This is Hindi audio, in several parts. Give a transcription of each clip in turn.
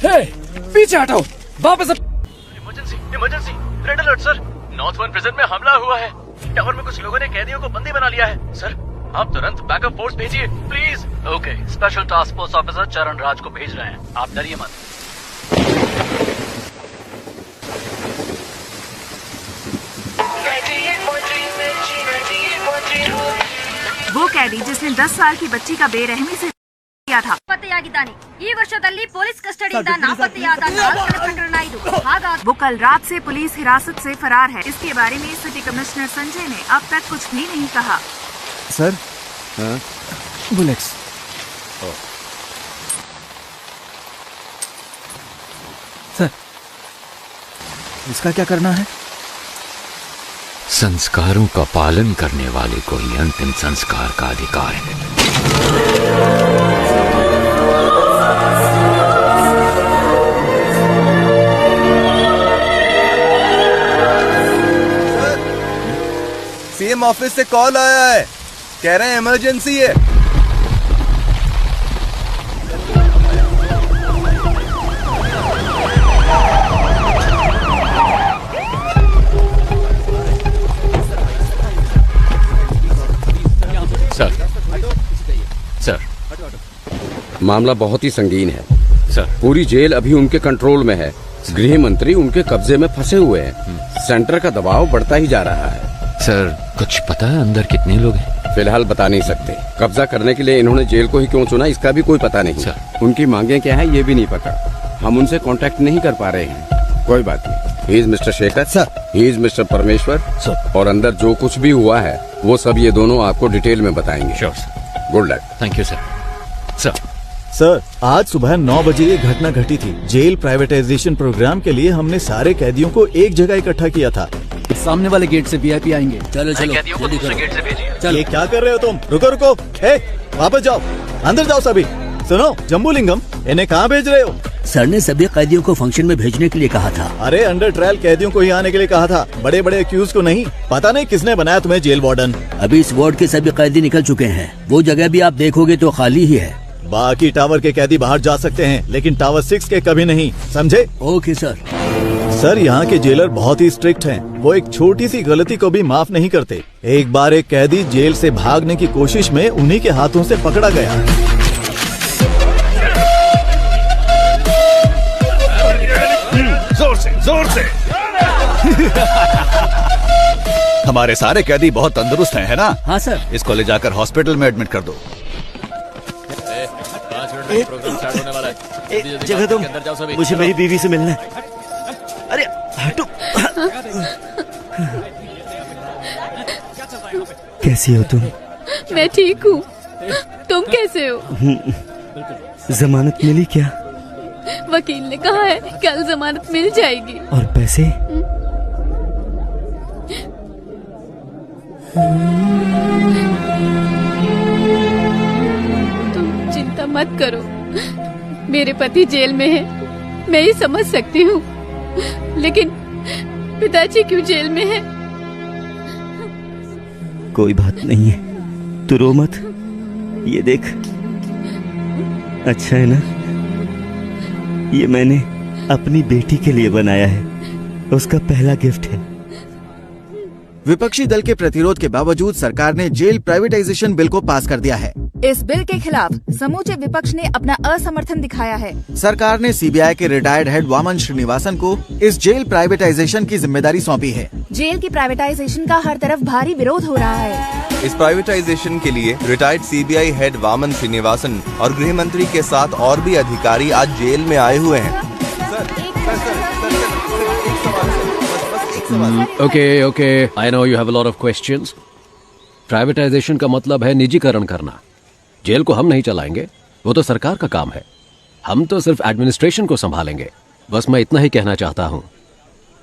हे, पीछे हटो, वापस emergency emergency, red alert sir. North one prison में हमला हुआ है। टावर में कुछ लोगों ने कैदियों को बंदी बना लिया है सर। आप तुरंत बैकअप फोर्स भेजिए please. Okay, special task force officer चरण राज को भेज रहे हैं, आप डरिए मत। वो कैदी जिसने 10 साल की बच्ची का बेरहमी से किया था ನಾಪತ್ತೆಯಾಗಿದ್ದಾನೆ। ಈ ವರ್ಷದಲ್ಲಿ ಪೊಲೀಸ್ ಕಸ್ಟಡಿಯಿಂದ ನಾಪತ್ತೆಯಾದ 4 ಪ್ರಕರಣ ಇದು। ಹಾಗಾಗಿ वो कल रात से पुलिस हिरासत से फरार है। इसके बारे में सिटी कमिश्नर संजय ने अब तक कुछ भी नहीं कहा। Sir, bullets. सर, इसका क्या करना है? संस्कारों का पालन करने वाले को ही अंतिम संस्कार का अधिकार है। सीएम ऑफिस से कॉल आया है, कह रहे हैं इमरजेंसी है। सर, मामला बहुत ही संगीन है सर। पूरी जेल अभी उनके कंट्रोल में है। गृह मंत्री उनके कब्जे में फंसे हुए हैं। सेंटर का दबाव बढ़ता ही जा रहा है। सर, कुछ पता है अंदर कितने लोग हैं? फिलहाल बता नहीं सकते। कब्जा करने के लिए इन्होंने जेल को ही क्यों चुना, इसका भी कोई पता नहीं। सर। उनकी मांगे क्या है ये भी नहीं पता। हम उनसे कांटेक्ट नहीं कर पा रहे हैं। कोई बात नहीं। He is mister Shekhar sir. He is mister परमेश्वर सर। और अंदर जो कुछ भी हुआ है वो सब ये दोनों आपको डिटेल में बताएंगे। Sure sir. Good luck. Thank you sir. Sir, sir, आज सुबह 9 बजे ये घटना घटी थी। जेल प्राइवेटाइजेशन प्रोग्राम के लिए हमने सारे कैदियों को एक जगह इकट्ठा किया था। सामने वाले गेट से वीआईपी आएंगे। चलो चलो, कैदियों को दूसरे गेट से भेजिए। चलो। ये क्या कर रहे हो तुम? रुको रुको, वापस जाओ, अंदर जाओ सभी। सुनो जम्बूलिंगम, इन्हें कहाँ भेज रहे हो? सर ने सभी कैदियों को फंक्शन में भेजने के लिए कहा था। अरे अंडर ट्रायल कैदियों को ही आने के लिए कहा था, बड़े बड़े एक्यूज को नहीं। पता नहीं किसने बनाया तुम्हें जेल वार्डन। अभी इस वार्ड के सभी कैदी निकल चुके हैं। वो जगह भी आप देखोगे तो खाली ही है। बाकी टावर के कैदी बाहर जा सकते हैं, लेकिन टावर 6 के कभी नहीं, समझे? Okay sir. सर, यहाँ के जेलर बहुत ही स्ट्रिक्ट हैं। वो एक छोटी सी गलती को भी माफ नहीं करते। एक बार एक कैदी जेल से भागने की कोशिश में उन्हीं के हाथों से पकड़ा गया। जोर से, जोर से। हमारे सारे कैदी बहुत तंदुरुस्त हैं, है ना? हाँ सर। इसको ले जाकर हॉस्पिटल में एडमिट कर दो। जगह तुम, मुझे मेरी बीवी से मिलना है। अरे हटो। कैसी हो तुम? मैं ठीक हूँ, तुम कैसे हो? जमानत मिली क्या? वकील ने कहा है कल जमानत मिल जाएगी। और पैसे? तुम चिंता मत करो, मेरे पति जेल में है, मैं ही समझ सकती हूँ, लेकिन पिताजी क्यों जेल में है? कोई बात नहीं है, तू रो मत। ये देख, अच्छा है ना? ये मैंने अपनी बेटी के लिए बनाया है, उसका पहला गिफ्ट है। विपक्षी दल के प्रतिरोध के बावजूद सरकार ने जेल प्राइवेटाइजेशन बिल को पास कर दिया है। इस बिल के खिलाफ समूचे विपक्ष ने अपना असमर्थन दिखाया है। सरकार ने सीबीआई के रिटायर्ड हेड वामन श्रीनिवासन को इस जेल प्राइवेटाइजेशन की जिम्मेदारी सौंपी है। जेल की प्राइवेटाइजेशन का हर तरफ भारी विरोध हो रहा है। इस प्राइवेटाइजेशन के लिए retired CBI head Vaman Srinivasan और गृह मंत्री के साथ और भी अधिकारी आज जेल में आए हुए हैं। Okay, I know you have a lot of questions. Privatisation का मतलब है निजीकरण करना। जेल को हम नहीं चलाएंगे, वो तो सरकार का काम है। हम तो सिर्फ एडमिनिस्ट्रेशन को संभालेंगे। बस मैं इतना ही कहना चाहता हूँ।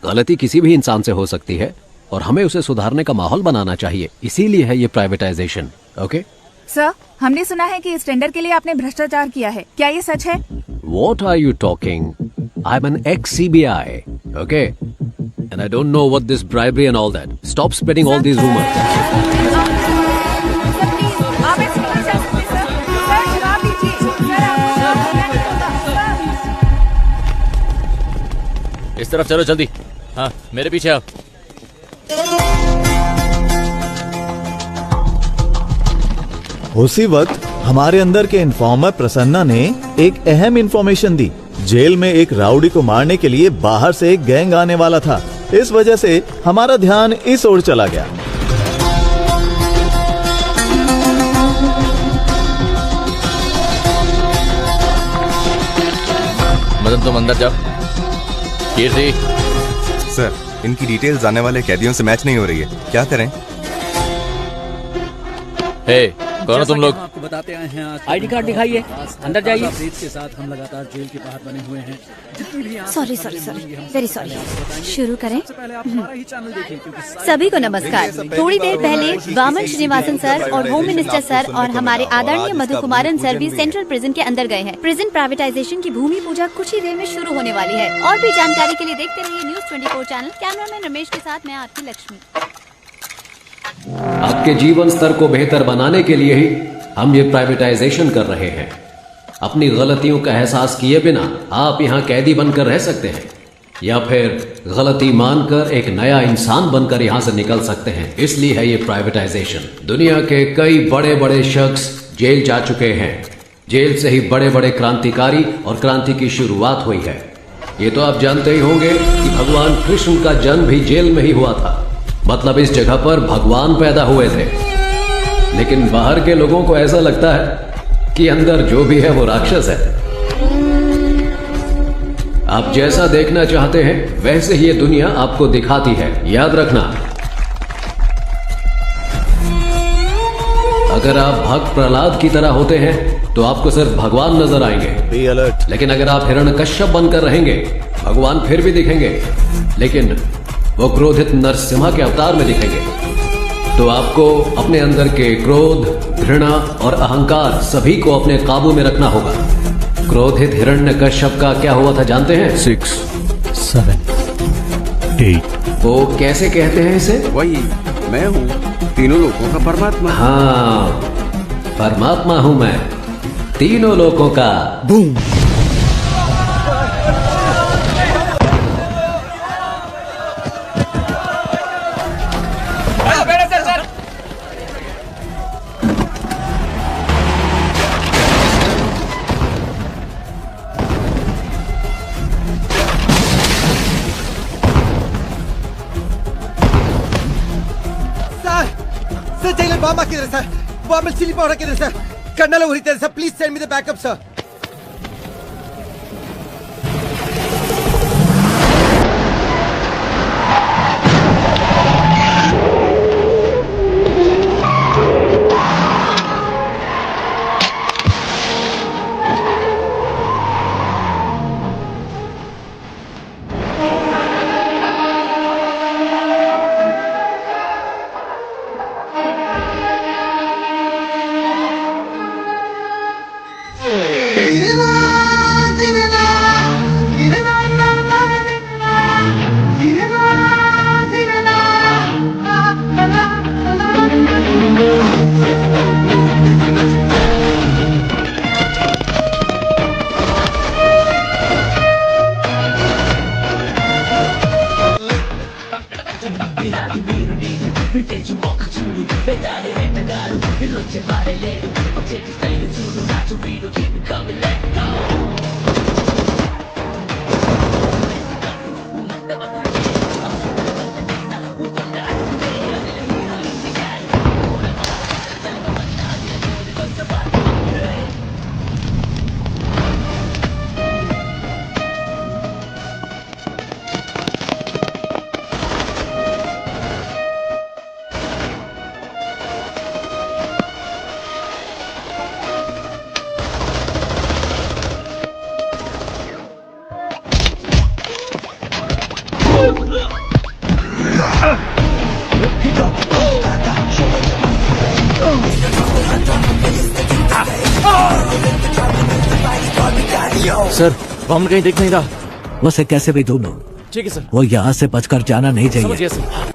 गलती किसी भी इंसान से हो सकती है और हमें उसे सुधारने का माहौल बनाना चाहिए, इसीलिए है ये प्राइवेटाइजेशन। ओके सर, हमने सुना है कि इस टेंडर के लिए आपने भ्रष्टाचार किया है, क्या ये सच है? What are you talking? I'm an ex-CBI, okay? And I don't know what this bribery and all that. Stop spreading all these rumors. इस तरफ चलो जल्दी। हाँ मेरे पीछे आओ। उसी वक्त हमारे अंदर के इन्फॉर्मर प्रसन्ना ने एक अहम इंफॉर्मेशन दी। जेल में एक राउडी को मारने के लिए बाहर से एक गैंग आने वाला था। इस वजह से हमारा ध्यान इस ओर चला गया। मदन तुम अंदर जाओ। कीर्ति। सर, इनकी डिटेल्स आने वाले कैदियों से मैच नहीं हो रही है, क्या करें? हे कौन हो तुम लोग? आपको बताते आए हैं आज आईडी कार्ड दिखाइए, अंदर जाइए। अपडेट्स के साथ हम लगातार जेल के बाहर बने हुए हैं। Sorry very sorry. शुरू करें। पहले आप हमारा ही चैनल देखिए क्योंकि सभी को नमस्कार। थोड़ी देर पहले वामन श्रीनिवासन सर और होम मिनिस्टर सर और हमारे आदरणीय मधु कुमारन सर भी सेंट्रल प्रिजन के अंदर गए हैं। प्रिजन प्राइवेटाइजेशन की भूमि पूजा कुछ ही देर में शुरू होने वाली है। और भी जानकारी के लिए देखते रहिए न्यूज 24 चैनल। कैमरामैन रमेश के साथ मैं आपकी लक्ष्मी। आपके जीवन स्तर को बेहतर बनाने के लिए ही हम ये प्राइवेटाइजेशन कर रहे हैं। अपनी गलतियों का एहसास किए बिना आप यहाँ कैदी बनकर रह सकते हैं या फिर गलती मानकर एक नया इंसान बनकर यहाँ से निकल सकते हैं। इसलिए है ये प्राइवेटाइजेशन। दुनिया के कई बड़े बड़े शख्स जेल जा चुके हैं। जेल से ही बड़े बड़े क्रांतिकारी और क्रांति की शुरुआत हुई है। ये तो आप जानते ही होंगे कि भगवान कृष्ण का जन्म भी जेल में ही हुआ था। मतलब इस जगह पर भगवान पैदा हुए थे। लेकिन बाहर के लोगों को ऐसा लगता है कि अंदर जो भी है वो राक्षस है। आप जैसा देखना चाहते हैं वैसे ही ये दुनिया आपको दिखाती है। याद रखना, अगर आप भक्त प्रहलाद की तरह होते हैं तो आपको सिर्फ भगवान नजर आएंगे। Be alert. लेकिन अगर आप हिरण्यकश्यप बनकर रहेंगे, भगवान फिर भी दिखेंगे, लेकिन वो क्रोधित नरसिम्हा के अवतार में दिखेंगे। तो आपको अपने अंदर के क्रोध, घृणा और अहंकार सभी को अपने काबू में रखना होगा। क्रोधित हिरण्यकश्यप का क्या हुआ था जानते हैं? 6, 7, 8। वो कैसे कहते हैं इसे? वही मैं हूँ, तीनों लोगों का परमात्मा। हाँ, परमात्मा हूं मैं, तीनों लोगों का। बूम। Bomba किधर है सर? बॉम्ब चिली पाउडर किधर है सर? कर्नल उरी तेरे sir, please send me the backup sir. Sir, Vaman कहीं दिख नहीं रहा। उसे कैसे भी ढूंढो। ठीक है सर। वो यहाँ से बचकर जाना नहीं चाहिए। समझिए सर।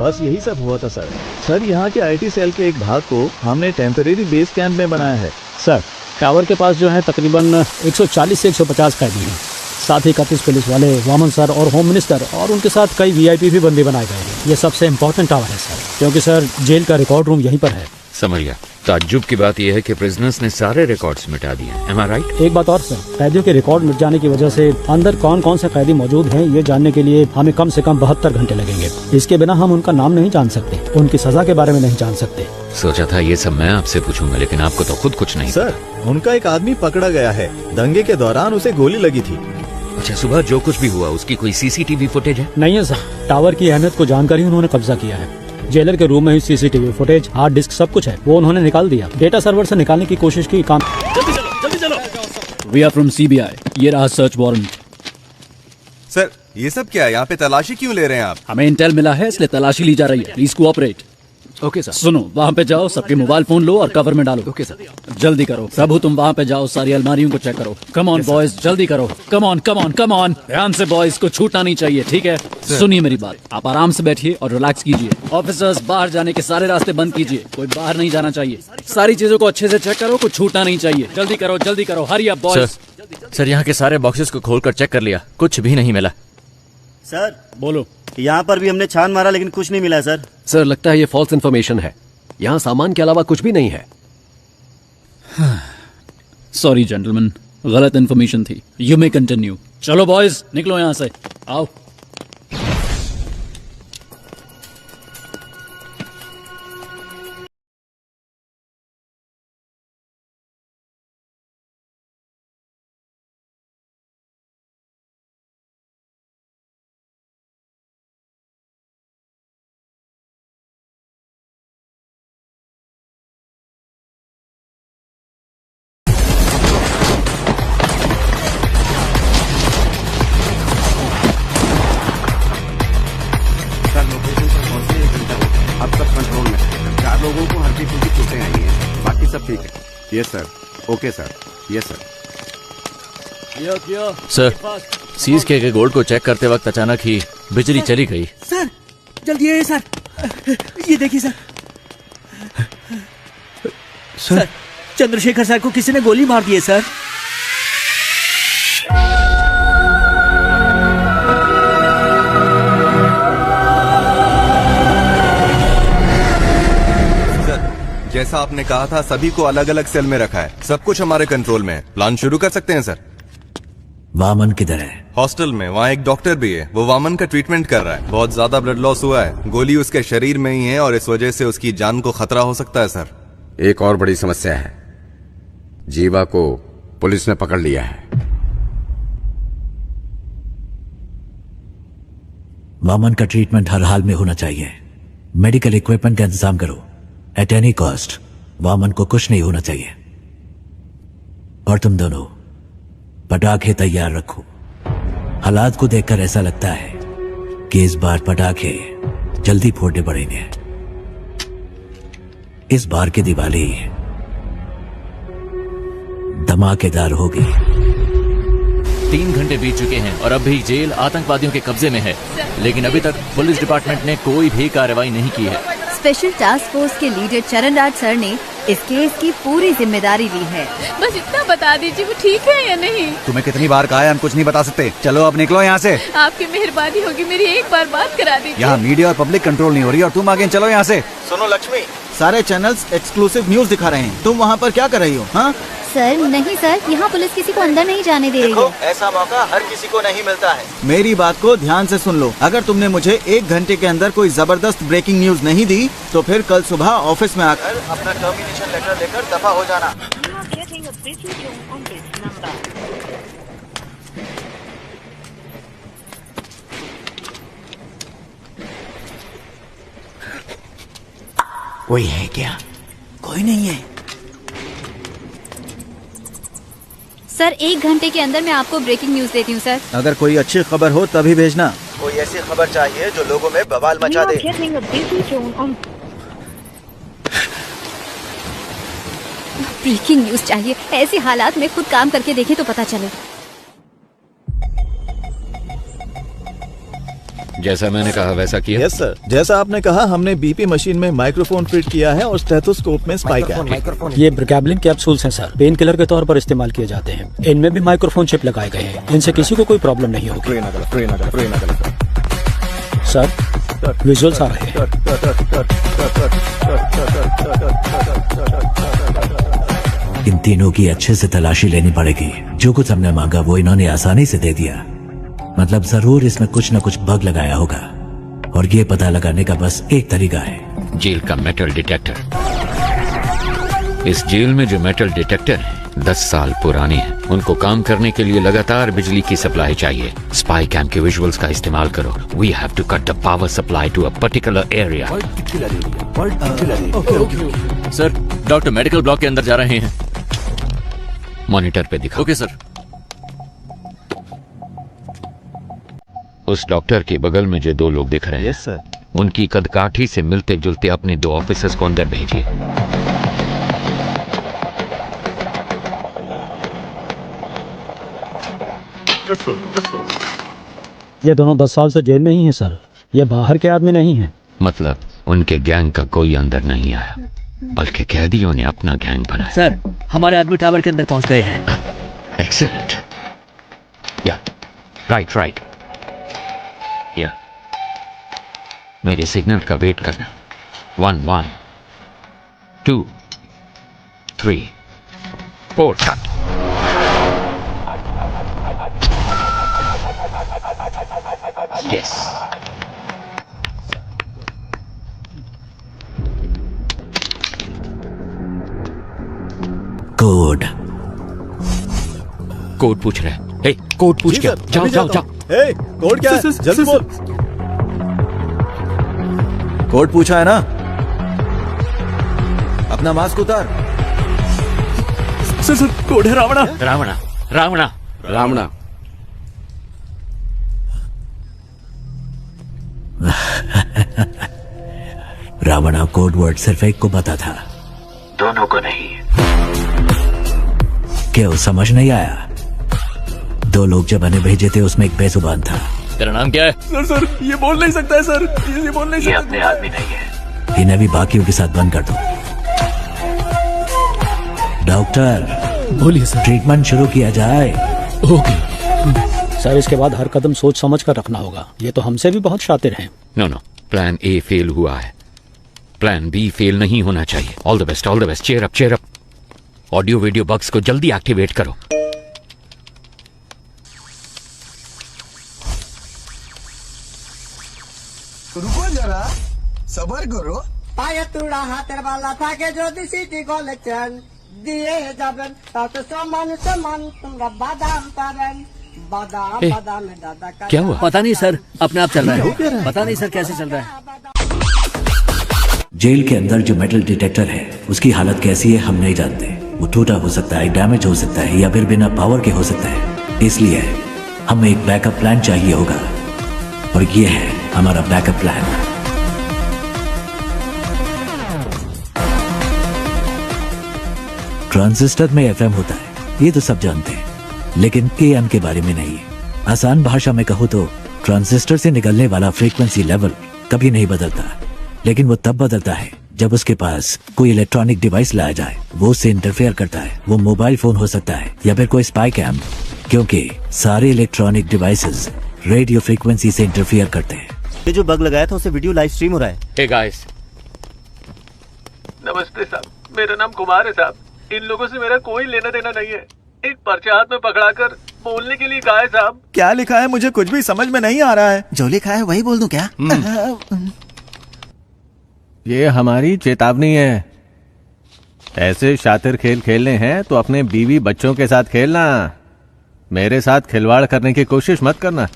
बस यही सब हुआ था सर। सर यहाँ के आईटी सेल के एक भाग को हमने टेम्परेरी बेस कैंप में बनाया है। सर टावर के पास जो है तकरीबन 140 से 150 कैदी हैं। साथ ही 31 पुलिस वाले, वामन सर और होम मिनिस्टर और उनके साथ कई वीआईपी भी बंदी बनाए गए हैं। ये सबसे इम्पोर्टेंट टावर है सर, क्योंकि सर जेल का रिकॉर्ड रूम यहीं पर है। समझ गया। ताज्जुब की बात यह है कि प्रिजनर्स ने सारे रिकॉर्ड्स मिटा दिए। Am I right? एक बात और सर, कैदियों के रिकॉर्ड मिट जाने की वजह से अंदर कौन कौन से कैदी मौजूद हैं ये जानने के लिए हमें कम से कम 72 घंटे लगेंगे। इसके बिना हम उनका नाम नहीं जान सकते, उनकी सजा के बारे में नहीं जान सकते। सोचा था ये सब मैं आपसे पूछूंगा, लेकिन आपको तो खुद कुछ नहीं। सर उनका एक आदमी पकड़ा गया है, दंगे के दौरान उसे गोली लगी थी। अच्छा, सुबह जो कुछ भी हुआ उसकी कोई सीसीटीवी फुटेज है? नहीं है सर, टावर की अहमियत को जानकर ही उन्होंने कब्जा किया है। जेलर के रूम में ही सीसीटीवी फुटेज, हार्ड डिस्क सब कुछ है, वो उन्होंने निकाल दिया। डेटा सर्वर से निकालने की कोशिश की, काम। जल्दी चलो। वी आर फ्रॉम सीबीआई, ये रहा सर्च वारंट। सर ये सब क्या है? यहाँ पे तलाशी क्यों ले रहे हैं आप? हमें इंटेल मिला है इसलिए तलाशी ली जा रही है। Please cooperate. Okay sir. सुनो, वहाँ पे जाओ, सबके मोबाइल फोन लो और कवर में डालो। Okay sir. जल्दी करो प्रभु, तुम वहाँ पे जाओ, सारी अलमारियों को चेक करो। कम ऑन बॉयज, जल्दी करो। Come on come on come on, ध्यान से बॉयज, को छूटना नहीं चाहिए, ठीक है? सुनिए मेरी बात, आप आराम से बैठिए और रिलैक्स कीजिए। ऑफिसर्स, बाहर जाने के सारे रास्ते बंद कीजिए, कोई बाहर नहीं जाना चाहिए। सारी चीजों को अच्छे से चेक करो, कुछ छूटना नहीं चाहिए। जल्दी करो, हरी अप बॉयज। सर यहाँ के सारे बॉक्सेस को खोलकर चेक कर लिया, कुछ भी नहीं मिला। सर बोलो। यहाँ पर भी हमने छान मारा लेकिन कुछ नहीं मिला सर। सर लगता है ये फॉल्स इन्फॉर्मेशन है, यहाँ सामान के अलावा कुछ भी नहीं है। सॉरी जेंटलमैन, गलत इन्फॉर्मेशन थी। You may continue. चलो बॉयज, निकलो यहाँ से, आओ। लोगों को हल्की फुल्की चोटें आई हैं, बाकी सब ठीक है। Yes sir, okay sir, yes sir. Sir seized किए गए गोल्ड को चेक करते वक्त अचानक ही बिजली चली गई। सर जल्दी आइए सर, ये देखिए सर। सर चंद्रशेखर सर को किसी ने गोली मार दी है सर। जैसा आपने कहा था, सभी को अलग अलग सेल में रखा है। सब कुछ हमारे कंट्रोल में है। प्लान शुरू कर सकते हैं सर। वामन किधर है? हॉस्टल में, वहाँ एक डॉक्टर भी है, वो वामन का ट्रीटमेंट कर रहा है। बहुत ज्यादा ब्लड लॉस हुआ है, गोली उसके शरीर में ही है और इस वजह से उसकी जान को खतरा हो सकता है सर। एक और बड़ी समस्या है, जीवा को पुलिस ने पकड़ लिया है। वामन का ट्रीटमेंट हर हाल में होना चाहिए। मेडिकल इक्विपमेंट का इंतजाम करो एट एनी कॉस्ट। वामन को कुछ नहीं होना चाहिए। और तुम दोनों पटाखे तैयार रखो। हालात को देखकर ऐसा लगता है कि इस बार पटाखे जल्दी फोड़ने पड़ेंगे। इस बार की दिवाली धमाकेदार होगी। 3 घंटे बीत चुके हैं और अब भी जेल आतंकवादियों के कब्जे में है, लेकिन अभी तक पुलिस डिपार्टमेंट ने कोई भी कार्रवाई नहीं की है। स्पेशल टास्क फोर्स के लीडर चरणराज सर ने इस केस की पूरी जिम्मेदारी ली है। बस इतना बता दीजिए वो ठीक है या नहीं। तुम्हें कितनी बार कहा है, हम कुछ नहीं बता सकते। चलो अब निकलो यहाँ से। आपकी मेहरबानी होगी, मेरी एक बार बात करा दीजिए। यहाँ मीडिया और पब्लिक कंट्रोल नहीं हो रही और तुम आगे चलो यहाँ से। सुनो लक्ष्मी, सारे चैनल्स एक्सक्लूसिव न्यूज दिखा रहे हैं, तुम वहाँ पर क्या कर रही हो? हाँ सर नहीं सर, यहाँ पुलिस किसी को अंदर नहीं जाने दे रही है। ऐसा मौका हर किसी को नहीं मिलता है। मेरी बात को ध्यान से सुन लो। अगर तुमने मुझे 1 घंटे के अंदर कोई जबरदस्त ब्रेकिंग न्यूज नहीं दी तो फिर कल सुबह ऑफिस में आकर अपना टर्मिनेशन लेटर लेकर दफा हो जाना। कोई है क्या? कोई नहीं है सर। 1 घंटे के अंदर मैं आपको ब्रेकिंग न्यूज देती हूँ सर। अगर कोई अच्छी खबर हो तभी भेजना। कोई ऐसी खबर चाहिए जो लोगों में बवाल मचा दे। ब्रेकिंग न्यूज चाहिए। ऐसे हालात में खुद काम करके देखें तो पता चले। जैसा मैंने कहा वैसा किया? यस सर, जैसा आपने कहा हमने बीपी मशीन में माइक्रोफोन फिट किया है और स्टेथोस्कोप में स्पाइक है। ये ब्रिकैबलिन कैप्सूल्स हैं सर, पेन किलर के तौर पर इस्तेमाल किए जाते हैं। इनमें भी माइक्रोफोन चिप लगाए गए हैं, इनसे किसी को कोई प्रॉब्लम नहीं होगी। सर विजुअल्स आ रहे हैं। इन तीनों की अच्छे से तलाशी लेनी पड़ेगी। जो कुछ हमने मांगा वो इन्होंने आसानी से दे दिया। मतलब जरूर इसमें कुछ न कुछ बग लगाया होगा और ये पता लगाने का बस एक तरीका है, जेल का मेटल डिटेक्टर। इस जेल में जो मेटल डिटेक्टर है 10 साल पुराने हैं। उनको काम करने के लिए लगातार बिजली की सप्लाई चाहिए। स्पाई कैम के विजुअल्स का इस्तेमाल करो। We have to cut the power supply to a particular area. Sir doctor medical block के अंदर जा रहे हैं। मॉनिटर पे दिखा। Okay sir. उस डॉक्टर के बगल में जो 2 लोग दिख रहे हैं, यस सर, उनकी कदकाठी से मिलते जुलते अपने 2 ऑफिसर्स को अंदर भेजिए। ये दोनों 10 साल से जेल में ही हैं सर। ये बाहर के आदमी नहीं हैं। मतलब उनके गैंग का कोई अंदर नहीं आया, बल्कि कैदियों ने अपना गैंग बनाया। सर हमारे आदमी टावर के अंदर पहुंच गए हैं। एक्सीलेंट। या राइट या मेरे सिग्नल का वेट करना। 1 1 2 3 4 कट। यस। कोड पूछ रहे हैं। हे, कोड पूछ क्या? जाओ। ए, कोड क्या है? जल्दी बोल। कोड पूछा है ना? अपना मास्क उतार। सर कोड है रावणा। रावणा। रावणा कोड वर्ड सिर्फ एक को पता था, दोनों को नहीं। क्यों समझ नहीं आया? 2 लोग जब हमें भेजे थे उसमें एक बेजुबान था। तेरा नाम क्या है? सर ये बोल नहीं सकता है सर। ये बोल नहीं सकता। ये अपने आदमी नहीं है। इन्हें भी बाकियों के साथ बंद कर दो। डॉक्टर बोलिए सर। ट्रीटमेंट शुरू किया जाए। ओके सर, इसके बाद हर कदम सोच समझ कर रखना होगा। ये तो हमसे भी बहुत शातिर हैं। नो, प्लान ए फेल हुआ है, प्लान बी फेल नहीं होना चाहिए। All the best. Cheer up. Audio video bugs को जल्दी एक्टिवेट करो। रुको जरा, सबर करो। पाया तुड़ा हाथेर वाला था के ज्योतिषी टी कलेक्शन दिए जाबन तात समान तुमरा बादाम पारन बादाम में दादा का। क्या हुआ? पता नहीं सर, अपने आप चल रहा है। पता नहीं सर कैसे चल रहा है। जेल के अंदर जो मेटल डिटेक्टर है उसकी हालत कैसी है हम नहीं जानते। वो टूटा हो सकता है, डैमेज हो सकता है या फिर बिना पावर के हो सकता है। इसलिए हमें एक बैकअप प्लान चाहिए होगा और ये है हमारा बैकअप प्लान। ट्रांजिस्टर में एफएम होता है, ये तो सब जानते हैं, लेकिन एएम के बारे में नहीं है। आसान भाषा में कहूँ तो ट्रांजिस्टर से निकलने वाला फ्रीक्वेंसी लेवल कभी नहीं बदलता, लेकिन वो तब बदलता है जब उसके पास कोई इलेक्ट्रॉनिक डिवाइस लाया जाए। वो उससे इंटरफेयर करता है। वो मोबाइल फोन हो सकता है या फिर कोई स्पाई कैम, क्योंकि सारे इलेक्ट्रॉनिक डिवाइसेस रेडियो फ्रीक्वेंसी से इंटरफेयर करते हैं। ये जो बग लगाया था उसे वीडियो लाइव स्ट्रीम हो रहा है। हे गाइस, नमस्ते साहब, मेरा नाम कुमार है साहब। इन लोगों से मेरा कोई लेना देना नहीं है। एक पर्चा हाथ में पकड़ाकर बोलने के लिए कहा है साहब। क्या लिखा है मुझे कुछ भी समझ में नहीं आ रहा है। जो लिखा है वही बोल दूं क्या? ये हमारी चेतावनी है। ऐसे शातिर खेल खेलने हैं तो अपने बीवी बच्चों के साथ खेलना। मेरे साथ खिलवाड़ करने की कोशिश मत करना।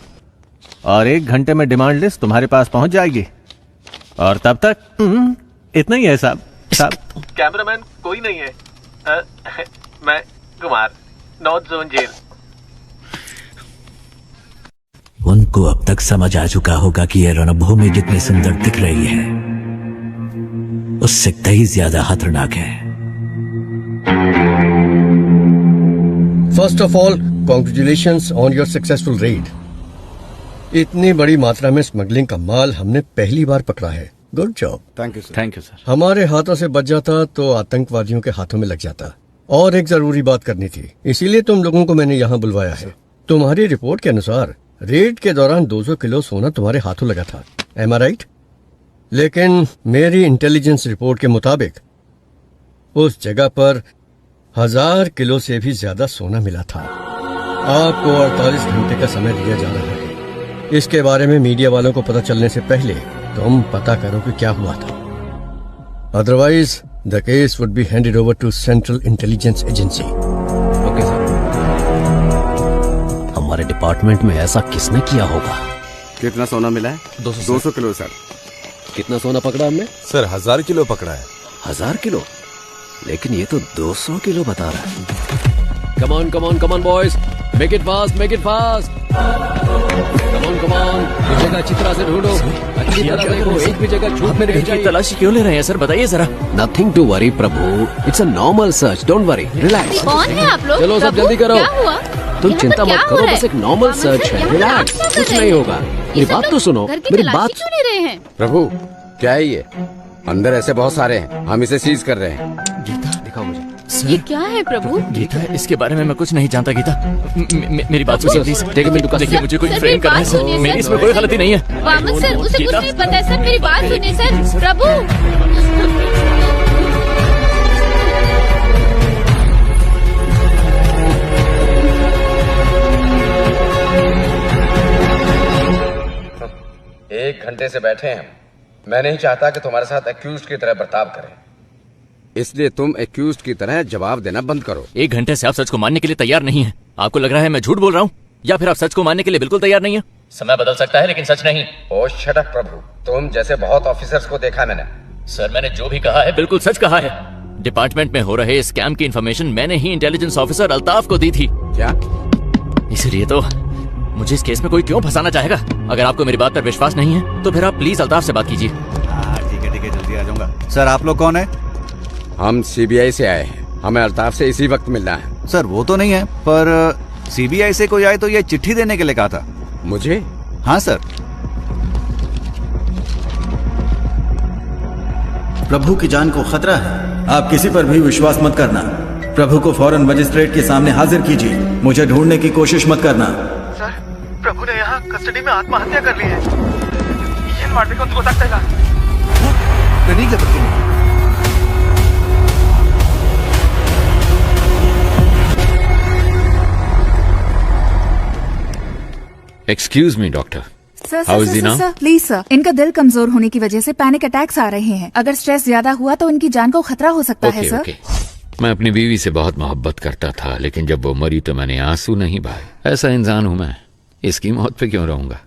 और 1 घंटे में डिमांड लिस्ट तुम्हारे पास पहुंच जाएगी। और तब तक इतना ही है साहब। कैमरामैन कोई नहीं है। मैं कुमार, नॉर्थ जोन जेल। उनको अब तक समझ आ चुका होगा कि यह रणभूमि जितनी सुंदर दिख रही है उससे कहीं ज्यादा खतरनाक है। First of all, congratulations on your successful raid. इतनी बड़ी मात्रा में स्मगलिंग का माल हमने पहली बार पकड़ा है। Good job. Thank you sir. Thank you sir. हमारे हाथों से बच जाता तो आतंकवादियों के हाथों में लग जाता। और एक जरूरी बात करनी थी, इसीलिए तुम लोगों को मैंने यहाँ बुलवाया है। तुम्हारी रिपोर्ट के अनुसार रेड के दौरान 200 किलो सोना तुम्हारे हाथों लगा था। एम आई राइट? लेकिन मेरी इंटेलिजेंस रिपोर्ट के मुताबिक उस जगह पर 1000 किलो से भी ज्यादा सोना मिला था। आपको 48 घंटे का समय दिया जा रहा है। इसके बारे में मीडिया वालों को पता चलने से पहले तुम पता करो कि क्या हुआ था। Otherwise the case would be handed over to central intelligence agency. Okay sir. हमारे डिपार्टमेंट में ऐसा किसने किया होगा? कितना सोना मिला है? 200 किलो सर। कितना सोना पकड़ा हमने? सर 1000 किलो पकड़ा है। 1000 किलो? लेकिन ये तो 200 किलो बता रहा है। Come on boys, make it fast, make it fast. Come on, इस जगह अच्छी तरह से ढूंढो, अच्छी तरह देखो, एक भी जगह छूट में नहीं चाहिए। तलाशी क्यों ले रहे हैं सर, बताइए जरा। Nothing to worry Prabhu, it's a normal search, don't worry, relax. कौन है आप लोग? चलो सब जल्दी करो। क्या हुआ? तुम चिंता मत करो, बस एक नॉर्मल सर्च है, रिलैक्स, कुछ नहीं होगा। मेरी बात तो सुनो, मेरी बात। क्यों ले रहे हैं? प्रभु क्या है ये? अंदर ऐसे बहुत सारे हैं, हम इसे सीज कर रहे हैं। गीता दिखाओ मुझे। ये क्या है प्रभु? गीता इसके बारे में मैं कुछ नहीं जानता। गीता मेरी बात सुनिए प्लीज। देखिए मुझे कोई सर, फ्रेम मेरी करना बात सुनिए, है, सर। मेरी इसमें कोई गलती नहीं है। वामन सर, उसे कुछ नहीं पता है सर, मेरी बात सुनिए सर। प्रभु एक घंटे से बैठे हैं हम। मैं नहीं चाहता कि तुम्हारे साथ एक्यूज्ड की तरह बर्ताव करें, इसलिए तुम एक्यूज्ड की तरह जवाब देना बंद करो। 1 घंटे से आप सच को मानने के लिए तैयार नहीं है। आपको लग रहा है मैं झूठ बोल रहा हूँ, या फिर आप सच को मानने के लिए बिल्कुल तैयार नहीं है? समय बदल सकता है लेकिन सच नहीं। ओ शट अप प्रभु, तुम जैसे बहुत ऑफिसर्स को देखा मैंने। सर मैंने जो भी कहा है बिल्कुल सच कहा है। डिपार्टमेंट में हो रहे स्कैम की इन्फॉर्मेशन मैंने ही इंटेलिजेंस ऑफिसर अल्ताफ को दी थी। क्या? इसीलिए तो मुझे इस केस में कोई क्यों फंसाना चाहेगा? अगर आपको मेरी बात पर विश्वास नहीं है तो फिर आप प्लीज अल्ताफ से बात कीजिए। ठीक है जल्दी आ जाऊंगा। सर आप लोग कौन है? हम सीबीआई से आए हैं, हमें अल्ताफ से इसी वक्त मिलना है। सर वो तो नहीं है, पर सीबीआई से कोई आए तो ये चिट्ठी देने के लिए कहा था। मुझे? हाँ सर। प्रभु की जान को खतरा है, आप किसी पर भी विश्वास मत करना। प्रभु को फौरन मजिस्ट्रेट के सामने हाजिर कीजिए, मुझे ढूंढने की कोशिश मत करना। सर प्रभु ने यहाँ कस्टडी में आत्महत्या कर ली है। ये मारने को ಗೊತ್ತಾಗ್ತಾ excuse me doctor, sir How is he now? Sir please sir, इनका दिल कमजोर होने की वजह से पैनिक अटैक्स आ रहे हैं। अगर स्ट्रेस ज्यादा हुआ तो इनकी जान को खतरा हो सकता है सर। ओके। मैं अपनी बीवी से बहुत मोहब्बत करता था, लेकिन जब वो मरी तो मैंने आंसू नहीं बहाए। ऐसा इंसान हूं मैं, इसकी मौत पे क्यों रहूंगा?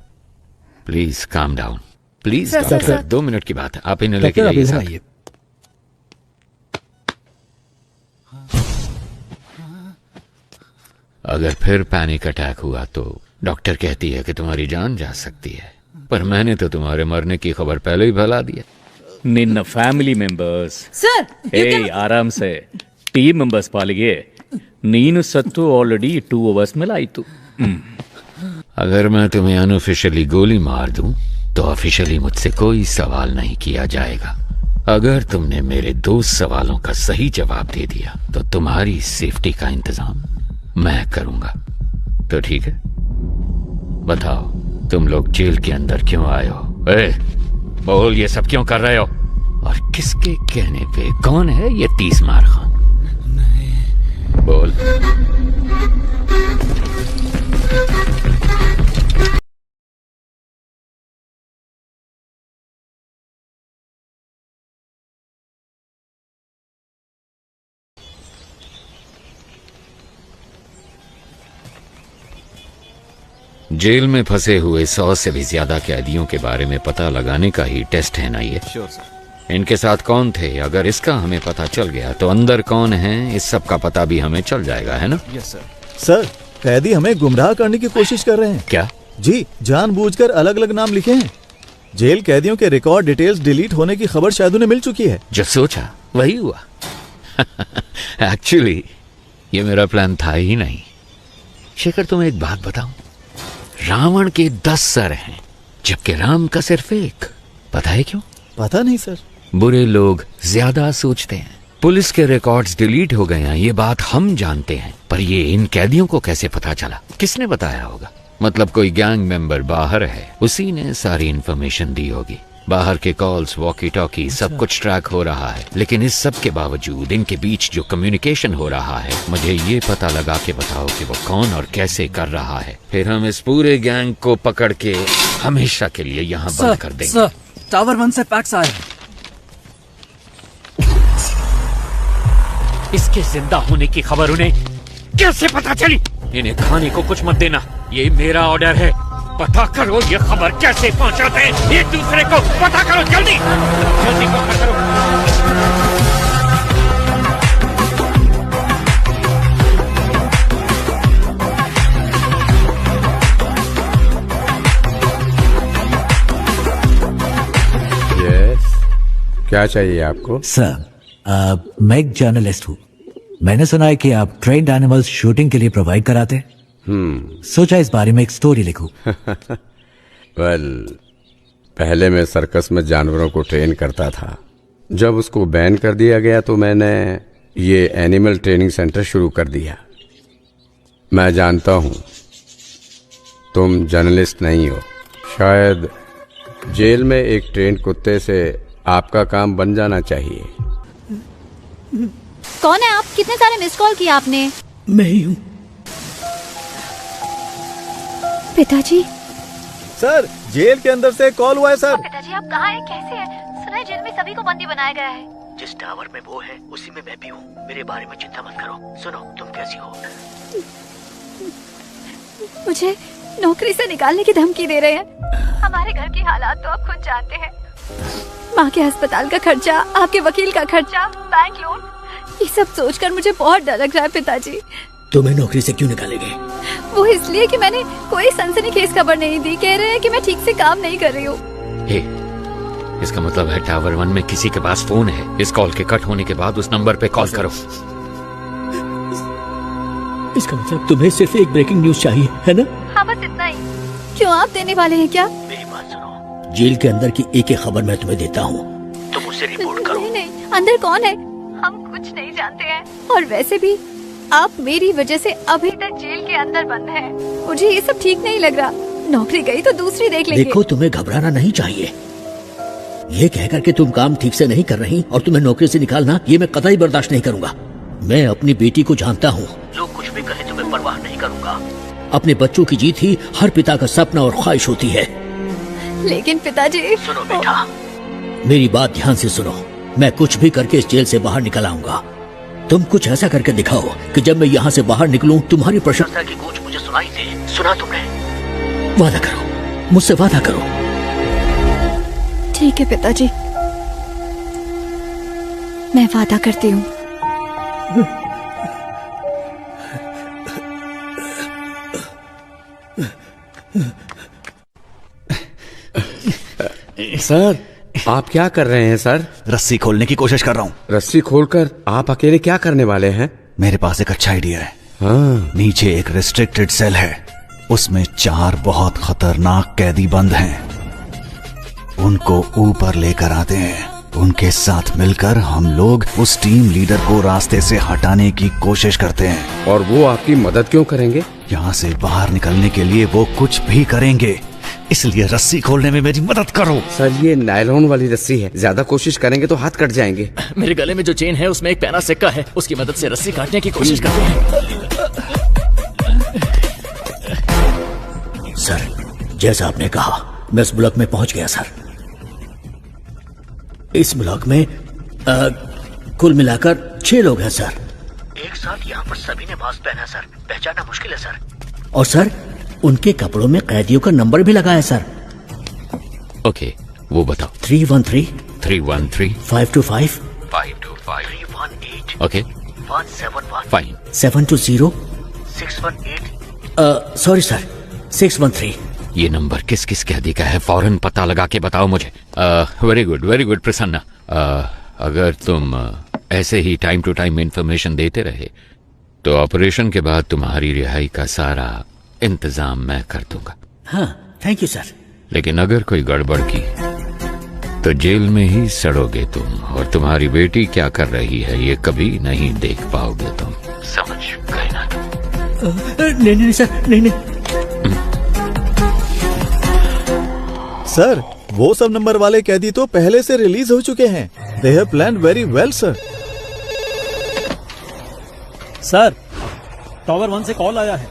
Please calm down, please sir, doctor. Sir. 2 minute की बात है, आप इन्हें लेके जाइए साथ। अगर फिर पैनिक अटैक हुआ तो डॉक्टर कहती है कि तुम्हारी जान जा सकती है, पर मैंने तो तुम्हारे मरने की खबर पहले ही फैला दिया। ನಿನ್ನ ಫ್ಯಾಮಿಲಿ ಮೆಂಬರ್ಸ್ ಆರಾಮ್ ಸೆ ಟೀಮ್ ಮೆಂಬರ್ಸ್ ಪಾಲಿಗೆ ನೀನು ಸತ್ತು ಆಲ್ರೆಡಿ 2 hours ಮೇಲೆ ಆಯ್ತು। अगर मैं तुम्हें अनऑफिशियली गोली मार दूं तो ऑफिशियली मुझसे कोई सवाल नहीं किया जाएगा। अगर तुमने मेरे 2 सवालों का सही जवाब दे दिया तो तुम्हारी सेफ्टी का इंतजाम मैं करूंगा। तो ठीक है, बताओ तुम लोग जेल के अंदर क्यों आए हो? बोल, ये सब क्यों कर रहे हो? और किसके कहने पे? कौन है ये 30 मार खान? बोल। जेल में फंसे हुए 100 से भी ज्यादा कैदियों के बारे में पता लगाने का ही टेस्ट है ना ये? Sure sir. इनके साथ कौन थे? अगर इसका हमें पता चल गया तो अंदर कौन है इस सब का पता भी हमें चल जाएगा, है ना? Yes sir. सर कैदी हमें गुमराह करने की कोशिश कर रहे हैं। क्या? जी, जानबूझकर अलग अलग नाम लिखे हैं। जेल कैदियों के रिकॉर्ड डिटेल्स डिलीट होने की खबर शायद उन्हें मिल चुकी है। जो सोचा वही हुआ। एक्चुअली ये मेरा प्लान था ही नहीं। शेखर, तुम्हें एक बात बताऊं, रावण के 10 सर हैं, जबकि राम का सिर्फ एक। पता है क्यों? पता नहीं सर। बुरे लोग ज्यादा सोचते हैं। पुलिस के रिकॉर्ड्स डिलीट हो गए हैं, ये बात हम जानते हैं, पर ये इन कैदियों को कैसे पता चला? किसने बताया होगा? मतलब कोई गैंग मेंबर बाहर है, उसी ने सारी इन्फॉर्मेशन दी होगी। बाहर के कॉल्स, वॉकी टॉकी, सब कुछ ट्रैक हो रहा है, लेकिन इस सब के बावजूद इनके बीच जो कम्युनिकेशन हो रहा है, मुझे ये पता लगा के बताओ कि वो कौन और कैसे कर रहा है। फिर हम इस पूरे गैंग को पकड़ के हमेशा के लिए यहाँ बंद कर देंगे। सर, टावर 1 से पैक्स आए। इसके जिंदा होने की खबर उन्हें कैसे पता चली? इन्हें खाने को कुछ मत देना, ये मेरा ऑर्डर है। पता करो ये खबर कैसे पहुंचाते हैं एक दूसरे को। पता करो, जल्दी जल्दी पता करो। यस, क्या चाहिए आपको? सर, मैं एक जर्नलिस्ट हूँ। मैंने सुना है कि आप ट्रेन्ड एनिमल्स शूटिंग के लिए प्रोवाइड कराते हैं। सोचा इस बारे में एक स्टोरी लिखूं। वेल, पहले मैं सर्कस में जानवरों को ट्रेन करता था। जब उसको बैन कर दिया गया तो मैंने ये एनिमल ट्रेनिंग सेंटर शुरू कर दिया। मैं जानता हूं तुम जर्नलिस्ट नहीं हो। शायद जेल में एक ट्रेन कुत्ते से आपका काम बन जाना चाहिए। कौन है आप? कितने सारे मिस कॉल किए आपने? मैं ही हूँ। पिताजी। सर, जेल के अंदर से कॉल हुआ है सर। पिताजी आप कहाँ हैं? कैसे हैं? सुना है जेल में सभी को बंदी बनाया गया है। जिस टावर में वो है उसी में मैं भी हूँ। मेरे बारे में चिंता मत करो। सुनो, तुम कैसी हो? मुझे नौकरी से निकालने की धमकी दे रहे हैं। हमारे घर की हालात तो आप खुद जानते हैं। माँ के अस्पताल का खर्चा, आपके वकील का खर्चा, बैंक लोन, ये सब सोचकर मुझे बहुत डर लग रहा है पिताजी। तुम्हें नौकरी से क्यों निकालेंगे? वो इसलिए कि मैंने कोई सनसनीखेज खबर नहीं दी। कह रहे हैं कि मैं ठीक से काम नहीं कर रही हूँ। इसका मतलब है टावर 1 में किसी के पास फोन है। इस कॉल के कट होने के बाद उस नंबर पे कॉल करो। इसका मतलब तुम्हें सिर्फ एक ब्रेकिंग न्यूज चाहिए, है ना? हाँ, बस इतना ही। क्यों, आप देने वाले हैं क्या? मेरी बात सुनो। जेल के अंदर की एक खबर मैं तुम्हें देता हूँ, तुम उसे रिपोर्ट करो। नहीं, अंदर कौन है? हम कुछ नहीं जानते हैं। और वैसे भी आप मेरी वजह से अभी तक जेल के अंदर बंद हैं। मुझे ये सब ठीक नहीं लग रहा। नौकरी गई तो दूसरी देख लेंगे। देखो, तुम्हें घबराना नहीं चाहिए। ये कहकर के तुम काम ठीक से नहीं कर रही और तुम्हें नौकरी से निकालना, ये मैं कतई बर्दाश्त नहीं करूंगा। मैं अपनी बेटी को जानता हूँ। लोग कुछ भी कहे तुम्हें परवाह नहीं करूंगा। अपने बच्चों की जीत ही हर पिता का सपना और ख्वाहिश होती है। लेकिन पिताजी। सुनो बेटा, मेरी बात ध्यान से सुनो। मैं कुछ भी करके इस जेल से बाहर निकल आऊंगा। तुम कुछ ऐसा करके दिखाओ कि जब मैं यहाँ से बाहर निकलूं तुम्हारी प्रशंसा की गूंज मुझे सुनाई दे। सुना तुमने? वादा करो, मुझसे वादा करो। ठीक है पिताजी, मैं वादा करती हूँ। सर, आप क्या कर रहे हैं सर? रस्सी खोलने की कोशिश कर रहा हूँ। रस्सी खोलकर आप अकेले क्या करने वाले हैं? मेरे पास एक अच्छा आइडिया है। हाँ। नीचे एक रिस्ट्रिक्टेड सेल है, उसमें 4 बहुत खतरनाक कैदी बंद हैं। उनको ऊपर लेकर आते हैं। उनके साथ मिलकर हम लोग उस टीम लीडर को रास्ते से हटाने की कोशिश करते हैं। और वो आपकी मदद क्यों करेंगे? यहाँ से बाहर निकलने के लिए वो कुछ भी करेंगे, इसलिए रस्सी खोलने में मेरी मदद करो। सर, ये नायलॉन वाली रस्सी है, ज्यादा कोशिश करेंगे तो हाथ कट जाएंगे। मेरे गले में जो चेन है उसमें एक पैना सिक्का है, उसकी मदद से रस्सी काटने की कोशिश करते हैं। सर, जैसा आपने कहा, मैं इस ब्लॉक में पहुंच गया सर। इस ब्लॉक में कुल मिलाकर 6 लोग हैं सर। एक साथ यहाँ पर सभी ने मास्क पहना सर, पहचानना मुश्किल है सर। और सर, उनके कपड़ों में कैदियों का नंबर भी लगा है सर। ओके, वो बताओ। 313 313 525 525 318 ओके 171 फाइन 720 618 सॉरी सर 613। ये नंबर किस किस कैदी का है? फौरन पता लगा के बताओ मुझे। Very good Prasanna. अगर तुम ऐसे ही टाइम टू टाइम इंफॉर्मेशन देते रहे तो ऑपरेशन के बाद तुम्हारी रिहाई का सारा इंतजाम मैं कर दूंगा। हाँ, थैंक यू सर। लेकिन अगर कोई गड़बड़ की तो जेल में ही सड़ोगे तुम, और तुम्हारी बेटी क्या कर रही है ये कभी नहीं देख पाओगे तुम। समझ गए ना तुम? नहीं सर, नहीं। सर, वो सब नंबर वाले कैदी तो पहले से रिलीज हो चुके हैं। They have planned very well sir. Sir, tower 1 से कॉल आया है।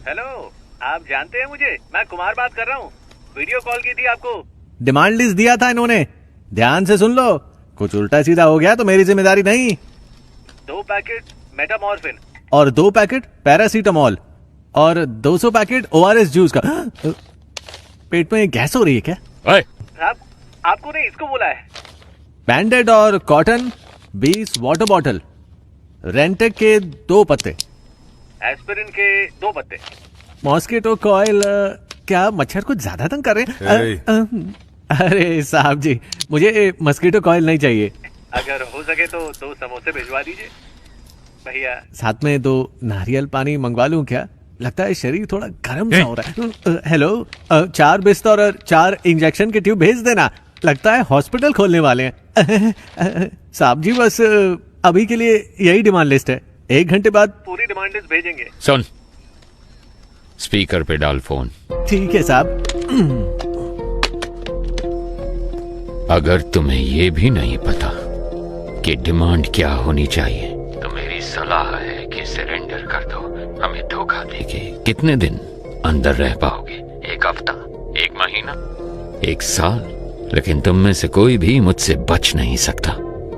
हेलो, आप जानते हैं मुझे? मैं कुमार बात कर रहा हूँ। वीडियो कॉल की थी आपको। डिमांड लिस्ट दिया था इन्होंने, ध्यान से सुन लो। कुछ उल्टा सीधा हो गया तो मेरी जिम्मेदारी नहीं। 2 पैकेट मेटामॉर्फिन और 2 पैकेट पैरासीटामोल और 200 पैकेट ORS जूस का। पेट में गैस हो रही है क्या? साहब, आपको नहीं, इसको बोला है। बैंडेड और कॉटन 20 वाटर बॉटल, रेंटेक के 2 पत्ते, एस्पिरिन के 2 पत्ते, मॉस्किटो कॉइल। क्या मच्छर कुछ ज्यादा तंग कर रहे हैं? अरे साहब जी, मुझे मस्कीटो कॉइल नहीं चाहिए। अगर हो सके तो 2 समोसे भिजवा दीजिए भैया। साथ में 2 नारियल पानी मंगवा लूं क्या? लगता है शरीर थोड़ा गर्म सा हो रहा है। हेलो, 4 बिस्तर और 4 इंजेक्शन के ट्यूब भेज देना। लगता है हॉस्पिटल खोलने वाले हैं। साहब जी, बस अभी के लिए यही डिमांड लिस्ट है। 1 घंटे बाद पूरी डिमांड लिस्ट भेजेंगे। सुन, स्पीकर पे डाल फोन। ठीक है साहब। अगर तुम्हें ये भी नहीं पता कि डिमांड क्या होनी चाहिए तो मेरी सलाह है कि सरेंडर कर दो। हमें धोखा देके कितने दिन अंदर रह पाओगे? 1 हफ्ता, 1 महीना, 1 साल? लेकिन तुम में से कोई भी मुझसे बच नहीं सकता।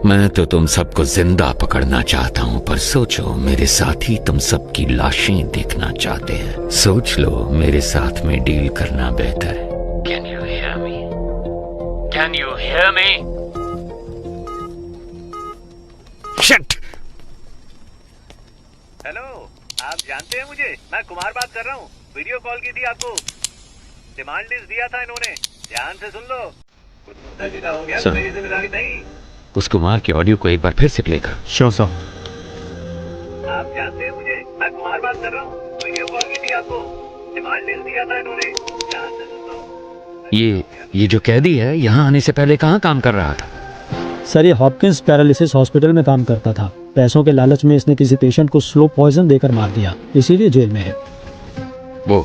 मैं तो तुम सबको जिंदा पकड़ना चाहता हूँ, पर सोचो, मेरे साथ ही तुम सबकी लाशें देखना चाहते हैं। सोच लो, मेरे साथ में डील करना बेहतर है। Can you hear me? Can you hear me? Shit! Hello, आप जानते हैं मुझे? मैं कुमार बात कर रहा हूँ। वीडियो कॉल की थी आपको। डिमांड लिस्ट दिया था इन्होंने, ध्यान से सुन लो। कुछ उल्टा सीधा हो गया तो मेरी जिम्मेदारी नहीं। उस कुमार के ऑडियो को एक बार फिर से प्ले कर। Sure sir. आप जानते हैं मुझे? मैं कुमार बात कर रहा हूँ। वीडियो कॉल की थी आपको। डिमांड लिस्ट दिया था इन्होंने, ध्यान से सुन लो। ये जो कैदी है, यहाँ आने से पहले कहाँ काम कर रहा था? सर, ये हॉपकिंस पैरालिसिस हॉस्पिटल में काम करता था। पैसों के लालच में इसने किसी पेशेंट को स्लो पॉइजन देकर मार दिया, इसीलिए जेल में है। वो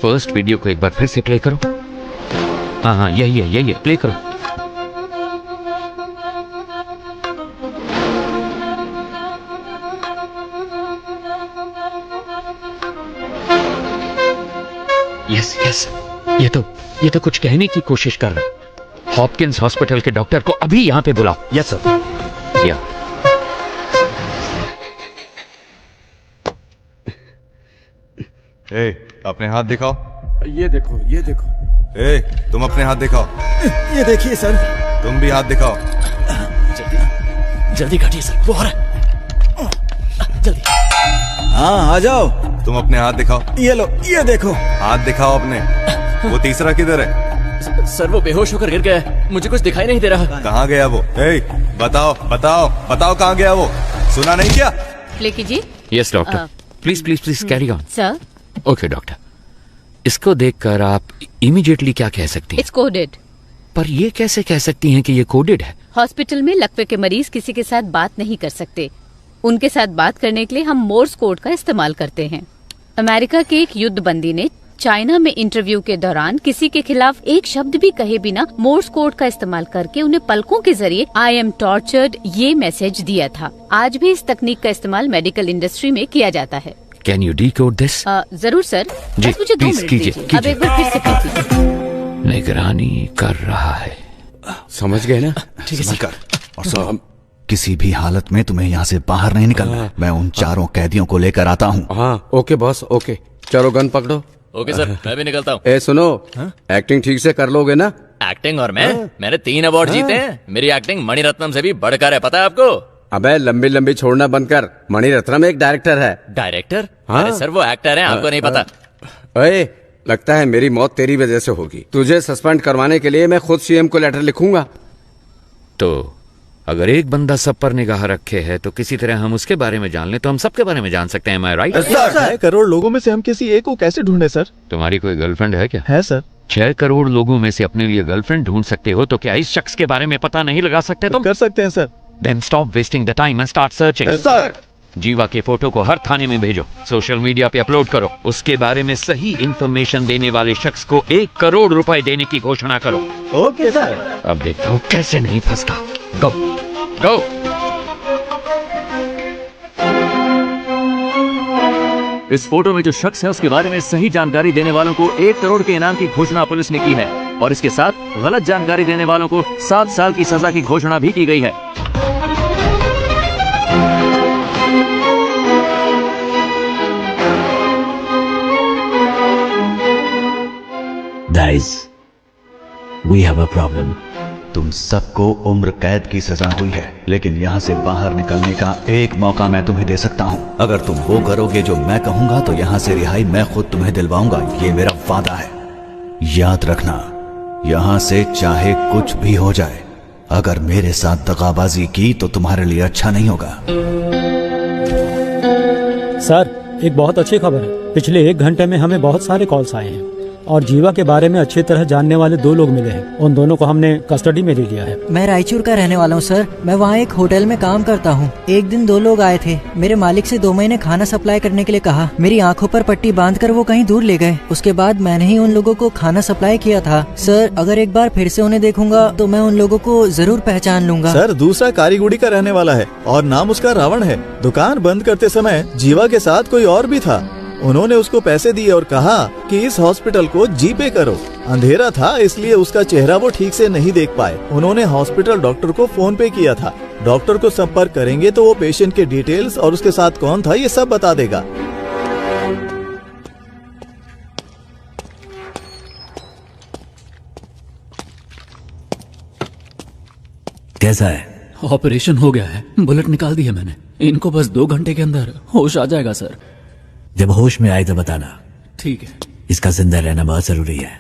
फर्स्ट वीडियो को एक बार फिर से प्ले करो। हाँ, यही है, प्ले करो। यस, ये तो कुछ कहने की कोशिश कर रहा है। हॉपकिंस हॉस्पिटल के डॉक्टर को अभी यहाँ पे बुलाओ। Yes sir. या अपने हाथ दिखाओ। ये देखो। तुम अपने हाथ दिखाओ। ये देखिए सर। तुम भी हाथ दिखाओ। जल्दी काटिए सर, वो हो रहा है। जल्दी। हाँ, आ जाओ। तुम अपने हाथ दिखाओ। ये लो, ये देखो। हाथ दिखाओ अपने। वो तीसरा किधर है? सर, वो बेहोश होकर गिर गया है। मुझे कुछ दिखाई नहीं दे रहा। कहाँ गया वो? बताओ कहाँ गया वो? सुना नहीं क्या? प्ले कीजिए। Yes doctor, please carry on. Sir. Okay doctor, इसको देखकर आप इमीडिएटली क्या कह सकती हैं? It's coded. पर ये कैसे कह सकती हैं कि ये कोडेड है? हॉस्पिटल में लकवे के मरीज किसी के साथ बात नहीं कर सकते। उनके साथ बात करने के लिए हम मोर्स कोड का इस्तेमाल करते हैं। अमेरिका के एक युद्ध बंदी ने चाइना में इंटरव्यू के दौरान किसी के खिलाफ एक शब्द भी कहे बिना मोर्स कोड का इस्तेमाल करके उन्हें पलकों के जरिए आई एम टॉर्चर्ड ये मैसेज दिया था। आज भी इस तकनीक का इस्तेमाल मेडिकल इंडस्ट्री में किया जाता है। Can you decode this? जरूर सर, बस मुझे 2 मिनट दीजिए। अब एक बार फिर से कीजिए। निगरानी कर रहा है। समझ गए ना? ठीक है सर। और सर, किसी भी हालत में तुम्हें यहाँ से बाहर नहीं निकलना। मैं उन 4 कैदियों को लेकर आता हूँ। हाँ, ओके बॉस, ओके। चलो गन पकड़ो। ओके सर, मैं भी निकलता हूँ। ए सुनो, एक्टिंग ठीक से कर लोगे ना? एक्टिंग और मैंने 3 अवार्ड जीते हैं। मेरी एक्टिंग मणिरत्नम से भी बढ़कर है, पता है आपको? अबे लंबी छोड़ना बंद कर। मणिरत्नम एक डायरेक्टर है। डायरेक्टर? हाँ? अरे सर, वो एक्टर है, आपको नहीं पता। ओए, लगता है मेरी मौत तेरी वजह से होगी। तुझे सस्पेंड करवाने के लिए मैं खुद सीएम को लेटर लिखूंगा। तो अगर एक बंदा सब पर निगाह रखे है तो किसी तरह हम उसके बारे में जान लें तो हम सबके बारे में जान सकते हैं। मैं राइट? 6 करोड़ लोगों में से हम किसी एक को कैसे ढूंढे सर? तुम्हारी कोई गर्लफ्रेंड है क्या? है सर। 6 करोड़ लोगों में से अपने लिए गर्लफ्रेंड ढूंढ सकते हो तो क्या इस शख्स के बारे में पता नहीं लगा सकते तुम? कर सकते हैं sir. Then stop wasting the time and start searching. Sir. जीवा के फोटो को हर थाने में भेजो, सोशल मीडिया पे अपलोड करो, उसके बारे में सही इंफॉर्मेशन देने वाले शख्स को 1 करोड़ रुपए देने की घोषणा करो। Okay sir. अब देखता हूँ कैसे नहीं फंसता। गो गो। इस फोटो में जो शख्स है उसके बारे में सही जानकारी देने वालों को 1 करोड़ के इनाम की घोषणा पुलिस ने की है और इसके साथ गलत जानकारी देने वालों को 7 साल की सजा की घोषणा भी की गई है। Guys, we have a problem. तुम सबको उम्र कैद की सजा हुई है, लेकिन यहाँ से बाहर निकलने का एक मौका मैं तुम्हें दे सकता हूँ। अगर तुम वो करोगे जो मैं कहूँगा तो यहाँ से रिहाई मैं खुद तुम्हें दिलवाऊंगा, ये मेरा वादा है। याद रखना, यहाँ से चाहे कुछ भी हो जाए, अगर मेरे साथ दगाबाजी की तो तुम्हारे लिए अच्छा नहीं होगा। सर, एक बहुत अच्छी खबर है। पिछले 1 घंटे में हमें बहुत सारे कॉल्स आए हैं और जीवा के बारे में अच्छी तरह जानने वाले 2 लोग मिले हैं। उन दोनों को हमने कस्टडी में ले लिया है। मैं रायचूर का रहने वाला हूँ सर। मैं वहाँ एक होटल में काम करता हूँ। एक दिन 2 लोग आए थे। मेरे मालिक से 2 महीने खाना सप्लाई करने के लिए कहा। मेरी आंखों पर पट्टी बांधकर वो कहीं दूर ले गए। उसके बाद मैंने ही उन लोगों को खाना सप्लाई किया था। सर, अगर एक बार फिर से उन्हें देखूंगा तो मैं उन लोगों को जरूर पहचान लूंगा। सर, दूसरा कारीगुड़ी का रहने वाला है और नाम उसका रावण है। दुकान बंद करते समय जीवा के साथ कोई और भी था। उन्होंने उसको पैसे दिए और कहा कि इस हॉस्पिटल को जीपे करो। अंधेरा था इसलिए उसका चेहरा वो ठीक से नहीं देख पाए। उन्होंने हॉस्पिटल डॉक्टर को फोन पे किया था। डॉक्टर को संपर्क करेंगे तो वो पेशेंट के डिटेल्स और उसके साथ कौन था ये सब बता देगा। कैसा है? ऑपरेशन हो गया है, बुलेट निकाल दी है मैंने। इनको बस 2 घंटे के अंदर होश आ जाएगा सर। जब होश में आए तो बताना। ठीक है। इसका जिंदा रहना बहुत जरूरी है।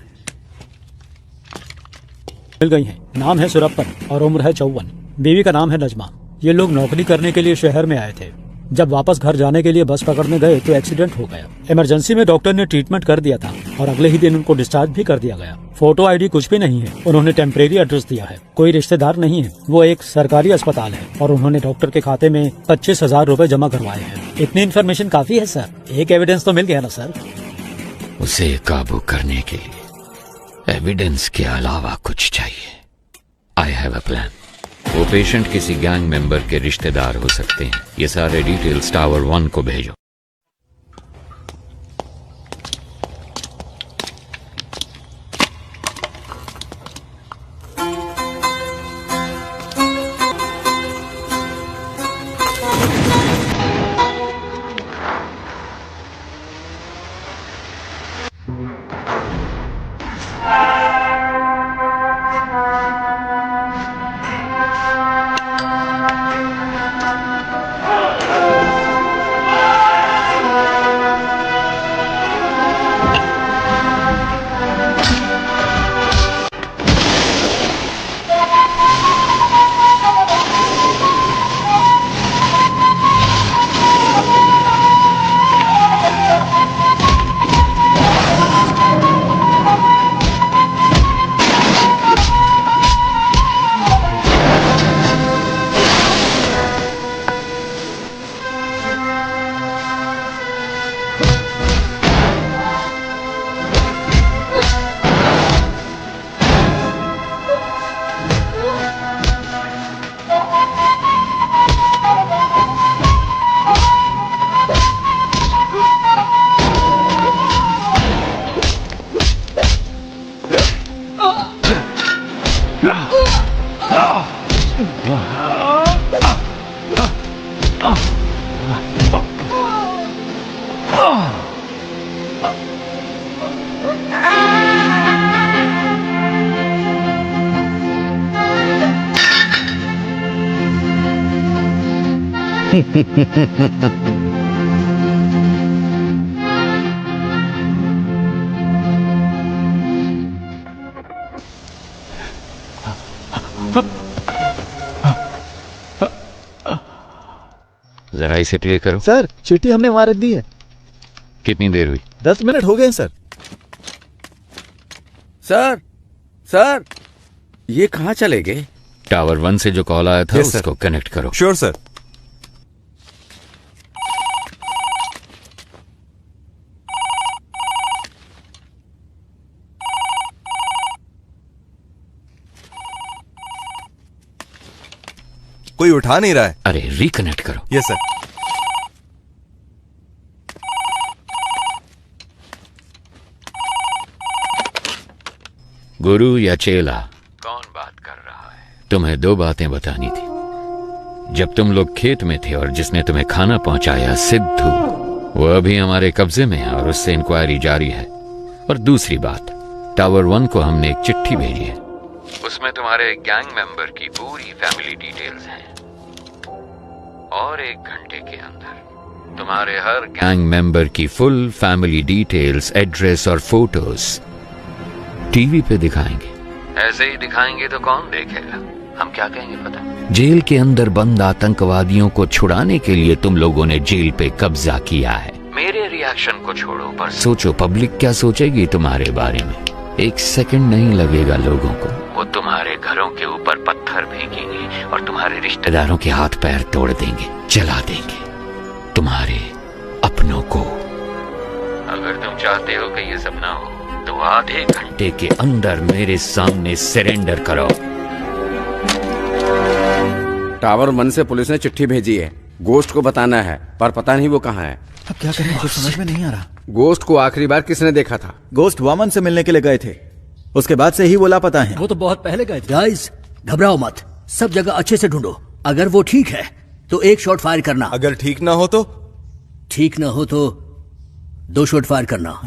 मिल गई हैं। नाम है सुरप्पन और उम्र है 54। बीवी का नाम है नजमा। ये लोग नौकरी करने के लिए शहर में आए थे। जब वापस घर जाने के लिए बस पकड़ने गए तो एक्सीडेंट हो गया। इमरजेंसी में डॉक्टर ने ट्रीटमेंट कर दिया था और अगले ही दिन उनको डिस्चार्ज भी कर दिया गया। फोटो आईडी कुछ भी नहीं है। उन्होंने टेम्परेरी एड्रेस दिया है। कोई रिश्तेदार नहीं है। वो एक सरकारी अस्पताल है और उन्होंने डॉक्टर के खाते में 25,000 रुपए जमा करवाए हैं। इतनी इन्फॉर्मेशन काफी है सर। एक एविडेंस तो मिल गया ना सर। उसे काबू करने के लिए एविडेंस के अलावा कुछ चाहिए। I have a plan. वो पेशेंट किसी गैंग मेंबर के रिश्तेदार हो सकते हैं। ये सारे डिटेल्स टावर 1 को भेजो। जरा इसे प्ले करो। सर चिट्ठी हमने वहां रख दी है। कितनी देर हुई? 10 मिनट हो गए सर। सर सर ये कहाँ चले गए? टावर 1 से जो कॉल आया था Yes, sir. उसको कनेक्ट करो। Sure sir. कोई उठा नहीं रहा है। अरे रिकनेक्ट करो। Yes sir. गुरु या चेला, कौन बात कर रहा है? तुम्हें 2 बातें बतानी थी। जब तुम लोग खेत में थे और जिसने तुम्हें खाना पहुंचाया सिद्धू, वो अभी हमारे कब्जे में है और उससे इंक्वायरी जारी है। और दूसरी बात, टावर 1 को हमने एक चिट्ठी भेजी है, उसमें तुम्हारे गैंग मेंबर की पूरी फैमिली डिटेल्स हैं। और 1 घंटे के अंदर तुम्हारे हर गैंग मेंबर की फुल फैमिली डिटेल्स, एड्रेस और फोटोज टीवी पे दिखाएंगे। ऐसे ही दिखाएंगे तो कौन देखेगा? हम क्या कहेंगे पता? जेल के अंदर बंद आतंकवादियों को छुड़ाने के लिए तुम लोगों ने जेल पे कब्जा किया है। मेरे रिएक्शन को छोड़ो, पर सोचो पब्लिक क्या सोचेगी तुम्हारे बारे में। 1 सेकंड नहीं लगेगा लोगों को, वो तुम्हारे घरों के ऊपर पत्थर फेंकेंगे और तुम्हारे रिश्तेदारों के हाथ पैर तोड़ देंगे, जला देंगे तुम्हारे अपनों को। अगर तुम चाहते हो कि ये सब ना हो तो आधे घंटे के अंदर मेरे सामने सरेंडर करो। टावर 1 से पुलिस ने चिट्ठी भेजी है, गोश्त को बताना है, पर पता नहीं वो कहाँ है। अब क्या करें, कुछ समझ में नहीं आ रहा। गोश्त को आखिरी बार किसने देखा था? गोश्त वामन से मिलने के लिए गए थे, उसके बाद से ही वो लापता है। वो तो बहुत पहले गए थे। गाइस घबराओ मत, सब जगह अच्छे से ढूंढो। अगर वो ठीक है तो 1 शॉट फायर करना। अगर ठीक ना हो तो? ठीक ना हो तो 2 शॉट फायर करना।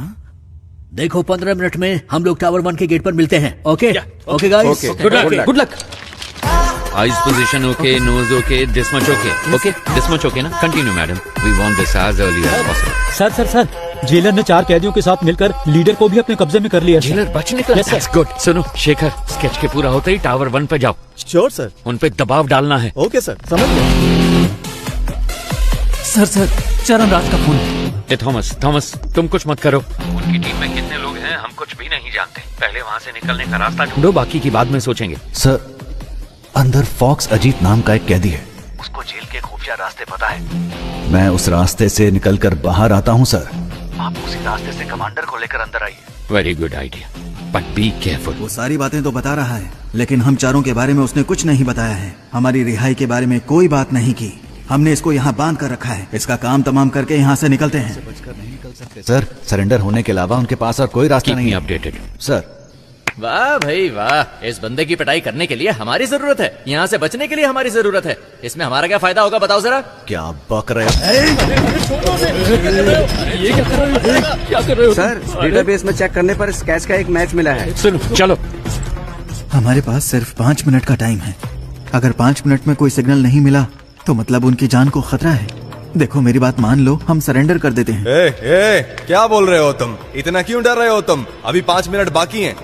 देखो 15 मिनट में हम लोग टावर 1 के गेट पर मिलते हैं। Okay okay guys, good luck. Eyes position okay, nose okay, this much okay. Okay this much okay ना? Continue madam, we want this as early as possible. Sir jailer ने 4 कैदियों के साथ मिलकर लीडर को भी अपने कब्जे में कर लिया। जेलर बच निकला। That's good। सुनो शेखर, स्केच के पूरा होते ही टावर 1 पे जाओ। Sure sir. उन पे दबाव डालना है। ओके सर, समझ गए। सर चरण राज का फोन। थॉमस तुम कुछ मत करो। उनकी टीम में कितने लोग हैं हम कुछ भी नहीं जानते। पहले वहाँ से निकलने का रास्ता ढूंढो, बाकी की बाद में सोचेंगे। सर अंदर फॉक्स अजीत नाम का एक कैदी है, उसको जेल के खुफिया रास्ते पता है। मैं उस रास्ते से निकलकर बाहर आता हूँ सर। आप उसी रास्ते से कमांडर को लेकर अंदर आइए। Very good idea, but be careful. वो सारी बातें तो बता रहा है, लेकिन हम चारों के बारे में उसने कुछ नहीं बताया है। हमारी रिहाई के बारे में कोई बात नहीं की। हमने इसको यहाँ बांध कर रखा है। इसका काम तमाम करके यहाँ से निकलते हैं। सर सरेंडर होने के अलावा उनके पास और कोई रास्ता नहीं है। Updated sir. वाह भाई वाह, इस बंदे की पिटाई करने के लिए हमारी जरूरत है, यहाँ से बचने के लिए हमारी जरूरत है। इसमें हमारा क्या फायदा होगा बताओ जरा? क्या बक रहे हो? ये क्या कर रहे हो? सर डेटाबेस में चेक करने पर स्केच का एक मैच मिला है। सुनो चलो। हमारे पास सिर्फ 5 मिनट का टाइम है। अगर 5 मिनट में कोई सिग्नल नहीं मिला तो मतलब उनकी जान को खतरा है। देखो मेरी बात मान लो, हम सरेंडर कर देते हैं। क्या बोल रहे हो तुम? इतना क्यों डर रहे हो तुम? अभी 5 मिनट बाकी हैं।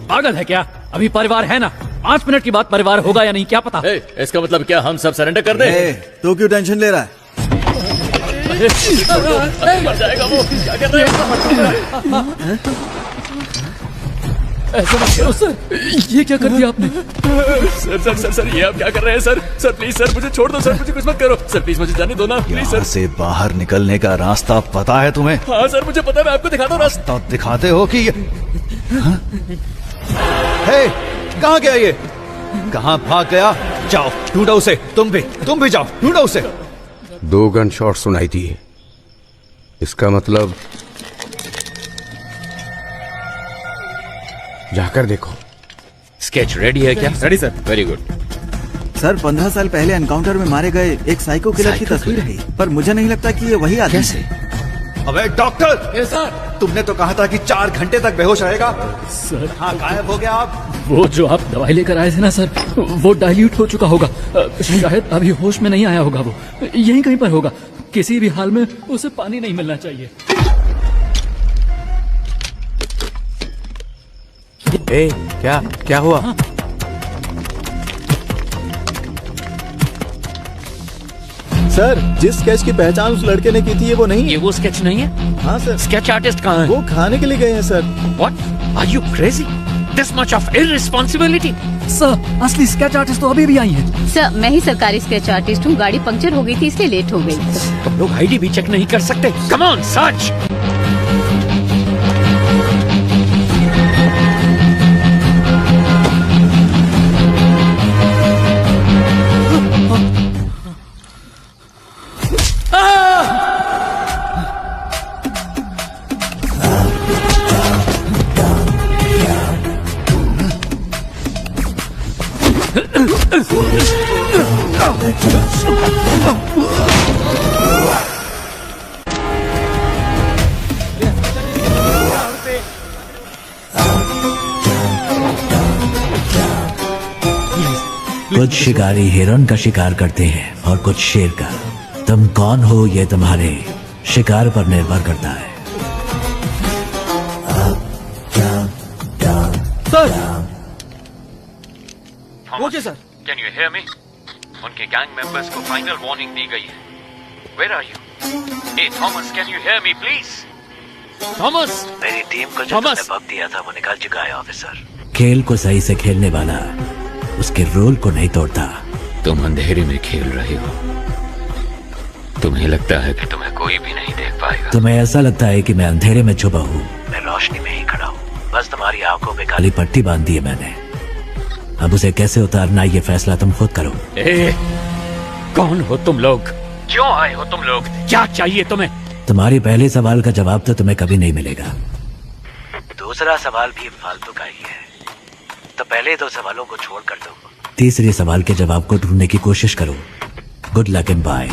पागल है क्या? अभी परिवार है ना, 5 मिनट की बात परिवार होगा या नहीं क्या पता। इसका मतलब क्या हम सब सरेंडर कर दें? तो क्यों टेंशन ले रहा है? मर जाएगा वो। क्या कर रहे हैं? ऐसा मत करो सर, ये क्या कर दिया आपने? सर ये आप क्या कर रहे हैं? सर प्लीज सर मुझे छोड़ दो सर, मुझे कुछ मत करो सर, प्लीज मुझे जाने दो ना प्लीज सर। यहाँ से बाहर निकलने का रास्ता पता है तुम्हें? हाँ सर मुझे पता है, मैं आपको दिखाता हूँ रास्ता। तो दिखाते हो कि हे, कहाँ गया ये? कहाँ भाग गया? जाओ ढूंढो उसे। तुम भी जाओ ढूंढो उसे। 2 गन शॉट सुनाई दिए, इसका मतलब जाकर देखो। स्केच रेडी है क्या? Ready sir. Very good sir 15 साल पहले एनकाउंटर में मारे गए एक साइको किलर की तस्वीर है, पर मुझे नहीं लगता कि ये वही आदमी है। अबे डॉक्टर, तुमने तो कहा था कि 4 घंटे तक बेहोश रहेगा। सर हाँ गायब हो गया आप। वो जो आप दवाई लेकर आए थे ना सर, वो डाइल्यूट हो चुका होगा। शायद अभी होश में नहीं आया होगा। वो यहीं कहीं पर होगा। किसी भी हाल में उसे पानी नहीं मिलना चाहिए। क्या हुआ? सर, जिस स्केच की पहचान उस लड़के ने की थी, ये वो नहीं है। ये वो स्केच नहीं है? हाँ सर। स्केच आर्टिस्ट कहाँ है? वो खाने के लिए गए हैं sir. What? Are you crazy? This much of irresponsibility? Sir, असली स्केच आर्टिस्ट तो अभी भी आई हैं। सर, मैं ही सरकारी स्केच आर्टिस्ट हूँ। गाड़ी पंक्चर हो गई थी इसलिए लेट हो गई। तुम लोग आईडी भी चेक नहीं कर सकते? Come on, search. कुछ शिकारी हिरन का शिकार करते हैं और कुछ शेर का। तुम कौन हो ये तुम्हारे शिकार पर निर्भर करता है। Sir, okay sir. Can you hear me? उनके गैंग मेंबर्स को फाइनल वार्निंग दी गई है। Where are you? Hey Thomas, can you hear me please? Thomas! मेरी टीम को जो तुमने वक्त दिया था वो निकल चुका है ऑफिसर। खेल को सही से खेलने वाला उसके रोल को नहीं तोड़ता। तुम अंधेरे में खेल रहे हो। तुम्हें लगता है कि तुम्हें कोई भी नहीं देख पाएगा। तुम्हें ऐसा लगता है कि मैं अंधेरे में छुपा हूँ। मैं रोशनी में ही खड़ा हूँ, बस तुम्हारी आंखों पे काली पट्टी बांध दी है मैंने। अब उसे कैसे उतारना ये फैसला तुम खुद करो। कौन हो तुम लोग? क्यों आए हो तुम लोग? क्या चाहिए तुम्हें? तुम्हारे पहले सवाल का जवाब तो तुम्हें कभी नहीं मिलेगा। दूसरा सवाल भी फालतू का ही है, तो पहले दो सवालों को छोड़ कर दो। तीसरे सवाल के जवाब को ढूंढने की कोशिश करो। Good luck and bye.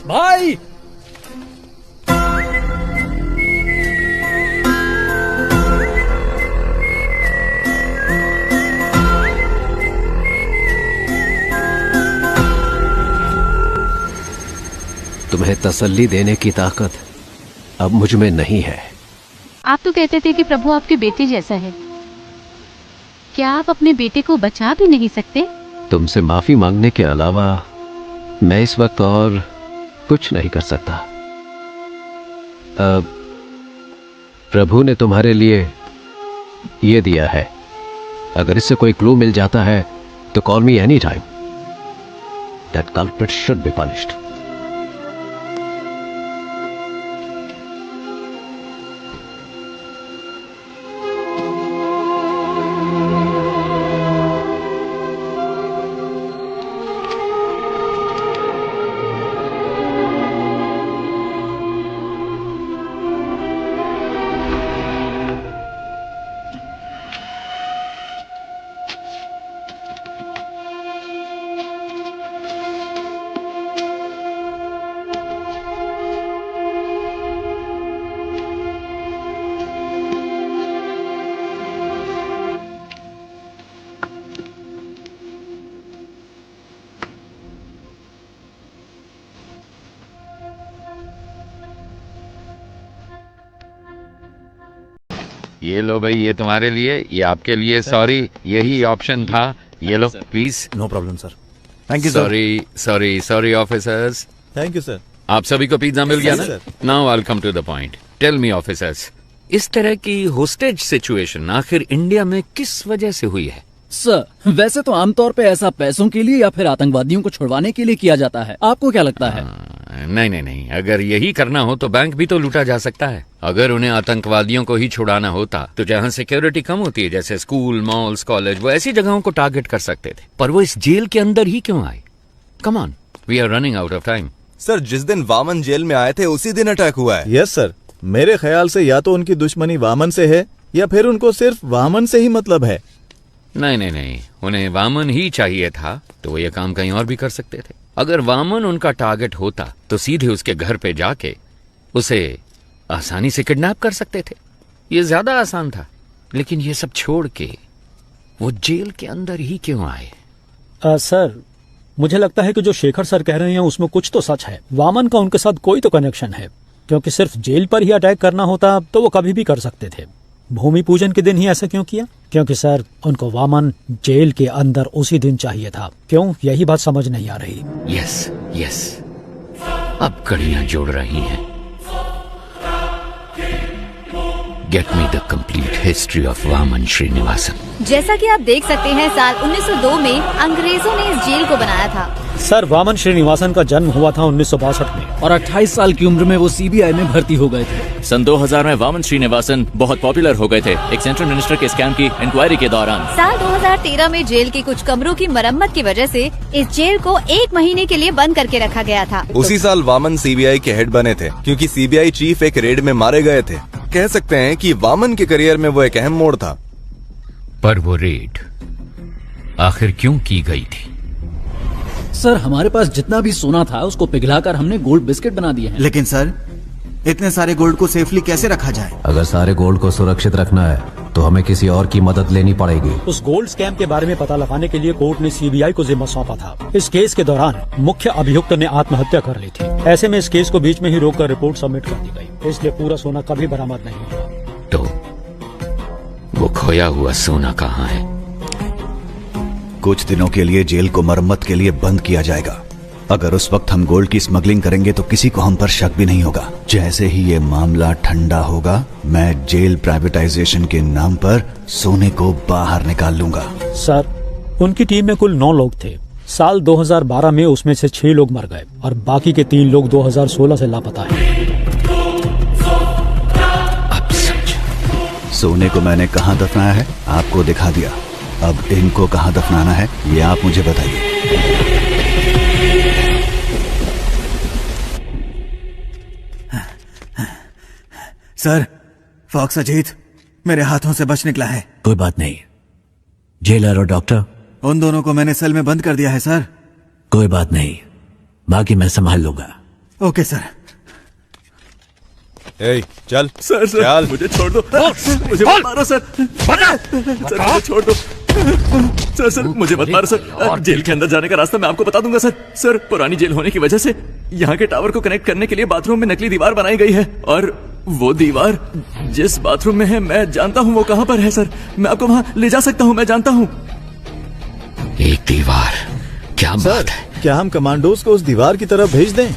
भाई, तुम्हें तसल्ली देने की ताकत अब मुझ में नहीं है। आप तो कहते थे कि प्रभु आपके बेटे जैसा है। क्या आप अपने बेटे को बचा भी नहीं सकते? तुमसे माफी मांगने के अलावा मैं इस वक्त और कुछ नहीं कर सकता। प्रभु ने तुम्हारे लिए ये दिया है। अगर इससे कोई क्लू मिल जाता है तो call me any time. That culprit should be punished. ये लो भाई, ये तुम्हारे लिए, ये आपके लिए। सॉरी, यही ऑप्शन था। ये लो please. No problem sir. Thank you. Sorry officers. Thank you sir. आप सभी को पिज्जा मिल गया ना? Now I will come to the point. Tell me officers, इस तरह की होस्टेज सिचुएशन आखिर इंडिया में किस वजह से हुई है? सर, वैसे तो आमतौर पे ऐसा पैसों के लिए या फिर आतंकवादियों को छुड़वाने के लिए किया जाता है। आपको क्या लगता है? नहीं, अगर यही करना हो तो बैंक भी तो लूटा जा सकता है। अगर उन्हें आतंकवादियों को ही छुड़ाना होता तो जहाँ सिक्योरिटी कम होती है, जैसे स्कूल, मॉल्स, कॉलेज, वो ऐसी जगहों को टारगेट कर सकते थे। पर वो इस जेल के अंदर ही क्यों आए? Come on, we are running out of time. Sir, जिस दिन वामन जेल में आए थे उसी दिन अटैक हुआ है। यस सर, मेरे ख्याल से या तो उनकी दुश्मनी वामन से है या फिर उनको सिर्फ वामन से ही मतलब है। नहीं, उन्हें वामन ही चाहिए था तो वो ये काम कहीं और भी कर सकते थे। अगर वामन उनका टारगेट होता तो सीधे उसके घर पे जाके उसे आसानी से किडनैप कर सकते थे। ये ज्यादा आसान था। लेकिन ये सब छोड़ के वो जेल के अंदर ही क्यों आए? सर, मुझे लगता है कि जो शेखर सर कह रहे हैं उसमें कुछ तो सच है। वामन का उनके साथ कोई तो कनेक्शन है, क्योंकि सिर्फ जेल पर ही अटैक करना होता तो वो कभी भी कर सकते थे। भूमि पूजन के दिन ही ऐसा क्यों किया? क्योंकि सर उनको वामन जेल के अंदर उसी दिन चाहिए था। क्यों? यही बात समझ नहीं आ रही। यस यस, अब कड़ियां जोड़ रही हैं। Get me the complete history of Vaman Srinivasan. जैसा कि आप देख सकते हैं, साल 1902 में अंग्रेजों ने इस जेल को बनाया था। सर वामन श्रीनिवासन का जन्म हुआ था 1962 में और 28 साल की उम्र में वो सीबीआई में भर्ती हो गए थे। सन 2000 में वामन श्रीनिवासन बहुत पॉपुलर हो गए थे एक सेंट्रल मिनिस्टर के स्कैम की इंक्वायरी के दौरान। साल 2013 में जेल के कुछ कमरों की मरम्मत की वजह से इस जेल को 1 महीने के लिए बंद करके रखा गया था। उसी साल वामन सीबीआई के हेड बने थे, क्योंकि सीबीआई चीफ एक रेड में मारे गए थे। कह सकते हैं कि वामन के करियर में वो एक अहम मोड़ था। पर वो रेड आखिर क्यों की गई थी? सर हमारे पास जितना भी सोना था उसको पिघलाकर हमने गोल्ड बिस्किट बना दिए हैं। लेकिन सर इतने सारे गोल्ड को सेफली कैसे रखा जाए? अगर सारे गोल्ड को सुरक्षित रखना है तो हमें किसी और की मदद लेनी पड़ेगी। उस गोल्ड स्कैम के बारे में पता लगाने के लिए कोर्ट ने सीबीआई को जिम्मा सौंपा था। इस केस के दौरान मुख्य अभियुक्त ने आत्महत्या कर ली थी। ऐसे में इस केस को बीच में ही रोककर रिपोर्ट सबमिट कर दी गई, इसलिए पूरा सोना कभी बरामद नहीं हुआ। तो वो खोया हुआ सोना कहाँ है? कुछ दिनों के लिए जेल को मरम्मत के लिए बंद किया जाएगा। अगर उस वक्त हम गोल्ड की स्मगलिंग करेंगे तो किसी को हम पर शक भी नहीं होगा। जैसे ही ये मामला ठंडा होगा, मैं जेल प्राइवेटाइजेशन के नाम पर सोने को बाहर निकाल लूंगा। सर उनकी टीम में कुल 9 लोग थे। साल 2012 में उसमें से 6 लोग मर गए और बाकी के 3 लोग 2016 से लापता हैं। सोने को मैंने कहाँ दफनाया है आपको दिखा दिया। अब इनको कहाँ दफनाना है ये आप मुझे बताइए। सर फॉक्स अजीत मेरे हाथों से बच निकला है। कोई बात नहीं, जेलर और डॉक्टर उन दोनों को मैंने सेल में बंद कर दिया है सर। कोई बात नहीं, बाकी मैं संभाल लूंगा। Okay sir. ए, चल सर चल। मुझे छोड़ दो, मुझे मत मारो सर। सर मुझे छोड़ दो सर मुझे मत मारो सर। जेल के अंदर जाने का रास्ता मैं आपको बता दूंगा सर। सर पुरानी जेल होने की वजह से यहाँ के टावर को कनेक्ट करने के लिए बाथरूम में नकली दीवार बनाई गई है और वो दीवार जिस बाथरूम में है मैं जानता हूँ वो कहाँ पर है सर। मैं आपको वहाँ ले जा सकता हूँ, मैं जानता हूँ। एक दीवार, क्या बात है? क्या हम कमांडोज को उस दीवार की तरफ भेज दें?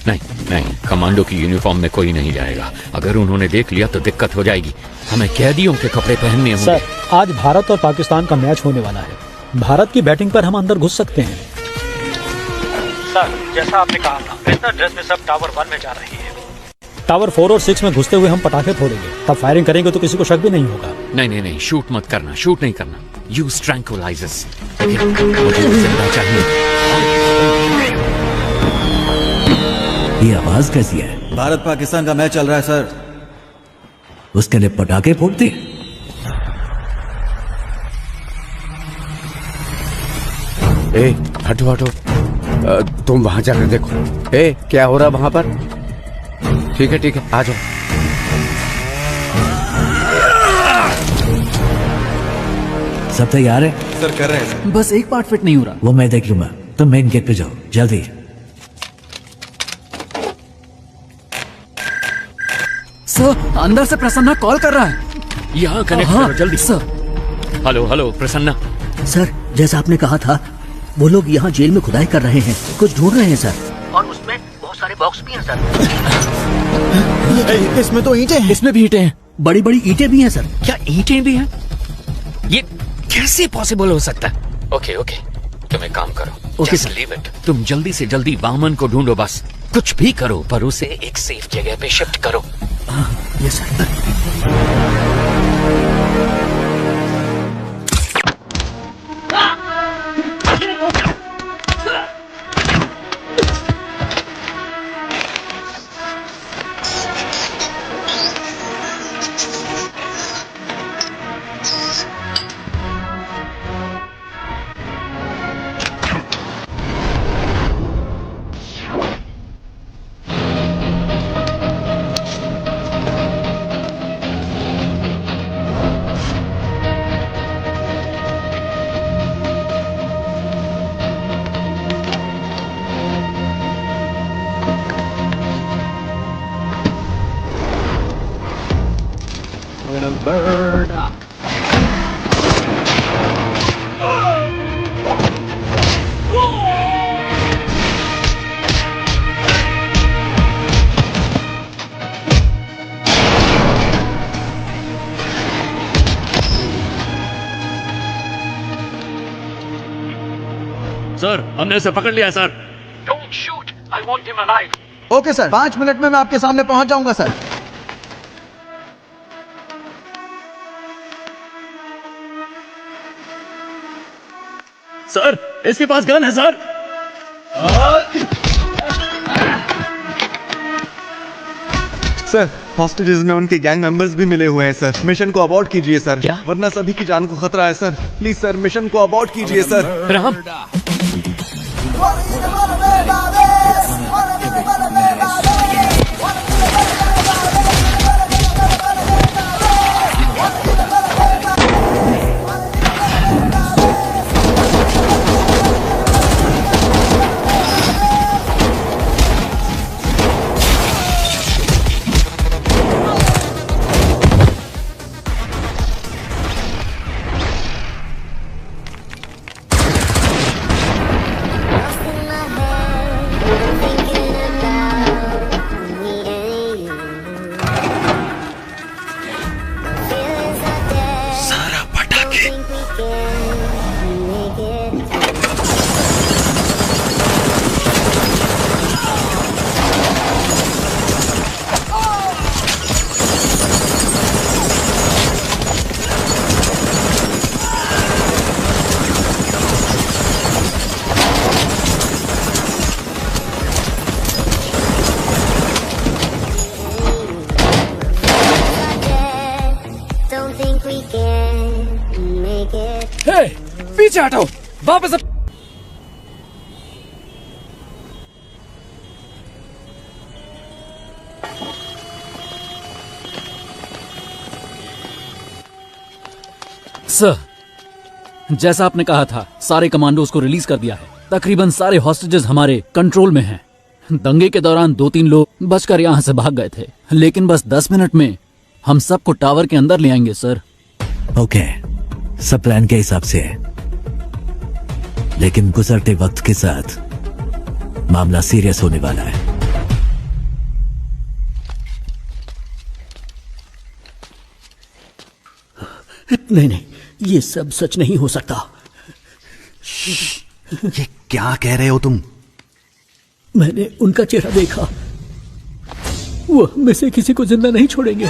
नहीं नहीं, कमांडो की यूनिफॉर्म में कोई नहीं जाएगा। अगर उन्होंने देख लिया तो दिक्कत हो जाएगी। हमें कैदियों के कपड़े पहनने होंगे। सर आज भारत और पाकिस्तान का मैच होने वाला है। भारत की बैटिंग पर हम अंदर घुस सकते हैं। सर जैसा आपने कहा था, प्रिजनर ड्रेस में सब टावर 1 में जा रही है। टावर 4 और 6 में घुसते हुए हम पटाखे फोड़ेंगे, तब फायरिंग करेंगे तो किसी को शक भी नहीं होगा। नहीं नहीं नहीं, शूट मत करना, शूट नहीं करना। Use tranquillisers. मुझे जिंदा चाहिए। ये आवाज कैसी है? भारत पाकिस्तान का मैच चल रहा है सर। उसके लिए पटाखे फोड़ते? ए, हटो हटो। तुम वहां जाकर देखो। ए, क्या हो रहा वहां पर? ठीक है आ जाओ। सब तैयार है? सर कर रहे हैं सर। बस एक पार्ट फिट नहीं हो रहा। वो मैं देख लूंगा, तुम मेन गेट पे जाओ जल्दी। सर अंदर से प्रसन्ना कॉल कर रहा है। यहाँ कनेक्ट करो जल्दी। Sir hello hello Prasanna. Sir जैसा आपने कहा था, वो लोग यहाँ जेल में खुदाई कर रहे हैं, कुछ ढूंढ रहे हैं सर। और उसमें बहुत सारे बॉक्स भी हैं सर। इसमें तो ईंटें हैं। इसमें भी ईंटें हैं, बड़ी बड़ी ईंटें भी हैं सर। क्या ईंटें भी हैं? ये कैसे पॉसिबल हो सकता है? ओके तुम एक काम करो, जस्ट लीव इट। तुम जल्दी से जल्दी वामन को ढूंढो, बस कुछ भी करो पर उसे एक सेफ जगह पे शिफ्ट करो। Yes sir. Bird up. Sir, हमने इसे पकड़ लिया है sir. Don't shoot. I want him alive. Okay sir, 5 minute में मैं आपके सामने पहुंच जाऊंगा सर। सर, इसके पास गन है सर। सर, हॉस्टेजेस में उनके गैंग मेंबर्स भी मिले हुए हैं सर। मिशन को अबॉर्ट कीजिए सर, वरना सभी की जान को खतरा है सर। प्लीज सर, मिशन को अबॉर्ट कीजिए सर। राम। पीछे हटो, वापस सर, जैसा आपने कहा था, सारे कमांडोज को रिलीज कर दिया है। तकरीबन सारे हॉस्टेजेस हमारे कंट्रोल में हैं। दंगे के दौरान 2-3 लोग बचकर यहाँ से भाग गए थे, लेकिन बस 10 मिनट में हम सबको टावर के अंदर ले आएंगे सर। ओके, सब प्लान के हिसाब से है, लेकिन गुजरते वक्त के साथ मामला सीरियस होने वाला है। नहीं, ये सब सच नहीं हो सकता। ये क्या कह रहे हो तुम? मैंने उनका चेहरा देखा, वो में से किसी को जिंदा नहीं छोड़ेंगे।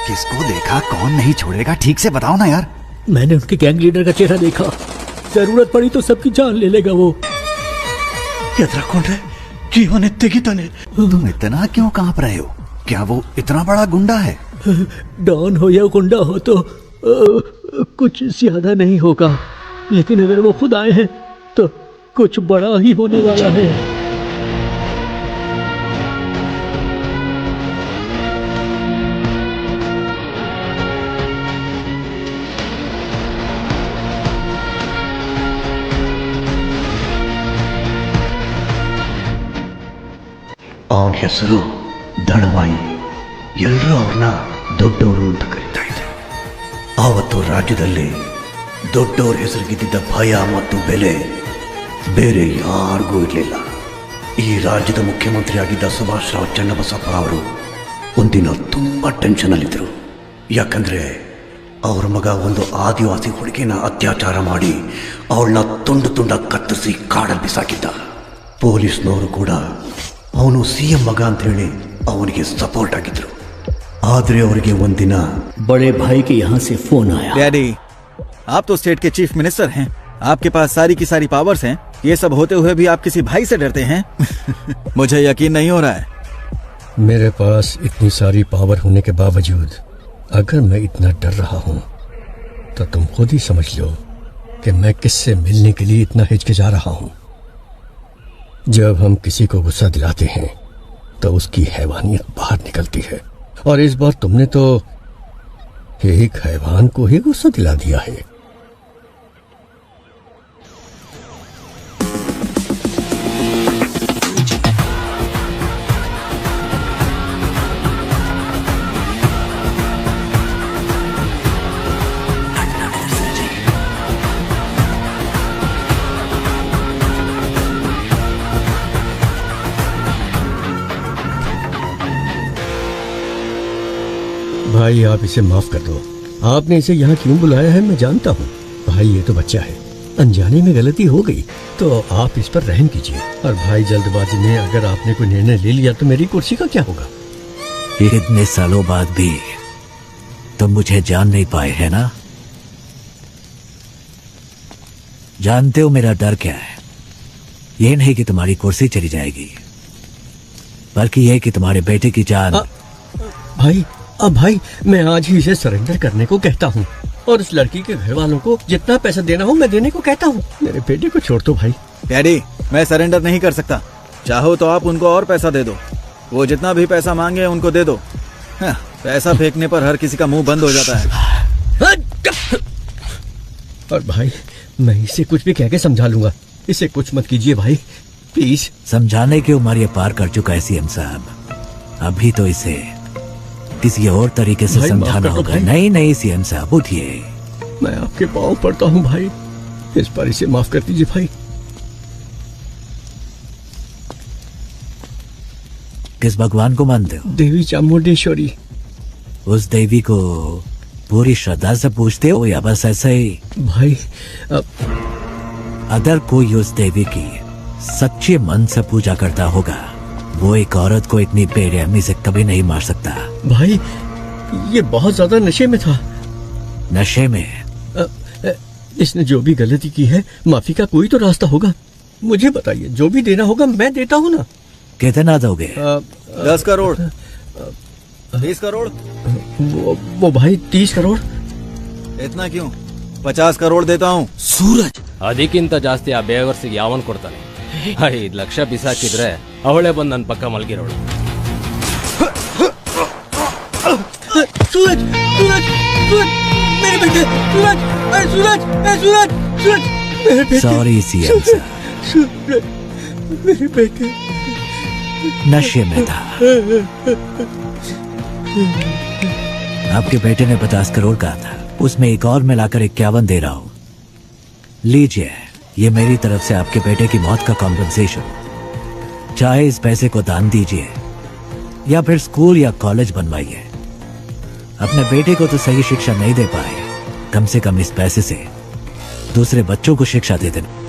किसको देखा? कौन नहीं छोड़ेगा? ठीक से बताओ ना यार। मैंने उनके गैंग लीडर का चेहरा देखा, जरूरत पड़ी तो सबकी जान ले लेगा वो। तुम इतना क्यों कांप रहे हो? क्या वो इतना बड़ा गुंडा है? डॉन हो या गुंडा हो तो कुछ ज्यादा नहीं होगा, लेकिन अगर वो खुद आए हैं तो कुछ बड़ा ही होने वाला है। ಅವನ ಹೆಸರು ದಳವಾಯಿ. ಎಲ್ಲರೂ ಅವ್ರನ್ನ ದೊಡ್ಡವರು ಅಂತ ಕರೀತಾ ಇದ್ರು. ಆವತ್ತು ರಾಜ್ಯದಲ್ಲಿ ದೊಡ್ಡವ್ರ ಹೆಸರಿಗಿದ್ದ ಭಯ ಮತ್ತು ಬೆಲೆ ಬೇರೆ ಯಾರಿಗೂ ಇರಲಿಲ್ಲ. ಈ ರಾಜ್ಯದ ಮುಖ್ಯಮಂತ್ರಿಯಾಗಿದ್ದ ಸುಭಾಷ್ ರಾವ್ ಚನ್ನಬಸಪ್ಪ ಅವರು ಒಂದಿನ ತುಂಬ ಟೆನ್ಷನಲ್ಲಿದ್ದರು. ಯಾಕಂದರೆ ಅವ್ರ ಮಗ ಒಂದು ಆದಿವಾಸಿ ಹುಡುಗಿನ ಅತ್ಯಾಚಾರ ಮಾಡಿ ಅವಳನ್ನ ತುಂಡು ತುಂಡಾಗಿ ಕತ್ತರಿಸಿ ಕಾಡಲ್ಲಿ ಬಿಸಾಕಿದ್ದ. ಪೊಲೀಸ್ನವರು ಕೂಡ ಅವನು CM ಮಗ ಅಂತ ಹೇಳಿ ಅವನಿಗೆ ಸಪೋರ್ಟ್ ಆಗಿದ್ರು. आदरे ಅವರಿಗೆ ಒಂದಿನ बड़े भाई के यहाँ से फोन आया। डैडी, आप तो स्टेट के चीफ मिनिस्टर हैं, आपके पास सारी की सारी पावर्स हैं। ये सब होते हुए भी आप किसी भाई से डरते हैं? मुझे यकीन नहीं हो रहा है। मेरे पास इतनी सारी पावर होने के बावजूद अगर मैं इतना डर रहा हूं तो तुम खुद ही समझ लो कि मैं किससे मिलने के लिए इतना हिचकिचा रहा हूं। जब हम किसी को गुस्सा दिलाते हैं तो उसकी हैवानियत बाहर निकलती है, और इस बार तुमने तो एक हैवान को ही गुस्सा दिला दिया है। भाई आप इसे माफ कर दो। आपने इसे यहाँ क्यों बुलाया है मैं जानता हूँ। भाई ये तो बच्चा है, अनजाने में गलती हो गई तो आप इस पर रहम कीजिए। और भाई जल्दबाजी में अगर आपने कोई निर्णय ले लिया तो मेरी कुर्सी का क्या होगा? इतने सालों बाद भी तुम मुझे जान नहीं पाए है ना? जानते हो मेरा डर क्या है? ये नहीं कि तुम्हारी कुर्सी चली जाएगी, बल्कि यह कि तुम्हारे बेटे की जान। भाई अब भाई मैं आज ही इसे सरेंडर करने को कहता हूँ और उस लड़की के घर वालों को जितना पैसा देना हो मैं देने को कहता हूँ। मेरे बेटे को छोड़ दो भाई। डैडी मैं सरेंडर नहीं कर सकता। चाहो तो आप उनको और पैसा दे दो, वो जितना भी पैसा मांगे उनको दे दो। हाँ, पैसा फेंकने पर हर किसी का मुंह बंद हो जाता है। और भाई मैं इसे कुछ भी कह के समझा लूंगा, इसे कुछ मत कीजिए भाई प्लीज। समझाने की उम्र ये पार कर चुका है सीएम साहब, अभी तो इसे किसी और तरीके से समझाना होगा। नहीं नहीं सीएम साहब उठिए। मैं आपके पाँव पड़ता हूँ भाई, इस पर इसे माफ कर दीजिए भाई। किस भगवान को मानते हो? देवी चामुंडेश्वरी। उस देवी को पूरी श्रद्धा से पूछते हो या बस ऐसे ही? भाई अगर कोई उस देवी की सच्चे मन से पूजा करता होगा, वो एक औरत को इतनी बेरहमी से कभी नहीं मार सकता। भाई ये बहुत ज्यादा नशे में था। नशे में? इसने जो भी गलती की है माफी का कोई तो रास्ता होगा। मुझे बताइए, जो भी देना होगा मैं देता हूँ ना। कितना दोगे? 10 करोड़ 20 करोड़। वो भाई 30 करोड़। इतना क्यों? 50 करोड़ देता हूँ। सूरज ಅದಕ್ಕಿಂತ ಜಾಸ್ತಿ ಆ ಬೇವರ್ಸಿಗೆ ಯಾವನ್ ಕೊಡ್ತಾನೆ? 5 ಲಕ್ಷ ಬಿಸಾಕಿದ್ರೆ ಅವಳೇ ಬಂದು ನನ್ನ ಪಕ್ಕ ಮಲಗಿರೋಳು. सूरज सूरज सूरज मेरे बेटे, सूरज सूरज सूरज सूरज मेरे बेटे। सॉरी सीएम साहब, सूरज मेरे बेटे नशे में था। आपके बेटे ने 50 करोड़ कहा था, उसमें एक और मिलाकर 51 दे रहा हूं। लीजिए, ये मेरी तरफ से आपके बेटे की मौत का कॉम्पेंसेशन। चाहे इस पैसे को दान दीजिए या फिर स्कूल या कॉलेज बनवाइए। अपने बेटे को तो सही शिक्षा नहीं दे पाए, कम से कम इस पैसे से दूसरे बच्चों को शिक्षा दे देना।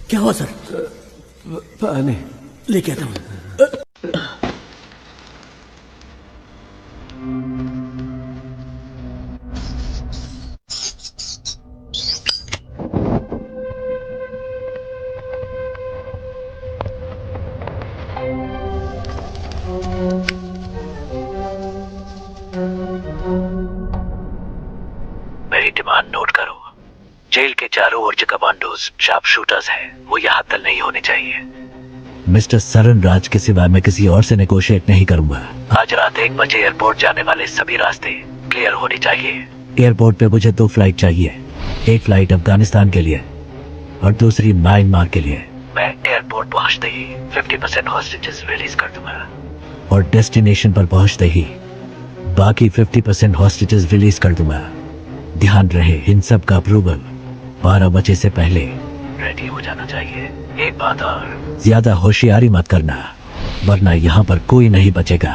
क्या हुआ सर? पानी लेके आता हूँ। मेरी डिमांड नोट करो। जेल के चारों ओर जो कमांडोज शार्प शूटर्स हैं, वो यहाँ तक नहीं होने चाहिए। मिस्टर सरन राज के सिवा मैं किसी और से नेगोशिएट नहीं करूंगा। आज रात 1 बजे एयरपोर्ट जाने वाले सभी रास्ते क्लियर होने चाहिए। एयरपोर्ट पे मुझे 2 फ्लाइट चाहिए, एक फ्लाइट अफगानिस्तान के लिए और दूसरी म्यांमार के लिए। मैं एयरपोर्ट पहुँचते ही 50% हॉस्टेजेस रिलीज कर दूंगा और डेस्टिनेशन पर पहुंचते ही बाकी 50% हॉस्टेजेस रिलीज कर दूंगा। ध्यान रहे, इन सब का अप्रूवल 12 बजे से पहले रेडी हो जाना चाहिए। एक बात और, ज्यादा होशियारी मत करना, वरना यहाँ पर कोई नहीं बचेगा।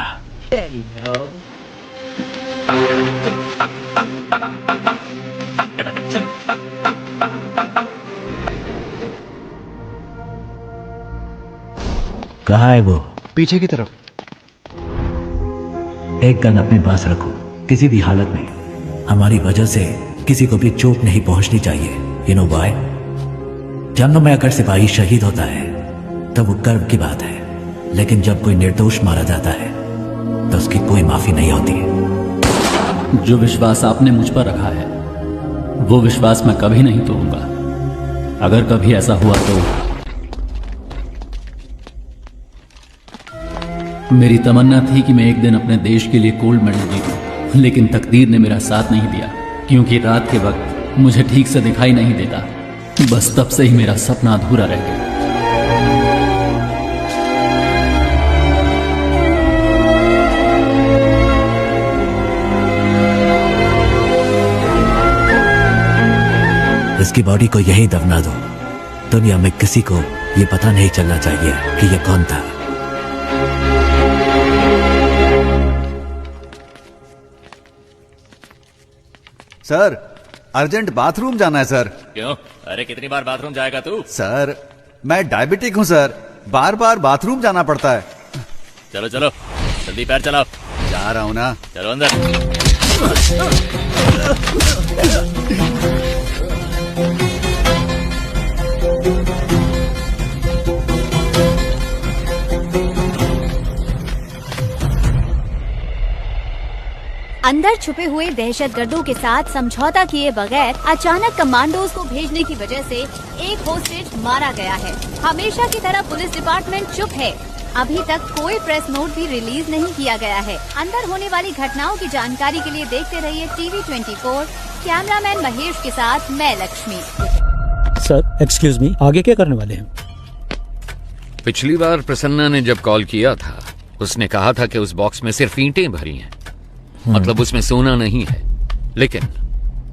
कहाँ है वो? पीछे की तरफ। एक गन अपने पास रखो, किसी भी हालत में हमारी वजह से किसी को भी चोट नहीं पहुंचनी चाहिए। You know why? जंग में अगर सिपाही शहीद होता है तो वो गर्व की बात है, लेकिन जब कोई निर्दोष मारा जाता है तो उसकी कोई माफी नहीं होती। जो विश्वास आपने मुझ पर रखा है वो विश्वास मैं कभी नहीं तोड़ूंगा। अगर कभी ऐसा हुआ तो मेरी तमन्ना थी कि मैं एक दिन अपने देश के लिए गोल्ड मेडल जीतूं, लेकिन तकदीर ने मेरा साथ नहीं दिया, क्योंकि रात के वक्त मुझे ठीक से दिखाई नहीं देता। बस तब से ही मेरा सपना अधूरा रह गया। इसकी बॉडी को यहीं दफना दो। दुनिया में किसी को ये पता नहीं चलना चाहिए कि ये कौन था। सर, अर्जेंट बाथरूम जाना है सर। क्यों? अरे कितनी बार बाथरूम जाएगा तू? सर, मैं डायबिटिक हूँ सर, बार बार बाथरूम जाना पड़ता है। चलो चलो जल्दी पैर चलाओ। जा रहा हूँ ना। चलो अंदर। अंदर छुपे हुए दहशतगर्दों के साथ समझौता किए बगैर अचानक कमांडोज को भेजने की वजह से एक होस्टेज मारा गया है। हमेशा की तरह पुलिस डिपार्टमेंट चुप है। अभी तक कोई प्रेस नोट भी रिलीज नहीं किया गया है। अंदर होने वाली घटनाओं की जानकारी के लिए देखते रहिए टीवी 24। कैमरामैन महेश के साथ मैं लक्ष्मी। सर एक्सक्यूज मी, आगे क्या करने वाले हैं? पिछली बार प्रसन्ना ने जब कॉल किया था उसने कहा था कि उस बॉक्स में सिर्फ ईंटें भरी हैं, मतलब उसमें सोना नहीं है। लेकिन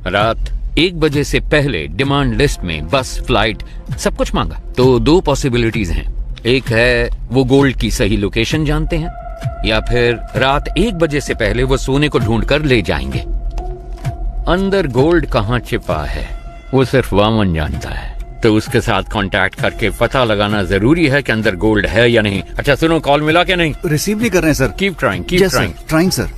रात 1 बजे से पहले डिमांड लिस्ट में बस, फ्लाइट सब कुछ मांगा। तो 2 पॉसिबिलिटीज हैं। एक है वो गोल्ड की सही लोकेशन जानते हैं, या फिर रात 1 बजे से पहले वो सोने को ढूंढ कर ले जाएंगे। अंदर गोल्ड कहाँ छिपा है वो सिर्फ वामन जानता है, तो उसके साथ कांटेक्ट करके पता लगाना जरूरी है कि अंदर गोल्ड है या नहीं। अच्छा सुनो, कॉल मिला क्या? नहीं रिसीव नहीं कर रहे हैं sir. Keep trying, keep trying. Trying sir.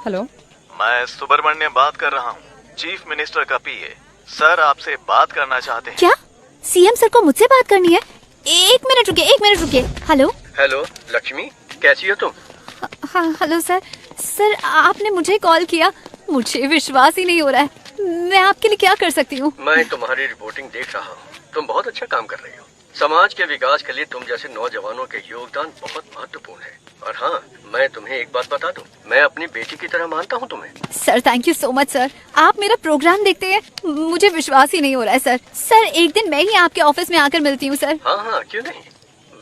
Hello, मैं सुब्रमण्यम बात कर रहा हूँ, चीफ मिनिस्टर का पीए। सर आपसे बात करना चाहते हैं। क्या सीएम सर को मुझसे बात करनी है? 1 मिनट रुकिए। हेलो हेलो लक्ष्मी, कैसी हो तुम? हाँ हेलो सर। सर आपने मुझे कॉल किया, मुझे विश्वास ही नहीं हो रहा है। मैं आपके लिए क्या कर सकती हूँ? मैं तुम्हारी रिपोर्टिंग देख रहा हूँ, तुम बहुत अच्छा काम कर रही हो। समाज के विकास के लिए तुम जैसे नौजवानों के योगदान बहुत महत्वपूर्ण है। और हाँ, मैं तुम्हें एक बात बता दूं, मैं अपनी बेटी की तरह मानता हूँ तुम्हें। Sir thank you so much sir. आप मेरा प्रोग्राम देखते हैं, मुझे विश्वास ही नहीं हो रहा है सर। सर एक दिन मैं ही आपके ऑफिस में आकर मिलती हूँ सर। हाँ क्यों नहीं।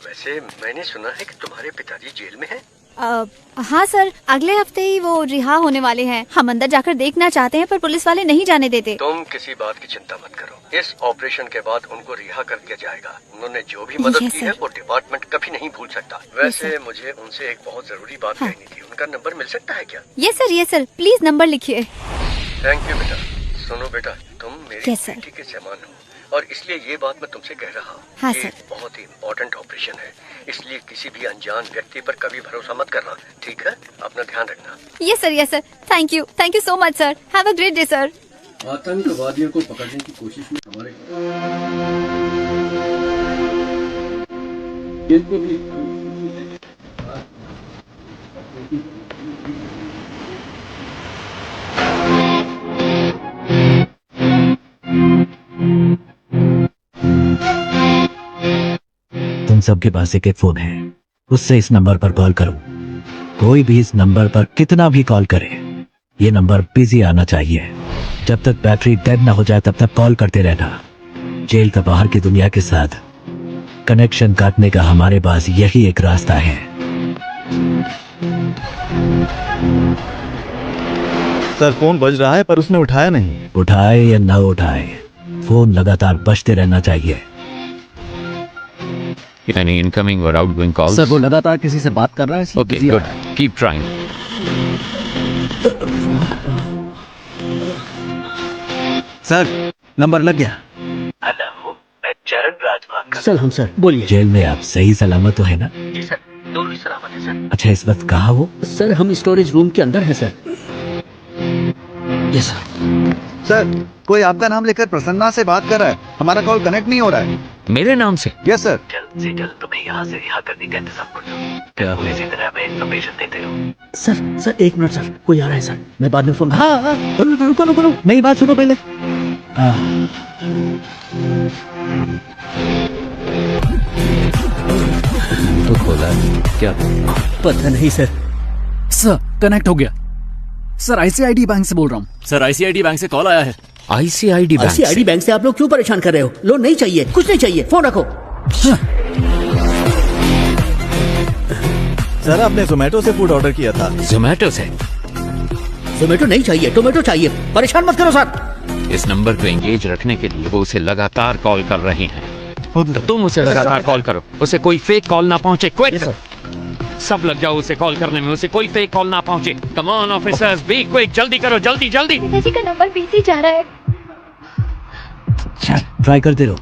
वैसे मैंने सुना है कि तुम्हारे पिताजी जेल में हैं। हाँ सर, अगले हफ्ते ही वो रिहा होने वाले हैं। हम अंदर जाकर देखना चाहते हैं पर पुलिस वाले नहीं जाने देते। तुम किसी बात की चिंता मत करो, इस ऑपरेशन के बाद उनको रिहा कर दिया जाएगा। उन्होंने जो भी मदद की है वो डिपार्टमेंट कभी नहीं भूल सकता। वैसे मुझे उनसे एक बहुत जरूरी बात कहनी थी, उनका नंबर मिल सकता है क्या? ये सर प्लीज नंबर लिखिए। थैंक यू बेटा। सुनो बेटा, तुम मेरी बेटी के समान हो और इसलिए ये बात मैं तुमसे कह रहा हूँ। हाँ ये बहुत ही इम्पोर्टेंट ऑपरेशन है, इसलिए किसी भी अनजान व्यक्ति पर कभी भरोसा मत करना, ठीक है? अपना ध्यान रखना। Yes sir. Thank you so much sir. Have a great day sir. आतंकवादियों को पकड़ने की कोशिश में हमारे तुम सबके पास एक फोन है, उससे इस नंबर पर कॉल करो। कोई भी इस नंबर पर कितना भी कॉल करे, ये नंबर बिजी आना चाहिए। जब तक बैटरी डेड ना हो जाए तब तक कॉल करते रहना। जेल का बाहर की दुनिया के साथ कनेक्शन काटने का हमारे पास यही एक रास्ता है। सर फोन बज रहा है पर उसने उठाया नहीं। उठाए या ना उठाए, फोन लगातार बजते रहना चाहिए। Any incoming or outgoing calls? Sir वो लगातार किसी से बात कर रहा है। Okay, good. Keep trying. Sir number लग गया। हेलो, मैं चरण राज बात कर। सर हम सर बोलिए। जेल में आप सही सलामत तो है ना? जी सर, दोनों ही सलामत है सर। अच्छा इस वक्त कहाँ हो? सर हम स्टोरेज रूम के अंदर है सर। यस सर कोई आपका नाम लेकर प्रसन्ना से बात कर रहा है, हमारा कॉल कनेक्ट नहीं हो रहा है। मेरे नाम से? Yes sir. जल्द से जल्द तुम्हें यहाँ से रिहा करने का इंतजाम करो। क्या हो इसी तरह हमें इन्फॉर्मेशन देते रहो। सर 1 मिनट सर, कोई आ रहा है सर, मैं बाद में फोन। हाँ रुको, मेरी बात सुनो पहले। तो खोला क्या? पता नहीं सर। सर कनेक्ट हो गया। सर आईसीआईडी बैंक से बोल रहा हूँ। सर आईसीआईडी बैंक से कॉल आया है। आईसीआईडी बैंक से आप लोग क्यों परेशान कर रहे हो? लोन नहीं चाहिए, कुछ नहीं चाहिए, फोन रखो। सर आपने जोमेटो से फूड ऑर्डर किया था। जोमेटो से? जोमेटो नहीं चाहिए, टोमेटो चाहिए। परेशान मत करो सर। इस नंबर को एंगेज रखने के लिए वो उसे लगातार कॉल कर रहे हैं, तो तुम उसे लगातार कॉल करो, उसे कोई फेक कॉल ना पहुंचे। क्विक, सब लग जाओ उसे कॉल करने में, उसे कोई फेक कॉल ना पहुंचे। Come on officers, be quick, जल्दी करो, जल्दी जल्दी। पिताजी का नंबर बिजी जा रहा है। ट्राई करते रहो।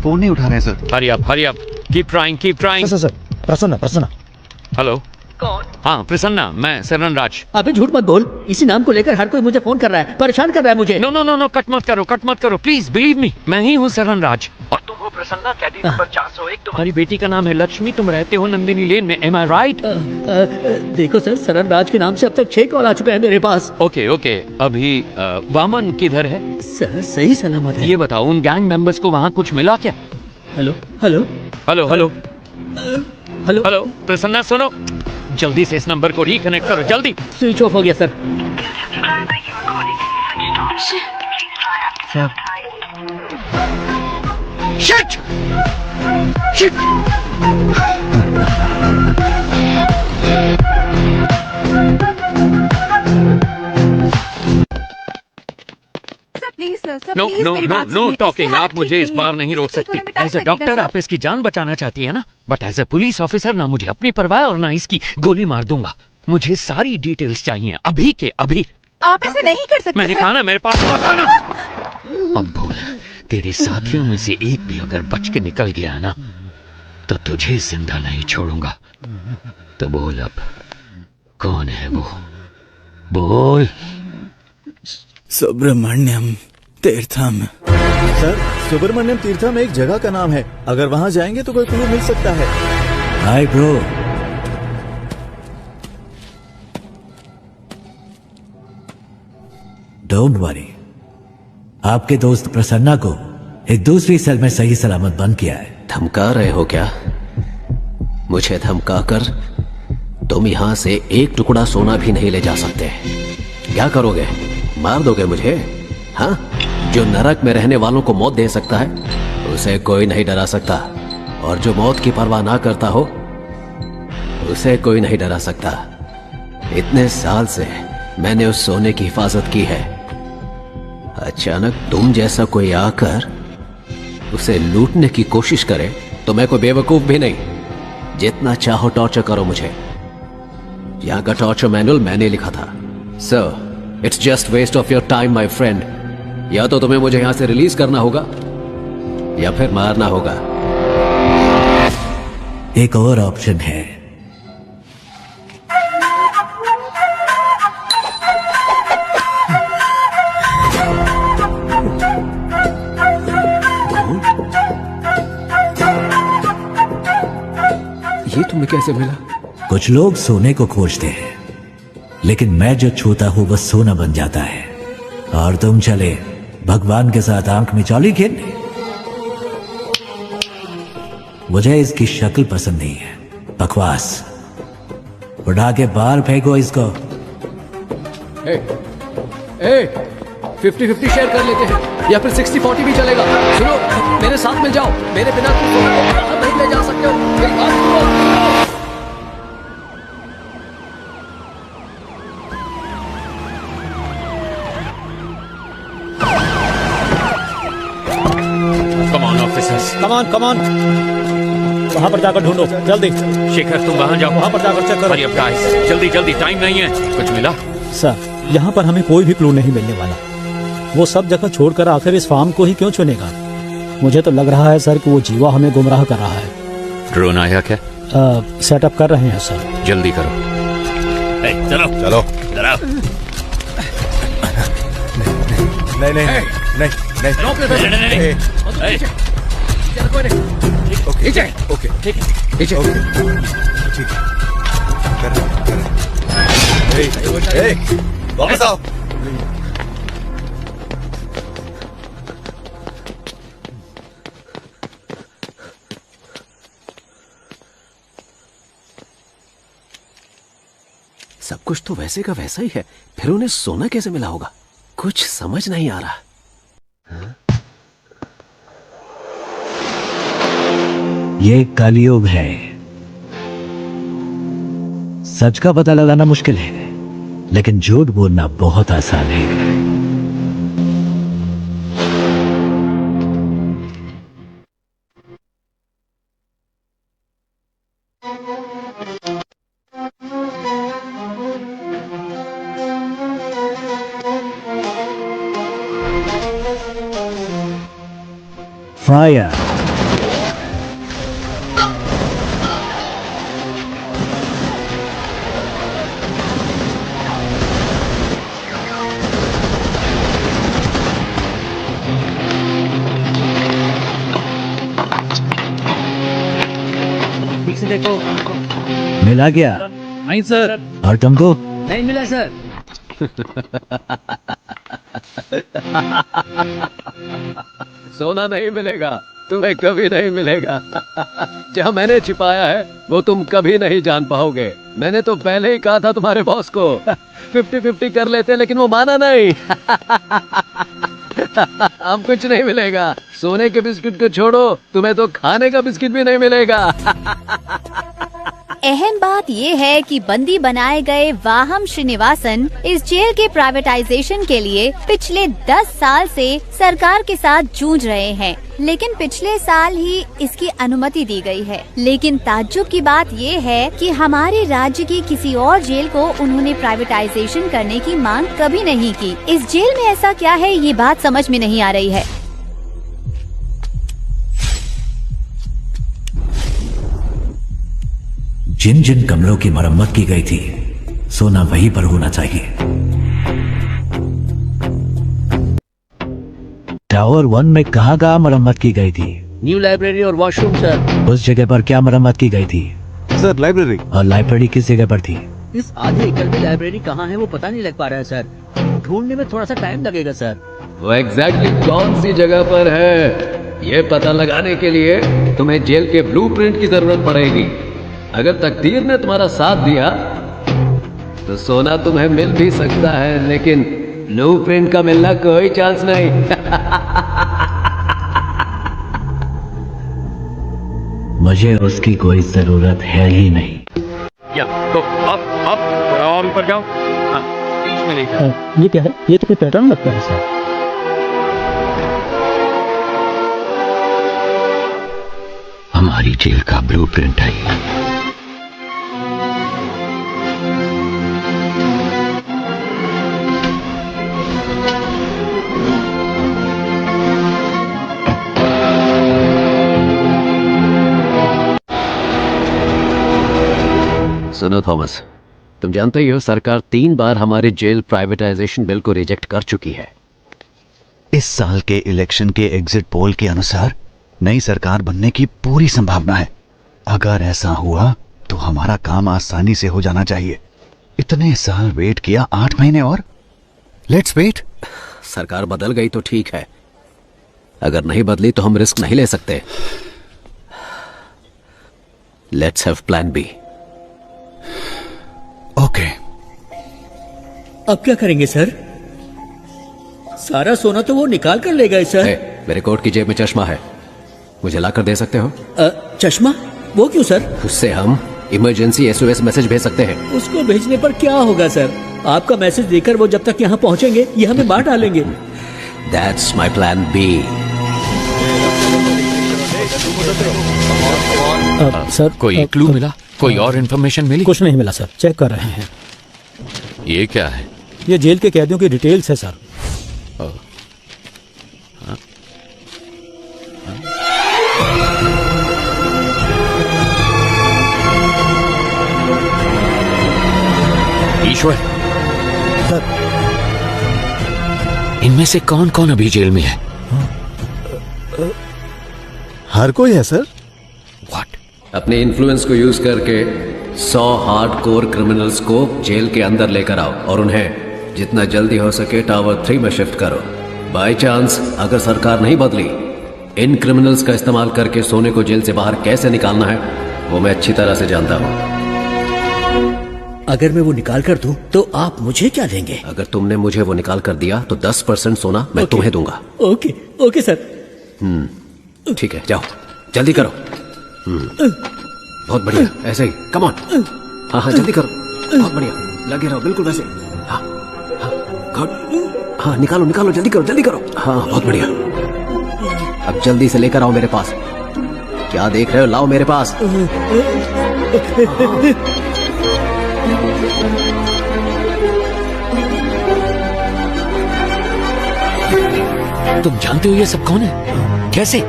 फोन नहीं उठा रहे sir. Hurry up, keep trying, keep trying. Sir Prasanna. Hello, कौन? हाँ प्रसन्ना, मैं सरन राज। अबे झूठ मत बोल, इसी नाम को लेकर हर कोई मुझे फोन कर रहा है, परेशान कर रहा है मुझे। नो, कट मत करो, प्लीज बिलीव मी, मैं ही हूँ सरन राज। और तुम हो प्रसन्ना, कैदी नंबर 401। तुम्हारी बेटी का नाम है लक्ष्मी, तुम रहते हो नंदिनी लेन में, एम आई राइट? देखो सर, सरन राज के नाम से अब तक 6 कॉल आ चुके हैं मेरे पास। ओके, अभी वामन किधर है? सर सही सलामत है। ये बताओ, उन गैंग मेंबर्स को वहाँ कुछ मिला क्या? हेलो। प्रसन्ना सुनो, जल्दी से इस नंबर को रिकनेक्ट करो, जल्दी। स्विच ऑफ हो गया सर। शिट! Know talking. आप मुझे इस बार नहीं रोक सकती। एज ए डॉक्टर आप इसकी जान बचाना चाहती है ना, but as a police officer ना मुझे अपनी परवाह और ना इसकी गोली मार दूंगा। मुझे सारी डिटेल्स चाहिए, अभी के अभी। आप ऐसे नहीं कर सकते। मैंने कहा ना, मेरे पास मत आना। अब बोल, तेरे साथियों में से एक भी अगर बच के निकल गया ना, तो तुझे जिंदा नहीं छोड़ूंगा। तो बोल अब, कौन है वो? बोल। सुब्रमण्यम तीर्थम। सर सुब्रमण्यम तीर्थम एक जगह का नाम है, अगर वहाँ जाएंगे तो कोई क्लू मिल सकता है। Hi bro. डोंट वरी, आपके दोस्त प्रसन्ना को एक दूसरी सेल में सही सलामत बंद किया है। धमका रहे हो क्या? मुझे धमका कर तुम यहाँ से एक टुकड़ा सोना भी नहीं ले जा सकते। क्या करोगे? मार दोगे मुझे? हाँ, जो नरक में रहने वालों को मौत दे सकता है उसे कोई नहीं डरा सकता, और जो मौत की परवाह ना करता हो उसे कोई नहीं डरा सकता। इतने साल से मैंने उस सोने की हिफाजत की है, अचानक तुम जैसा कोई आकर उसे लूटने की कोशिश करे तो मैं कोई बेवकूफ भी नहीं। जितना चाहो टॉर्चर करो मुझे, यहां का टॉर्चर मैनुअल मैंने लिखा था। Sir it's just waste of your time my friend. या तो तुम्हें मुझे यहां से रिलीज करना होगा या फिर मारना होगा। एक और ऑप्शन है। ये तुम्हें कैसे मिला? कुछ लोग सोने को खोजते हैं, लेकिन मैं जो छूता हूं वह सोना बन जाता है। और तुम चले भगवान के साथ आंख मिचौली खेलने। मुझे इसकी शक्ल पसंद नहीं है, बकवास। उठा के बाहर फेंको इसको। 50-50 शेयर कर लेते हैं, या फिर 60-40 भी चलेगा। सुनो, मेरे साथ मिल जाओ, मेरे बिना तुम सोना को बाहर नहीं ले जा सकते हो। मेरी बात सुनो। कम ऑन वहां पर जाकर ढूंढो जल्दी। शेखर तुम वहां जाओ, वहां पर जाकर चेक करो। हरी अप गाइस, जल्दी जल्दी, टाइम नहीं है। कुछ मिला? सर यहाँ पर हमें कोई भी क्लू नहीं मिलने वाला। वो सब जगह छोड़कर आखिर इस फार्म को ही क्यों चुनेगा? मुझे तो लग रहा है सर कि वो जीवा हमें गुमराह कर रहा है। ड्रोन आया क्या? सेटअप कर रहे हैं सर। जल्दी करो। चलो चलो वापस आओ। सब कुछ तो वैसे का वैसा ही है, फिर उन्हें सोना कैसे मिला होगा? कुछ समझ नहीं आ रहा। ये कलयुग है। सच का पता लगाना मुश्किल है, लेकिन झूठ बोलना बहुत आसान है। फायर। ठीक से देखो। मिला क्या? नहीं सर। और तुमको? नहीं मिला सर। सोना नहीं मिलेगा, तुम्हें कभी नहीं मिलेगा। जहाँ मैंने छिपाया है वो तुम कभी नहीं जान पाओगे। मैंने तो पहले ही कहा था तुम्हारे बॉस को 50-50 कर लेते, लेकिन वो माना नहीं। अब कुछ नहीं मिलेगा। सोने के बिस्किट को छोड़ो, तुम्हें तो खाने का बिस्किट भी नहीं मिलेगा। अहम बात ये है कि बंदी बनाए गए वाहम श्रीनिवासन इस जेल के प्राइवेटाइजेशन के लिए पिछले 10 साल से सरकार के साथ जूझ रहे हैं, लेकिन पिछले साल ही इसकी अनुमति दी गई है। लेकिन ताज्जुब की बात ये है कि हमारे राज्य की किसी और जेल को उन्होंने प्राइवेटाइजेशन करने की मांग कभी नहीं की। इस जेल में ऐसा क्या है, ये बात समझ में नहीं आ रही है। जिन जिन कमरों की मरम्मत की गई थी, सोना वहीं पर होना चाहिए। टावर 1 में कहाँ मरम्मत की गई थी? न्यू लाइब्रेरी और वॉशरूम सर। उस जगह पर क्या मरम्मत की गई थी? Sir library. और लाइब्रेरी किस जगह पर थी? इस आधे एकड़ में लाइब्रेरी कहाँ है वो पता नहीं लग पा रहा है सर। ढूंढने में थोड़ा सा टाइम लगेगा सर। वो एग्जैक्टली कौन सी जगह पर है, ये पता लगाने के लिए तुम्हें जेल के ब्लूप्रिंट की जरूरत पड़ेगी। अगर तकदीर ने तुम्हारा साथ दिया तो सोना तुम्हें मिल भी सकता है, लेकिन ब्लूप्रिंट का मिलना कोई चांस नहीं। मुझे उसकी कोई जरूरत है ही नहीं। या तो आप और ऊपर जाओ। हाँ, बीच में नहीं जाओ। ये क्या है? ये तो कोई पैटर्न लगता है सर। हमारी जेल का ब्लूप्रिंट है। सुनो थॉमस, तुम जानते ही हो सरकार 3 बार हमारे जेल प्राइवेटाइजेशन बिल को रिजेक्ट कर चुकी है। इस साल के इलेक्शन के एग्जिट पोल के अनुसार नई सरकार बनने की पूरी संभावना है। अगर ऐसा हुआ तो हमारा काम आसानी से हो जाना चाहिए। इतने साल वेट किया, 8 महीने और। Let's wait. सरकार बदल गई तो ठीक है, अगर नहीं बदली तो हम रिस्क नहीं ले सकते। Let's have plan B. Okay. अब क्या करेंगे सर? सारा सोना तो वो निकाल कर ले गए सर। मेरे कोट की जेब में चश्मा है, मुझे लाकर दे सकते हो? चश्मा? वो क्यों सर? उससे हम इमरजेंसी SOS मैसेज भेज सकते हैं। उसको भेजने पर क्या होगा सर? आपका मैसेज देकर वो जब तक यहाँ पहुँचेंगे ये हमें बांट डालेंगे। That's my plan B. Sir कोई क्लू मिला? कोई और इन्फॉर्मेशन मिली? कुछ नहीं मिला सर, चेक कर रहे हैं। ये क्या है? ये जेल के कैदियों की डिटेल्स है सर। ईश्वर सर, इनमें से कौन कौन अभी जेल में है? हर कोई है सर। अपने इन्फ्लुएंस को यूज करके 100 हार्डकोर क्रिमिनल्स को जेल के अंदर लेकर आओ और उन्हें जितना जल्दी हो सके टावर 3 में शिफ्ट करो। बाय चांस अगर सरकार नहीं बदली, इन क्रिमिनल्स का इस्तेमाल करके सोने को जेल से बाहर कैसे निकालना है वो मैं अच्छी तरह से जानता हूँ। अगर मैं वो निकाल कर दूं तो आप मुझे क्या देंगे? अगर तुमने मुझे वो निकाल कर दिया तो 10% सोना मैं तुम्हें दूंगा। Okay okay sir. ठीक है, जाओ जल्दी करो। बहुत बढ़िया, ऐसे ही, कम ऑन। हाँ हाँ जल्दी करो। बहुत बढ़िया, लगे रहो बिल्कुल वैसे। हाँ हाँ गुड, हाँ निकालो निकालो, जल्दी करो जल्दी करो। हाँ बहुत बढ़िया, अब जल्दी से लेकर आओ मेरे पास। क्या देख रहे हो, लाओ मेरे पास। तुम जानते हो ये सब कौन है? कैसे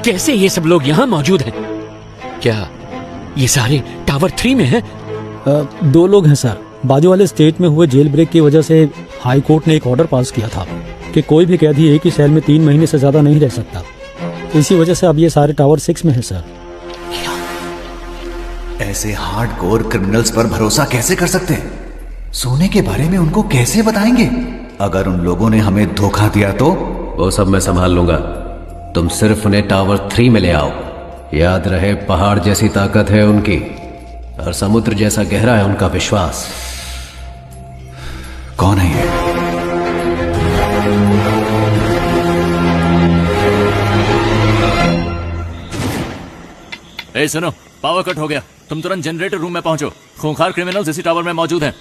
कैसे ये सब लोग यहाँ मौजूद हैं? क्या ये सारे टावर 3 में हैं? 2 लोग हैं सर। बाजू वाले स्टेट में हुए जेल ब्रेक की वजह से हाई कोर्ट ने एक ऑर्डर पास किया था कि कोई भी कैदी एक ही सेल में 3 महीने से ज्यादा नहीं रह सकता। इसी वजह से अब ये सारे टावर 6 में है सर। ऐसे हार्डकोर क्रिमिनल्स पर भरोसा कैसे कर सकते हैं? सोने के बारे में उनको कैसे बताएंगे? अगर उन लोगों ने हमें धोखा दिया तो? वो सब मैं संभाल लूंगा, तुम सिर्फ उन्हें टावर 3 में ले आओ। याद रहे, पहाड़ जैसी ताकत है उनकी और समुद्र जैसा गहरा है उनका विश्वास। कौन है ये? ए सुनो, पावर कट हो गया, तुम तुरंत जनरेटर रूम में पहुंचो। खूंखार क्रिमिनल्स इसी टावर में मौजूद हैं।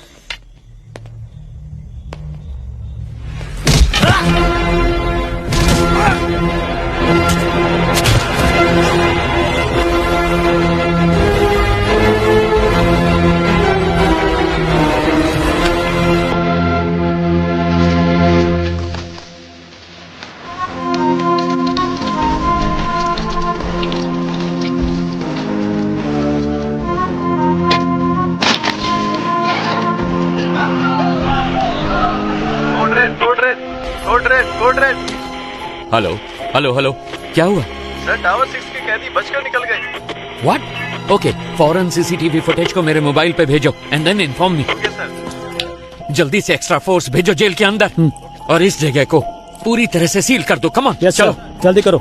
हेलो हेलो हेलो, क्या हुआ? सर टावर 6 के कैदी बचकर निकल गए। व्हाट? ओके, फौरन सीसीटीवी फुटेज को मेरे मोबाइल पे भेजो and then inform me. Okay sir. जल्दी से एक्स्ट्रा फोर्स भेजो जेल के अंदर और इस जगह को पूरी तरह से सील कर दो। कम ऑन, चलो जल्दी करो।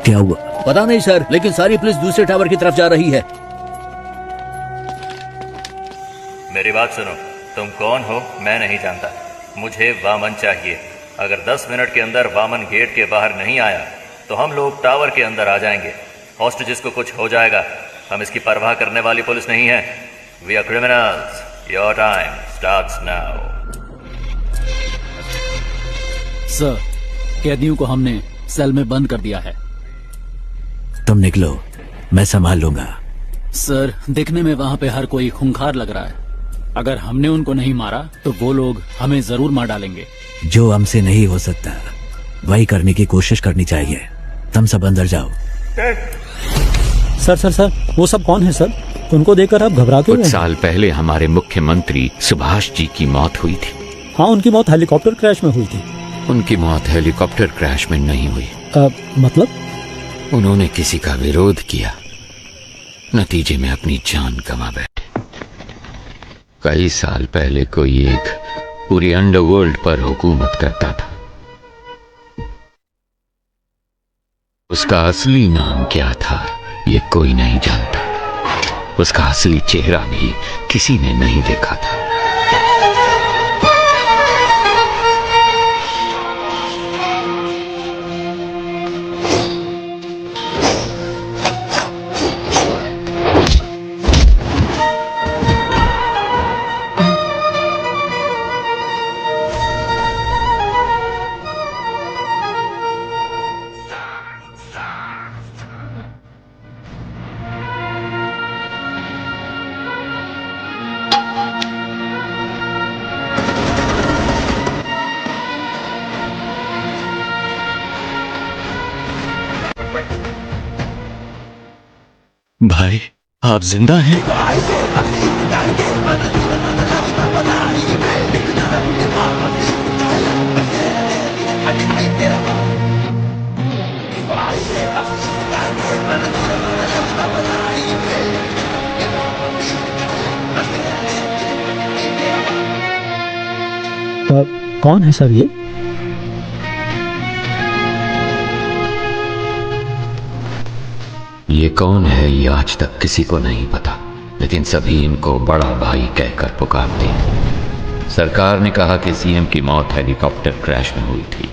क्या हुआ? पता नहीं सर, लेकिन सारी पुलिस दूसरे टावर की तरफ जा रही है। मेरी बात सुनो, तुम कौन हो मैं नहीं जानता, मुझे वामन चाहिए। अगर 10 मिनट के अंदर वामन गेट के बाहर नहीं आया तो हम लोग टावर के अंदर आ जाएंगे। हॉस्टेजेस को कुछ हो जाएगा, हम इसकी परवाह करने वाली पुलिस नहीं है। We are criminals, your time starts now. Sir, कैदियों को हमने सेल में बंद कर दिया है। तुम निकलो, मैं संभाल लूंगा। सर, दिखने में वहाँ पे हर कोई खूंखार लग रहा है। अगर हमने उनको नहीं मारा तो वो लोग हमें जरूर मार डालेंगे। जो हमसे नहीं हो सकता वही करने की कोशिश करनी चाहिए। तुम सब अंदर जाओ। सर सर सर, वो सब कौन है सर? उनको देखकर आप घबरा क्यों? कुछ साल पहले हमारे मुख्यमंत्री सुभाष जी की मौत हुई थी। हाँ, उनकी मौत हेलीकॉप्टर क्रैश में हुई थी। उनकी मौत हेलीकॉप्टर क्रैश में नहीं हुई। मतलब? उन्होंने किसी का विरोध किया, नतीजे में अपनी जान गंवा बैठे। कई साल पहले कोई एक पूरी अंडरवर्ल्ड पर हुकूमत करता था। उसका असली नाम क्या था ये कोई नहीं जानता। उसका असली चेहरा भी किसी ने नहीं देखा था। भाई, आप जिंदा हैं? कौन है सर ये? ये कौन है ये आज तक किसी को नहीं पता, लेकिन सभी इनको बड़ा भाई कहकर पुकारते हैं। सरकार ने कहा कि सीएम की मौत हेलीकॉप्टर क्रैश में हुई थी।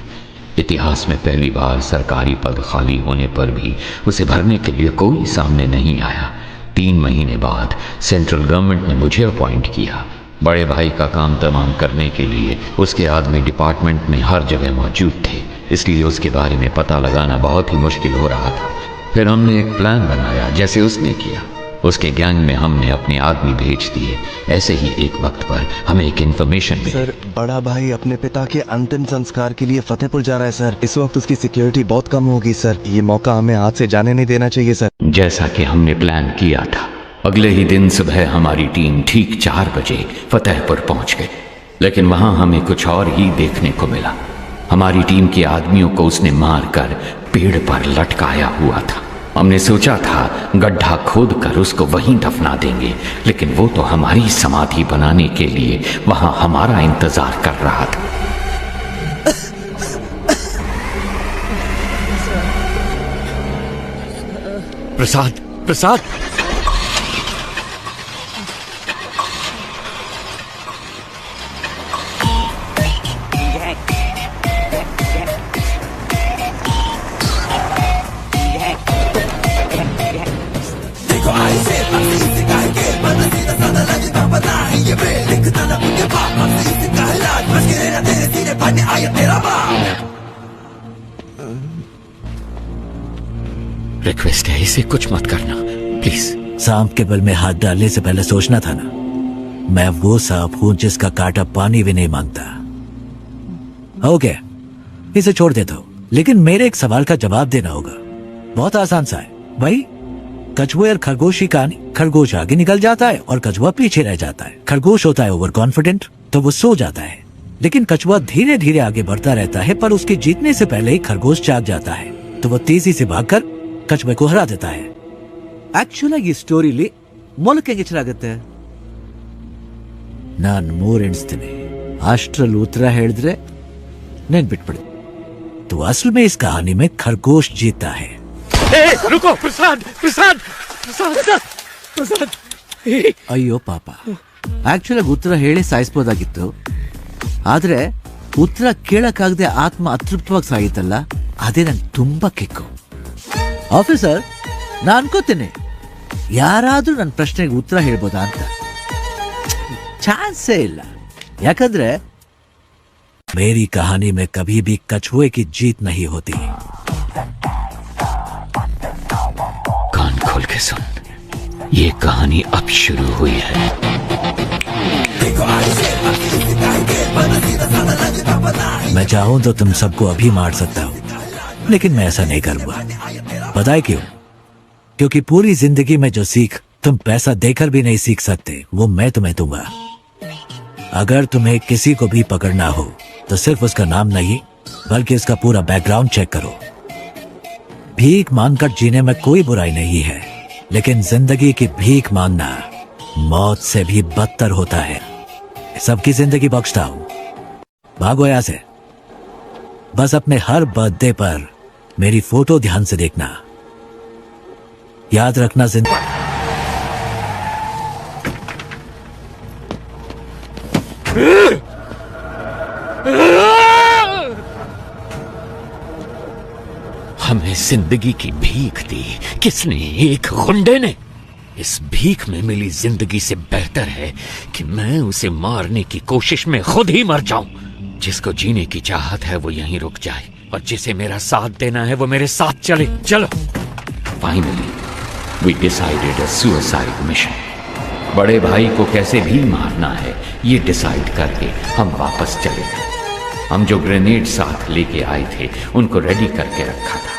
इतिहास में पहली बार सरकारी पद खाली होने पर भी उसे भरने के लिए कोई सामने नहीं आया। 3 महीने बाद सेंट्रल गवर्नमेंट ने मुझे अपॉइंट किया। बड़े भाई का काम तमाम करने के लिए उसके आदमी डिपार्टमेंट में हर जगह मौजूद थे, इसलिए उसके बारे में पता लगाना बहुत ही मुश्किल हो रहा था। फिर हमने एक प्लान बनाया जैसे उसने किया। उसके गैंग में हमने अपने आदमी भेज दिए। ऐसे ही एक वक्त पर हमें एक इन्फॉर्मेशन मिली। सर, बड़ा भाई अपने पिता के अंतिम संस्कार के लिए फतेहपुर जा रहा है सर। इस वक्त उसकी सिक्योरिटी बहुत कम होगी सर। ये मौका हमें हाथ से जाने नहीं देना चाहिए सर। जैसा कि हमने प्लान किया था, अगले ही दिन सुबह हमारी टीम ठीक 4 बजे फतेहपुर पहुंच गई। लेकिन वहां हमें कुछ और ही देखने को मिला। हमारी टीम के आदमियों को उसने मारकर पेड़ पर लटकाया हुआ था। हमने सोचा था गड्ढा खोद कर उसको वहीं दफना देंगे, लेकिन वो तो हमारी समाधि बनाने के लिए वहां हमारा इंतजार कर रहा था। प्रसाद, प्रसाद, रिक्वेस्ट है, इसे कुछ मत करना प्लीज। सांप के बल में हाथ डालने से पहले सोचना था ना। मैं वो सांप हूं जिसका कांटा पानी भी नहीं मांगता। ओके, इसे छोड़ देता हूं, लेकिन मेरे एक सवाल का जवाब देना होगा। बहुत आसान सा है भाई। कछुए और खरगोश की कहानी। खरगोश आगे निकल जाता है और कछुआ पीछे रह जाता है। खरगोश होता है ओवर कॉन्फिडेंट, तो वो सो जाता है, लेकिन कछुआ धीरे धीरे आगे बढ़ता रहता है, पर उसके जीतने से पहले ही खरगोश जाग जाता है, तो वो तेजी से भागकर कछुए को हरा देता है। ಆಕ್ಚುಲ್ ಆಗಿ ಈ ಸ್ಟೋರಿಲಿ ಮೊಲಕ್ಕೆ ಹೆಂಗೆ ಚೆನ್ನಾಗುತ್ತೆ? ನಾನು 3 ಎಣಿಸ್ತೀನಿ, ಅಷ್ಟ್ರಲ್ಲಿ ಉತ್ತರ ಹೇಳಿದ್ರೆ ನೆನ್ಪಿಟ್ಬಿಡಿ। तो असल में इस कहानी में खरगोश जीता है। रुको, प्रसाद, प्रसाद, प्रसाद, प्रसाद। ಅಯ್ಯೋ ಪಾಪ, ಆಕ್ಚುಲ್ ಆಗಿ ಉತ್ತರ ಹೇಳಿ ಸಾಯಿಸಬಹುದಾಗಿತ್ತು, ಆದ್ರೆ ಉತ್ತರ ಕೇಳಕ್ಕಾಗದೆ ಆತ್ಮ ಅತೃಪ್ತವಾಗಿ ಸಾಗಿತ್ತಲ್ಲ, ಅದೇ ನಂಗೆ ತುಂಬಾ ಕಿಕ್ಕು। ಆಫೀಸರ್, ನಾನು ಅನ್ಕೋತೀನಿ ಯಾರಾದ್ರೂ ನನ್ನ ಪ್ರಶ್ನೆಗೆ ಉತ್ತರ ಹೇಳ್ಬೋದಾ ಅಂತ। ಚಾನ್ಸೇ ಇಲ್ಲ, ಯಾಕಂದ್ರೆ मेरी कहानी में कभी भी कछुए की जीत नहीं होती। कान खोल के सुन, ये कहानी अब शुरू हुई है। मैं चाहूं तो तुम सबको अभी मार सकता हूं, लेकिन मैं ऐसा नहीं करूंगा। पता है क्यों? क्योंकि पूरी जिंदगी में जो सीख तुम पैसा देकर भी नहीं सीख सकते, वो मैं तुम्हें दूंगा। अगर तुम्हें किसी को भी पकड़ना हो तो सिर्फ उसका नाम नहीं, बल्कि उसका पूरा बैकग्राउंड चेक करो। भीख मांगकर जीने में कोई बुराई नहीं है, लेकिन जिंदगी की भीख मांगना मौत से भी बदतर होता है। सबकी जिंदगी बख्शता हूं, भागो यहां से। बस अपने हर बर्थडे पर मेरी फोटो ध्यान से देखना। याद रखना, जिंदगी हमें जिंदगी की भीख दी किसने? एक गुंडे ने। इस भीख में मिली जिंदगी से बेहतर है कि मैं उसे मारने की कोशिश में खुद ही मर जाऊं। जिसको जीने की चाहत है वो यहीं रुक जाए, और जिसे मेरा साथ देना है वो मेरे साथ चले। चलो। Finally we decided a suicide mission. बड़े भाई को कैसे भी मारना है ये डिसाइड करके हम वापस चले गए। हम जो ग्रेनेड साथ लेके आए थे उनको रेडी करके रखा था।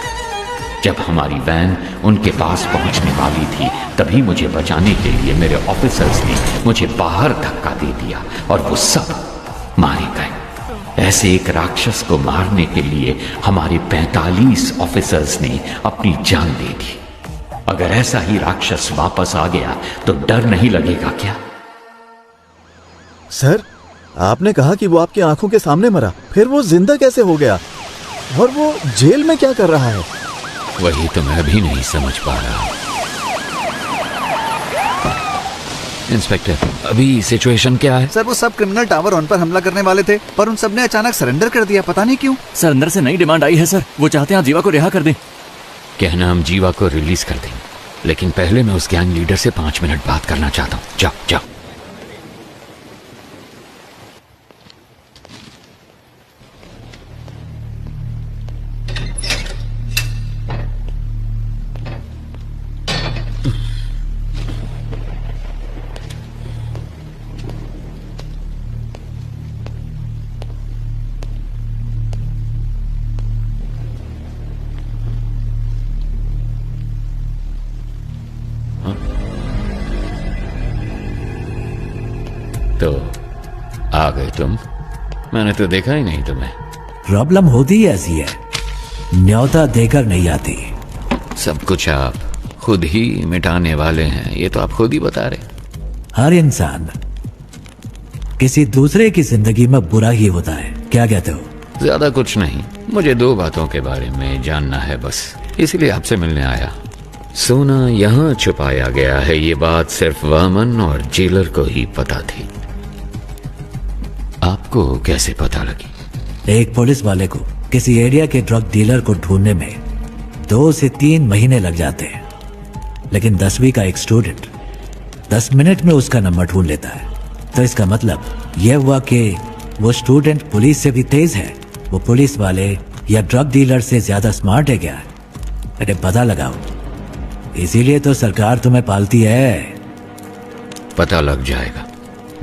जब हमारी वैन उनके पास पहुंचने वाली थी, तभी मुझे बचाने के लिए मेरे ऑफिसर्स ने मुझे बाहर धक्का दे दिया और वो सब मारे गए। ऐसे एक राक्षस को मारने के लिए हमारे 45 ऑफिसर्स ने अपनी जान दे दी। अगर ऐसा ही राक्षस वापस आ गया तो डर नहीं लगेगा क्या? सर, आपने कहा कि वो आपकी आंखों के सामने मरा, फिर वो जिंदा कैसे हो गया? और वो जेल में क्या कर रहा है? वही तो मैं भी नहीं समझ पा रहा। इंस्पेक्टर, अभी सिचुएशन क्या है? सर, वो सब क्रिमिनल टावर 1 पर हमला करने वाले थे, पर उन सब ने अचानक सरेंडर कर दिया, पता नहीं क्यों। सर, अंदर से नई डिमांड आई है सर, वो चाहते हैं आप जीवा को रिहा कर दें। कहना हम जीवा को रिलीज कर दें। लेकिन पहले मैं उस गैंग लीडर से 5 मिनट बात करना चाहता हूँ। जाओ जाओ। तो आ गए तुम? मैंने तो देखा ही नहीं तुम्हें। प्रॉब्लम होती ही ऐसी है, न्योता देकर नहीं आती। सब कुछ आप खुद ही मिटाने वाले हैं, ये तो आप खुद ही बता रहे। हर इंसान किसी दूसरे की जिंदगी में बुरा ही होता है, क्या कहते हो? ज्यादा कुछ नहीं, मुझे 2 बातों के बारे में जानना है बस, इसलिए आपसे मिलने आया। सोना यहाँ छुपाया गया है, ये बात सिर्फ वामन और जेलर को ही पता थी। आपको कैसे पता लगी? एक पुलिस वाले को किसी एरिया के ड्रग डीलर को ढूंढने में 2 से 3 महीने लग जाते हैं, लेकिन 10वीं का एक स्टूडेंट 10 मिनट में उसका नंबर ढूंढ लेता है। तो इसका मतलब यह हुआ कि वो स्टूडेंट पुलिस से भी तेज है, वो पुलिस वाले या ड्रग डीलर से ज्यादा स्मार्ट है क्या? अरे पता लगाओ, इसीलिए तो सरकार तुम्हें पालती है। पता लग जाएगा।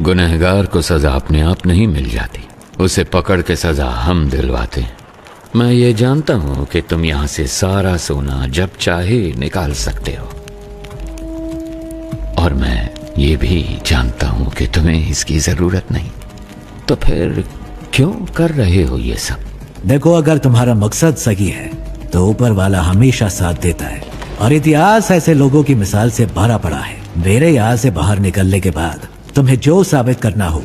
गुनहगार को सजा अपने आप नहीं मिल जाती, उसे पकड़ के सजा हम दिलवाते हैं। मैं ये जानता हूं कि तुम यहां से सारा सोना जब चाहे निकाल सकते हो, और मैं ये भी जानता हूं कि तुम्हें इसकी जरूरत नहीं। तो फिर क्यों कर रहे हो ये सब? देखो, अगर तुम्हारा मकसद सही है तो ऊपर वाला हमेशा साथ देता है, और इतिहास ऐसे लोगों की मिसाल से भरा पड़ा है। मेरे यहाँ से बाहर निकलने के बाद तुम्हें जो साबित करना हो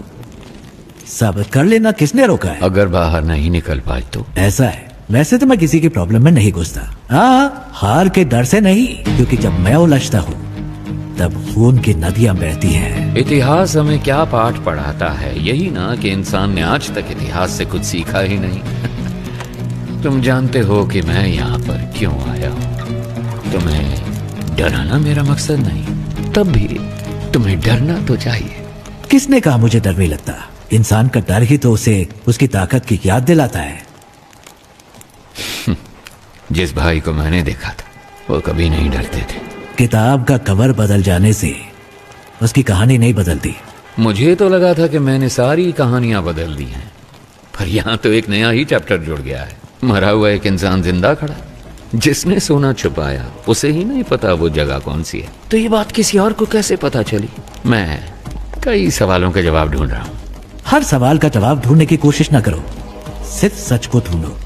साबित कर लेना, किसने रोका है? अगर बाहर नहीं निकल पाए तो? ऐसा है, वैसे तो मैं किसी की प्रॉब्लम में नहीं घुसता। हाँ, हार के डर से नहीं, क्योंकि जब मैं उलझता हूँ तब खून की नदियां बहती हैं। इतिहास हमें क्या पाठ पढ़ाता है? यही ना कि इंसान ने आज तक इतिहास से कुछ सीखा ही नहीं। तुम जानते हो कि मैं यहाँ पर क्यों आया हूँ। तुम्हें डराना मेरा मकसद नहीं, तब भी तुम्हें डरना तो चाहिए। किसने कहा मुझे डर नहीं लगता? इंसान का डर ही तो उसे उसकी ताकत की याद दिलाता है। जिस भाई को मैंने देखा था वो कभी नहीं डरते थे। किताब का कवर बदल जाने से उसकी कहानी नहीं बदलती। मुझे तो लगा था कि मैंने सारी कहानियां बदल दी हैं, पर यहाँ तो एक नया ही चैप्टर जुड़ गया है। मरा हुआ एक इंसान जिंदा खड़ा, जिसने सोना छुपाया उसे ही नहीं पता वो जगह कौन सी है। तो ये बात किसी और को कैसे पता चली? मैं कई सवालों के जवाब ढूंढ रहा हूँ। हर सवाल का जवाब ढूंढने की कोशिश ना करो, सिर्फ सच को ढूंढो,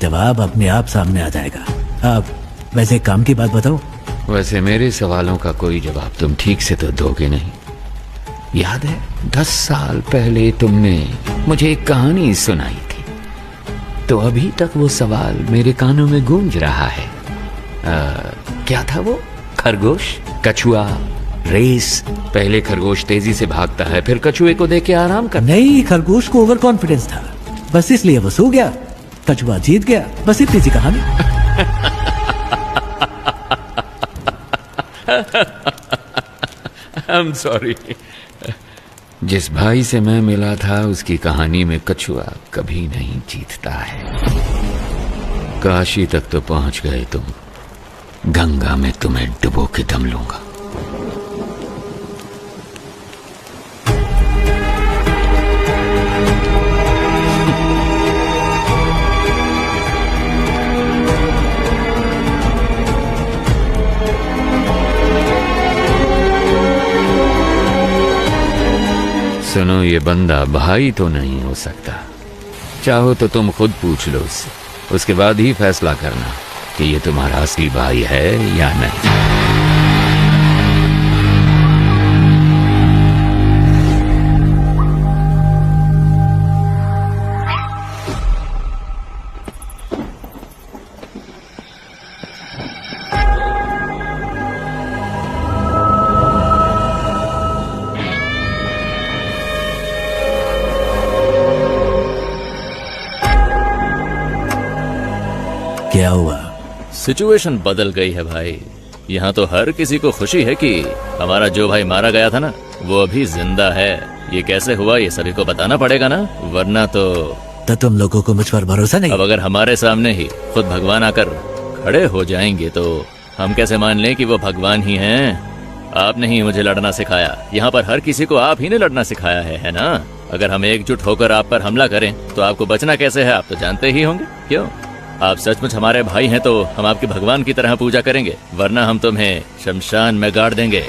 जवाब अपने आप सामने आ जाएगा। अब वैसे एक काम की बात बताओ। वैसे मेरे सवालों का कोई जवाब तुम ठीक से तो दोगे नहीं। याद है 10 साल पहले तुमने मुझे एक कहानी सुनाई थी, तो अभी तक वो सवाल मेरे कानों में गूंज रहा है। क्या था वो? खरगोश, कछुआ, रेस। पहले खरगोश तेजी से भागता है, फिर कछुए को देख के आराम कर। नहीं, खरगोश को ओवर कॉन्फिडेंस था, बस इसलिए वो सो गया। कछुआ जीत गया, बस इतनी सी कहानी। I'm sorry। जिस भाई से मैं मिला था उसकी कहानी में कछुआ कभी नहीं जीतता है। काशी तक तो पहुंच गए तुम, गंगा में तुम्हें डुबो के दम लूंगा। सुनो, ये बंदा भाई तो नहीं हो सकता। चाहो तो तुम खुद पूछ लो उससे, उसके बाद ही फैसला करना कि ये तुम्हारा असली भाई है या नहीं। क्या हुआ? सिचुएशन बदल गई है भाई। यहाँ तो हर किसी को खुशी है कि हमारा जो भाई मारा गया था ना, वो अभी जिंदा है। ये कैसे हुआ ये सभी को बताना पड़ेगा ना, वरना तो तुम लोगों को मुझ पर भरोसा नहीं? अब अगर हमारे सामने ही खुद भगवान आकर खड़े हो जाएंगे तो हम कैसे मान लें कि वो भगवान ही हैं? आपने ही मुझे लड़ना सिखाया, यहाँ पर हर किसी को आप ही ने लड़ना सिखाया है ना? अगर हम एकजुट होकर आप पर हमला करें तो आपको बचना कैसे है, आप तो जानते ही होंगे। क्यों? आप सचमुच हमारे भाई हैं तो हम आपके भगवान की तरह पूजा करेंगे, वरना हम तुम्हें शमशान में गाड़ देंगे।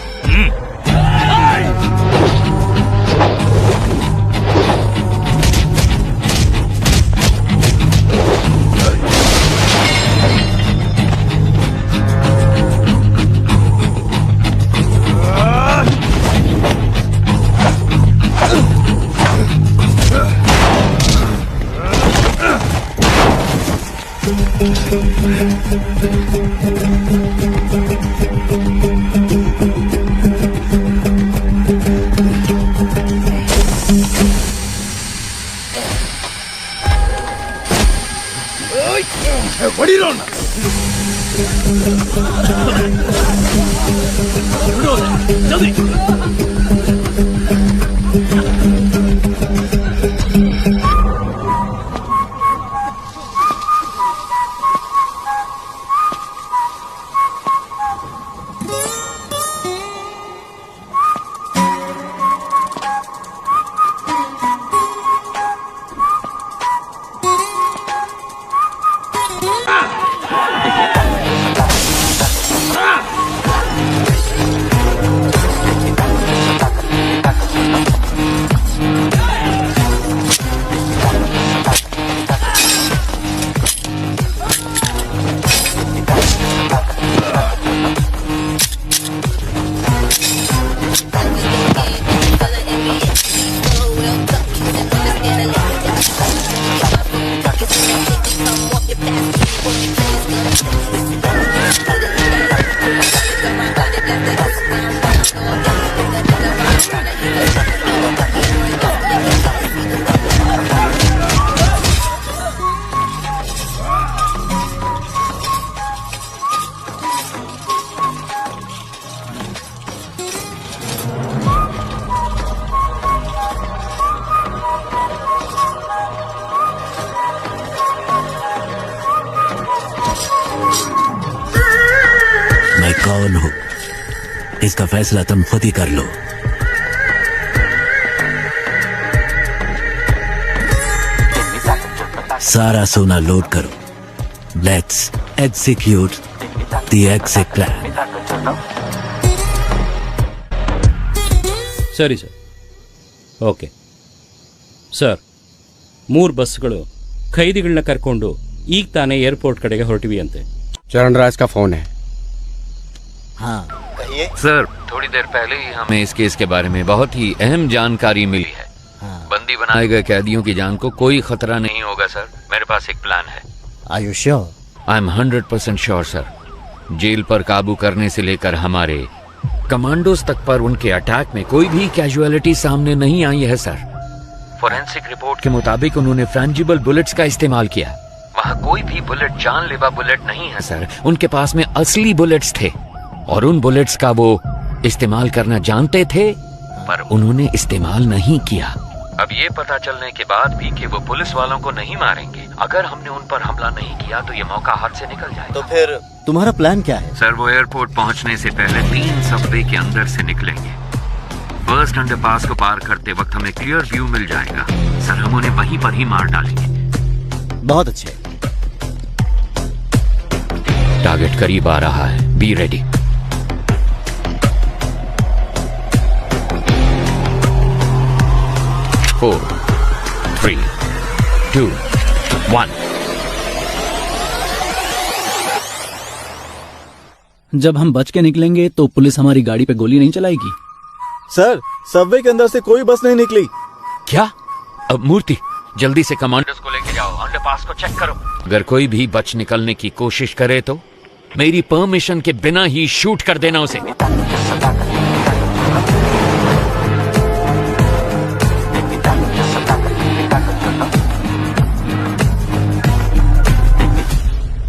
मैं कौन हूं इसका फैसला तुम खुद ही कर लो। सारा सोना लोड करो। Let's execute the exit plan. ಸರಿ ಸರ್, ಓಕೆ ಸರ್. 3 ಬಸ್ಗಳು ಖೈದಿಗಳನ್ನ ಕರ್ಕೊಂಡು ಈಗ ತಾನೇ ಏರ್ಪೋರ್ಟ್ ಕಡೆಗೆ ಹೊರಟಿವಿ ಅಂತೆ. चरणराज का फोन है। हाँ कहिए सर, थोड़ी देर पहले ही हमें इस केस के बारे में बहुत ही अहम जानकारी मिली है। बंदी बनाए गए कैदियों की जान को कोई खतरा नहीं होगा सर। मेरे पास एक प्लान है। Are you sure? I am 100% sure sir. Jail पर काबू करने से लेकर हमारे कमांडोज तक पर उनके अटैक में कोई भी कैजुअलिटी सामने नहीं आई है सर। फोरेंसिक रिपोर्ट के मुताबिक उन्होंने फ्रेंजिबल बुलेट्स का इस्तेमाल किया। वहाँ कोई भी बुलेट जानलेवा बुलेट नहीं है सर। उनके पास में असली बुलेट्स थे और उन बुलेट्स का वो इस्तेमाल करना जानते थे, पर उन्होंने इस्तेमाल नहीं किया। अब ये पता चलने के बाद भी कि वो पुलिस वालों को नहीं मारेंगे, अगर हमने उन पर हमला नहीं किया तो ये मौका हाथ से निकल जाएगा। तो फिर तुम्हारा प्लान क्या है? सर, वो एयरपोर्ट पहुंचने से पहले 3 सबवे के अंदर से निकलेंगे। फर्स्ट अंडरपास को पार करते वक्त हमें क्लियर व्यू मिल जाएगा सर। हम उन्हें वहीं पर ही मार डालेंगे। बहुत अच्छे। टारगेट करीब आ रहा है, बी रेडी। फोर, 3, 2, 1। जब हम बच के निकलेंगे तो पुलिस हमारी गाड़ी पे गोली नहीं चलाएगी। सर, सबवे के अंदर से कोई बस नहीं निकली। क्या? अब मूर्ति, जल्दी से कमांडर्स को लेके जाओ, अंडरपास को चेक करो। अगर कोई भी बच निकलने की कोशिश करे तो मेरी परमिशन के बिना ही शूट कर देना उसे।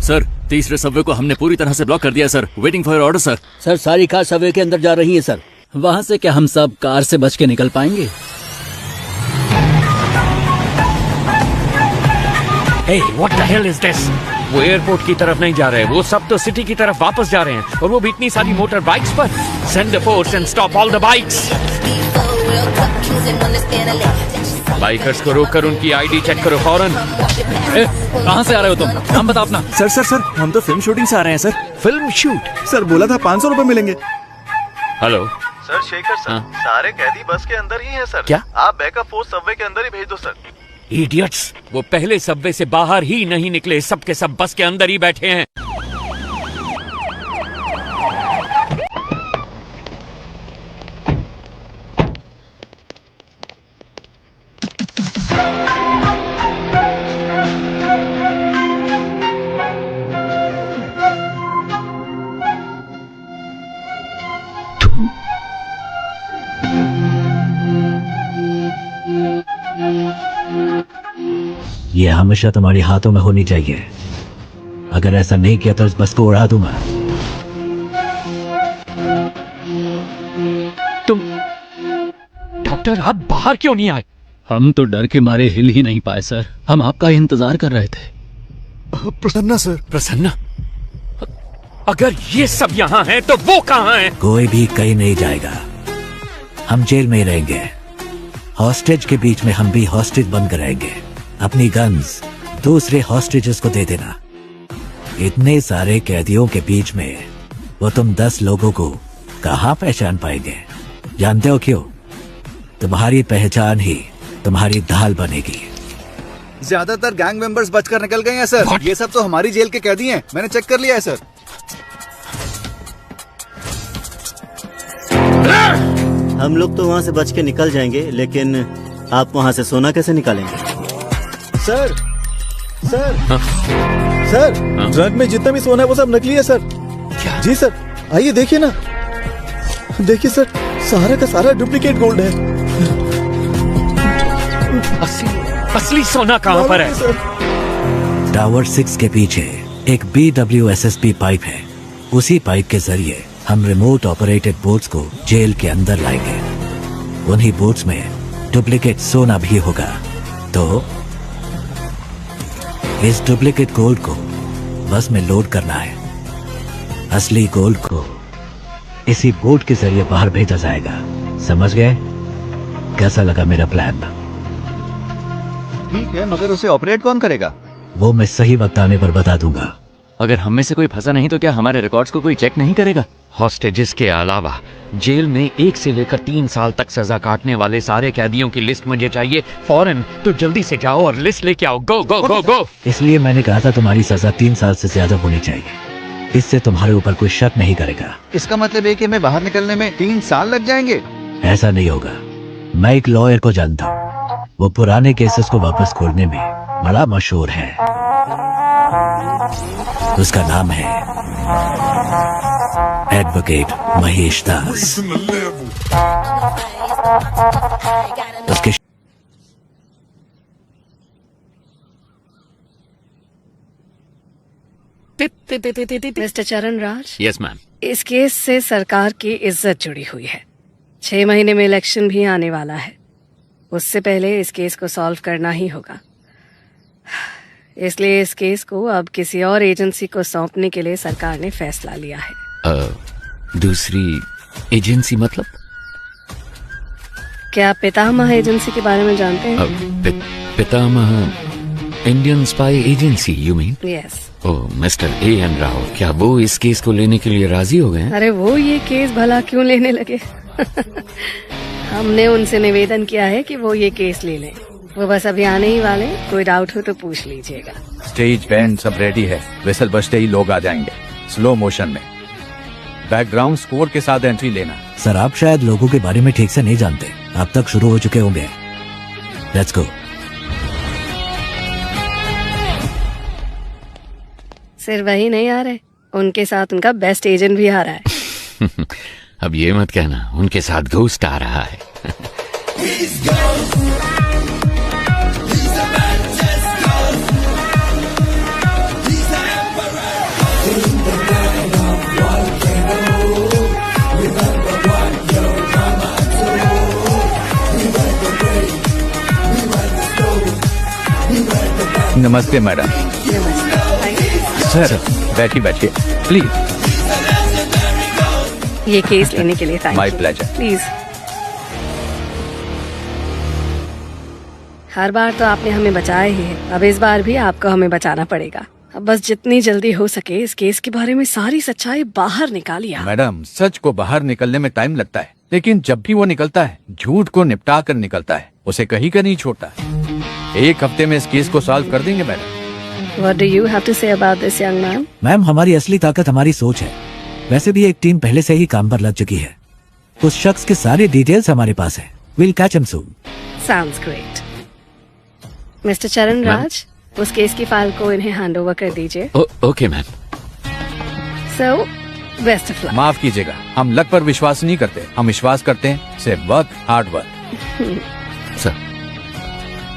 सर, तीसरे सबवे को हमने पूरी तरह से ब्लॉक कर दिया sir. Waiting for your order sir. Sir सारी कार सबवे के अंदर जा रही है सर। वहाँ से क्या हम सब कार से बच के निकल पाएंगे? Hey, what the hell is this? वो एयरपोर्ट की तरफ नहीं जा रहे, वो सब तो सिटी की तरफ वापस जा रहे हैं, और वो भी इतनी सारी मोटर बाइक्स पर। Send the force and stop all the bikes. Bikers को रोककर उनकी आईडी चेक करो फौरन। कहाँ से आ रहे हो तुम? नाम बताओ अपना। सर हम तो फिल्म शूटिंग से आ रहे हैं सर। Film shoot? सर बोला था 500 रुपए मिलेंगे। हेलो सर शेखर सर, सारे कैदी बस के अंदर ही हैं सर। क्या? आप बैकअप फोर्स सबवे के अंदर ही भेज दो सर। इडियट्स, वो पहले सबवे से बाहर ही नहीं निकले, सब के सब बस के अंदर ही बैठे हैं। ये हमेशा तुम्हारे हाथों में होनी चाहिए। अगर ऐसा नहीं किया तो इस बस को उड़ा दूंगा। तुम डॉक्टर, आप बाहर क्यों नहीं आए? हम तो डर के मारे हिल ही नहीं पाए सर। हम आपका इंतजार कर रहे थे। प्रसन्ना सर। प्रसन्ना? अगर ये सब यहाँ हैं तो वो कहाँ हैं? कोई भी कहीं नहीं जाएगा, हम जेल में ही रहेंगे। हॉस्टेज के बीच में हम भी हॉस्टेज बंद कराएंगे। अपनी गन्स दूसरे हॉस्टेजेस को दे देना। इतने सारे कैदियों के बीच में वो तुम 10 लोगों को कहाँ पहचान पाएंगे? जानते हो क्यों? तुम्हारी पहचान ही तुम्हारी ढाल बनेगी। ज्यादातर गैंग मेंबर्स बचकर निकल गए हैं सर। ये सब तो हमारी जेल के कैदी हैं, मैंने चेक कर लिया है सर। हम लोग तो वहाँ से बच के निकल जाएंगे, लेकिन आप वहाँ से सोना कैसे निकालेंगे? सर ड्रग में जितना भी सोना है वो सब नकली है सर। क्या? जी सर, आइए देखिए ना। देखिए सर, सारा का सारा डुप्लीकेट गोल्ड है। असली सोना कहाँ पर है? टावर 6 के पीछे एक BWSSP पाइप है। उसी पाइप के जरिए हम रिमोट ऑपरेटेड बोट्स को जेल के अंदर लाएंगे। उन्हीं बोट्स में डुप्लीकेट सोना भी होगा। तो इस डुप्लीकेट गोल्ड को बस में लोड करना है। असली गोल्ड को इसी बोट के जरिए बाहर भेजा जाएगा। समझ गए? कैसा लगा मेरा प्लान? ठीक है, मगर उसे ऑपरेट कौन करेगा? वो मैं सही वक्त आने पर बता दूंगा। अगर हम में से कोई फंसा नहीं तो क्या हमारे रिकॉर्ड्स को कोई चेक नहीं करेगा? हॉस्टेजेस के अलावा जेल में 1 से लेकर 3 साल तक सजा काटने वाले सारे कैदियों की लिस्ट मुझे चाहिए फौरन। तो जल्दी से जाओ और लिस्ट लेके आओ। गो गो गो गो। इसलिए मैंने कहा था तुम्हारी सजा 3 साल से ज्यादा होनी चाहिए। इससे तुम्हारे ऊपर कोई शक नहीं करेगा। इसका मतलब है कि मैं बाहर निकलने में 3 साल लग जाएंगे? ऐसा नहीं होगा। मैं एक लॉयर को जानता हूँ, वो पुराने केसेस को वापस खोलने में बड़ा मशहूर है। उसका नाम है एडवोकेट महेश दास। उसके Mister Charan Raj. Yes ma'am. इस केस से सरकार की इज्जत जुड़ी हुई है। 6 महीने में इलेक्शन भी आने वाला है। उससे पहले इस केस को सॉल्व करना ही होगा। इसलिए इस केस को अब किसी और एजेंसी को सौंपने के लिए सरकार ने फैसला लिया है। दूसरी एजेंसी मतलब? क्या आप पितामह एजेंसी के बारे में जानते हैं? पितामह Indian spy agency you mean? Yes. Oh, Mister A.N. Rao, क्या वो इस केस को लेने के लिए राजी हो गए हैं? अरे वो ये केस भला क्यों लेने लगे? हमने उनसे निवेदन किया है कि वो ये केस ले लें। वो बस अभी आने ही वाले, कोई डाउट हो तो पूछ लीजिएगा। स्टेज बैंड सब रेडी है, विसल बजते ही लोग आ जाएंगे स्लो मोशन में। बैकग्राउंड स्कोर के साथ एंट्री लेना। सर आप शायद लोगों के बारे में ठीक से नहीं जानते, अब तक शुरू हो चुके होंगे। Let's go. सिर्फ वही नहीं आ रहे, उनके साथ उनका बेस्ट एजेंट भी आ रहा है। अब ये मत कहना उनके साथ घोस्ट आ रहा है। नमस्ते मैडम। सर बैठिए बैठिए प्लीज। ये केस लेने के लिए thank my you. Pleasure. Please. हर बार तो आपने हमें बचाया ही है, अब इस बार भी आपको हमें बचाना पड़ेगा। अब बस जितनी जल्दी हो सके इस केस के बारे में सारी सच्चाई बाहर निकालिए। मैडम सच को बाहर निकलने में टाइम लगता है, लेकिन जब भी वो निकलता है झूठ को निपटा कर निकलता है, उसे कहीं का नहीं छोड़ता। एक हफ्ते में इस केस को सॉल्व कर देंगे madam. What do you have to say about this young man? Ma'am हमारी असली ताकत हमारी सोच है। वैसे भी एक टीम पहले से ही काम पर लग चुकी है। उस शख्स के सारे डिटेल्स हमारे पास है। We'll catch him soon. Sounds great. Mister Charan राज, उस केस की फाइल को इन्हें हैंड ओवर कर दीजिए। Okay ma'am. So, best of luck. माफ कीजिएगा, हम लक पर विश्वास नहीं करते, हम विश्वास करते हैं सिर्फ वर्क, हार्ड वर्क। सर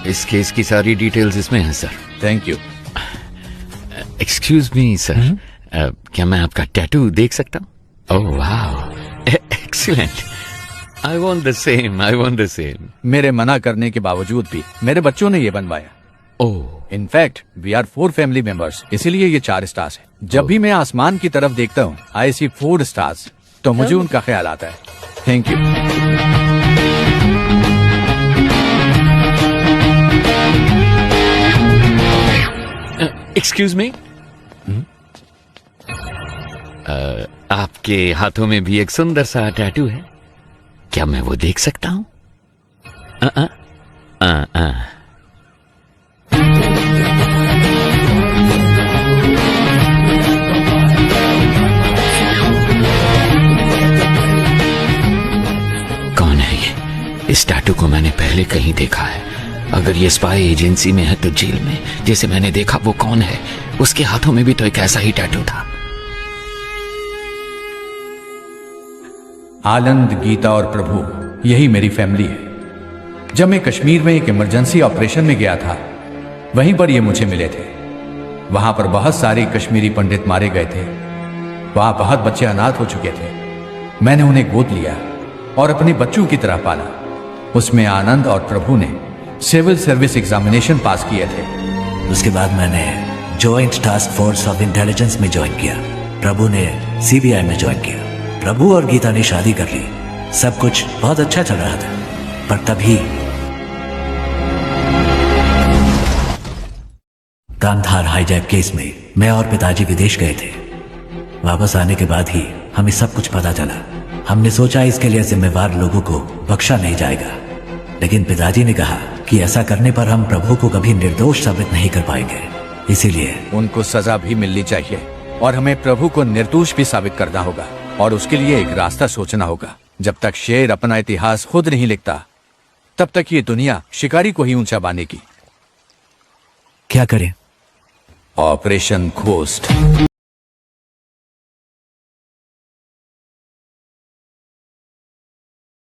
इस केस की सारी डिटेल्स इसमें हैं sir. Thank you. Excuse me sir, क्या मैं आपका टैटू देख सकता हूँ? ओह वाह, excellent. I want the same, I want the same. मेरे मना करने के बावजूद भी मेरे बच्चों ने ये बनवाया। Oh in fact we are 4 family members, इसीलिए ये 4 स्टार्स है। जब भी मैं आसमान की तरफ देखता हूँ आई सी 4 स्टार्स, तो मुझे उनका ख्याल आता है। Thank you. एक्सक्यूज मी, आपके हाथों में भी एक सुंदर सा टैटू है, क्या मैं वो देख सकता हूँ? कौन है ये? इस टैटू को मैंने पहले कहीं देखा है। अगर ये स्पाई एजेंसी में है तो जेल में जिसे मैंने देखा वो कौन है? उसके हाथों में भी तो एक ऐसा ही टैटू था। आनंद, गीता और प्रभु यही मेरी फैमिली है। जब मैं कश्मीर में एक इमरजेंसी ऑपरेशन में गया था, वहीं पर ये मुझे मिले थे। वहां पर बहुत सारे कश्मीरी पंडित मारे गए थे। वहां बहुत बच्चे अनाथ हो चुके थे। मैंने उन्हें गोद लिया और अपने बच्चों की तरह पाला। उसमें आनंद और प्रभु ने सिविल सर्विस एग्जामिनेशन पास किए थे। उसके बाद मैंने joint task force of intelligence में ज्वाइन किया। प्रभु ने सीबीआई में ज्वाइन किया। प्रभु और गीता ने शादी कर ली। सब कुछ बहुत अच्छा चल रहा था, पर तभी कांधार हाईजैक केस में मैं और पिताजी विदेश गए थे। वापस आने के बाद ही हमें सब कुछ पता चला। हमने सोचा इसके लिए जिम्मेवार लोगों को बख्शा नहीं जाएगा, लेकिन पिताजी ने कहा कि ऐसा करने पर हम प्रभु को कभी निर्दोष साबित नहीं कर पाएंगे। इसीलिए उनको सजा भी मिलनी चाहिए और हमें प्रभु को निर्दोष भी साबित करना होगा, और उसके लिए एक रास्ता सोचना होगा। जब तक शेर अपना इतिहास खुद नहीं लिखता, तब तक ये दुनिया शिकारी को ही ऊंचा बांधेगी। क्या करें? Operation ghost.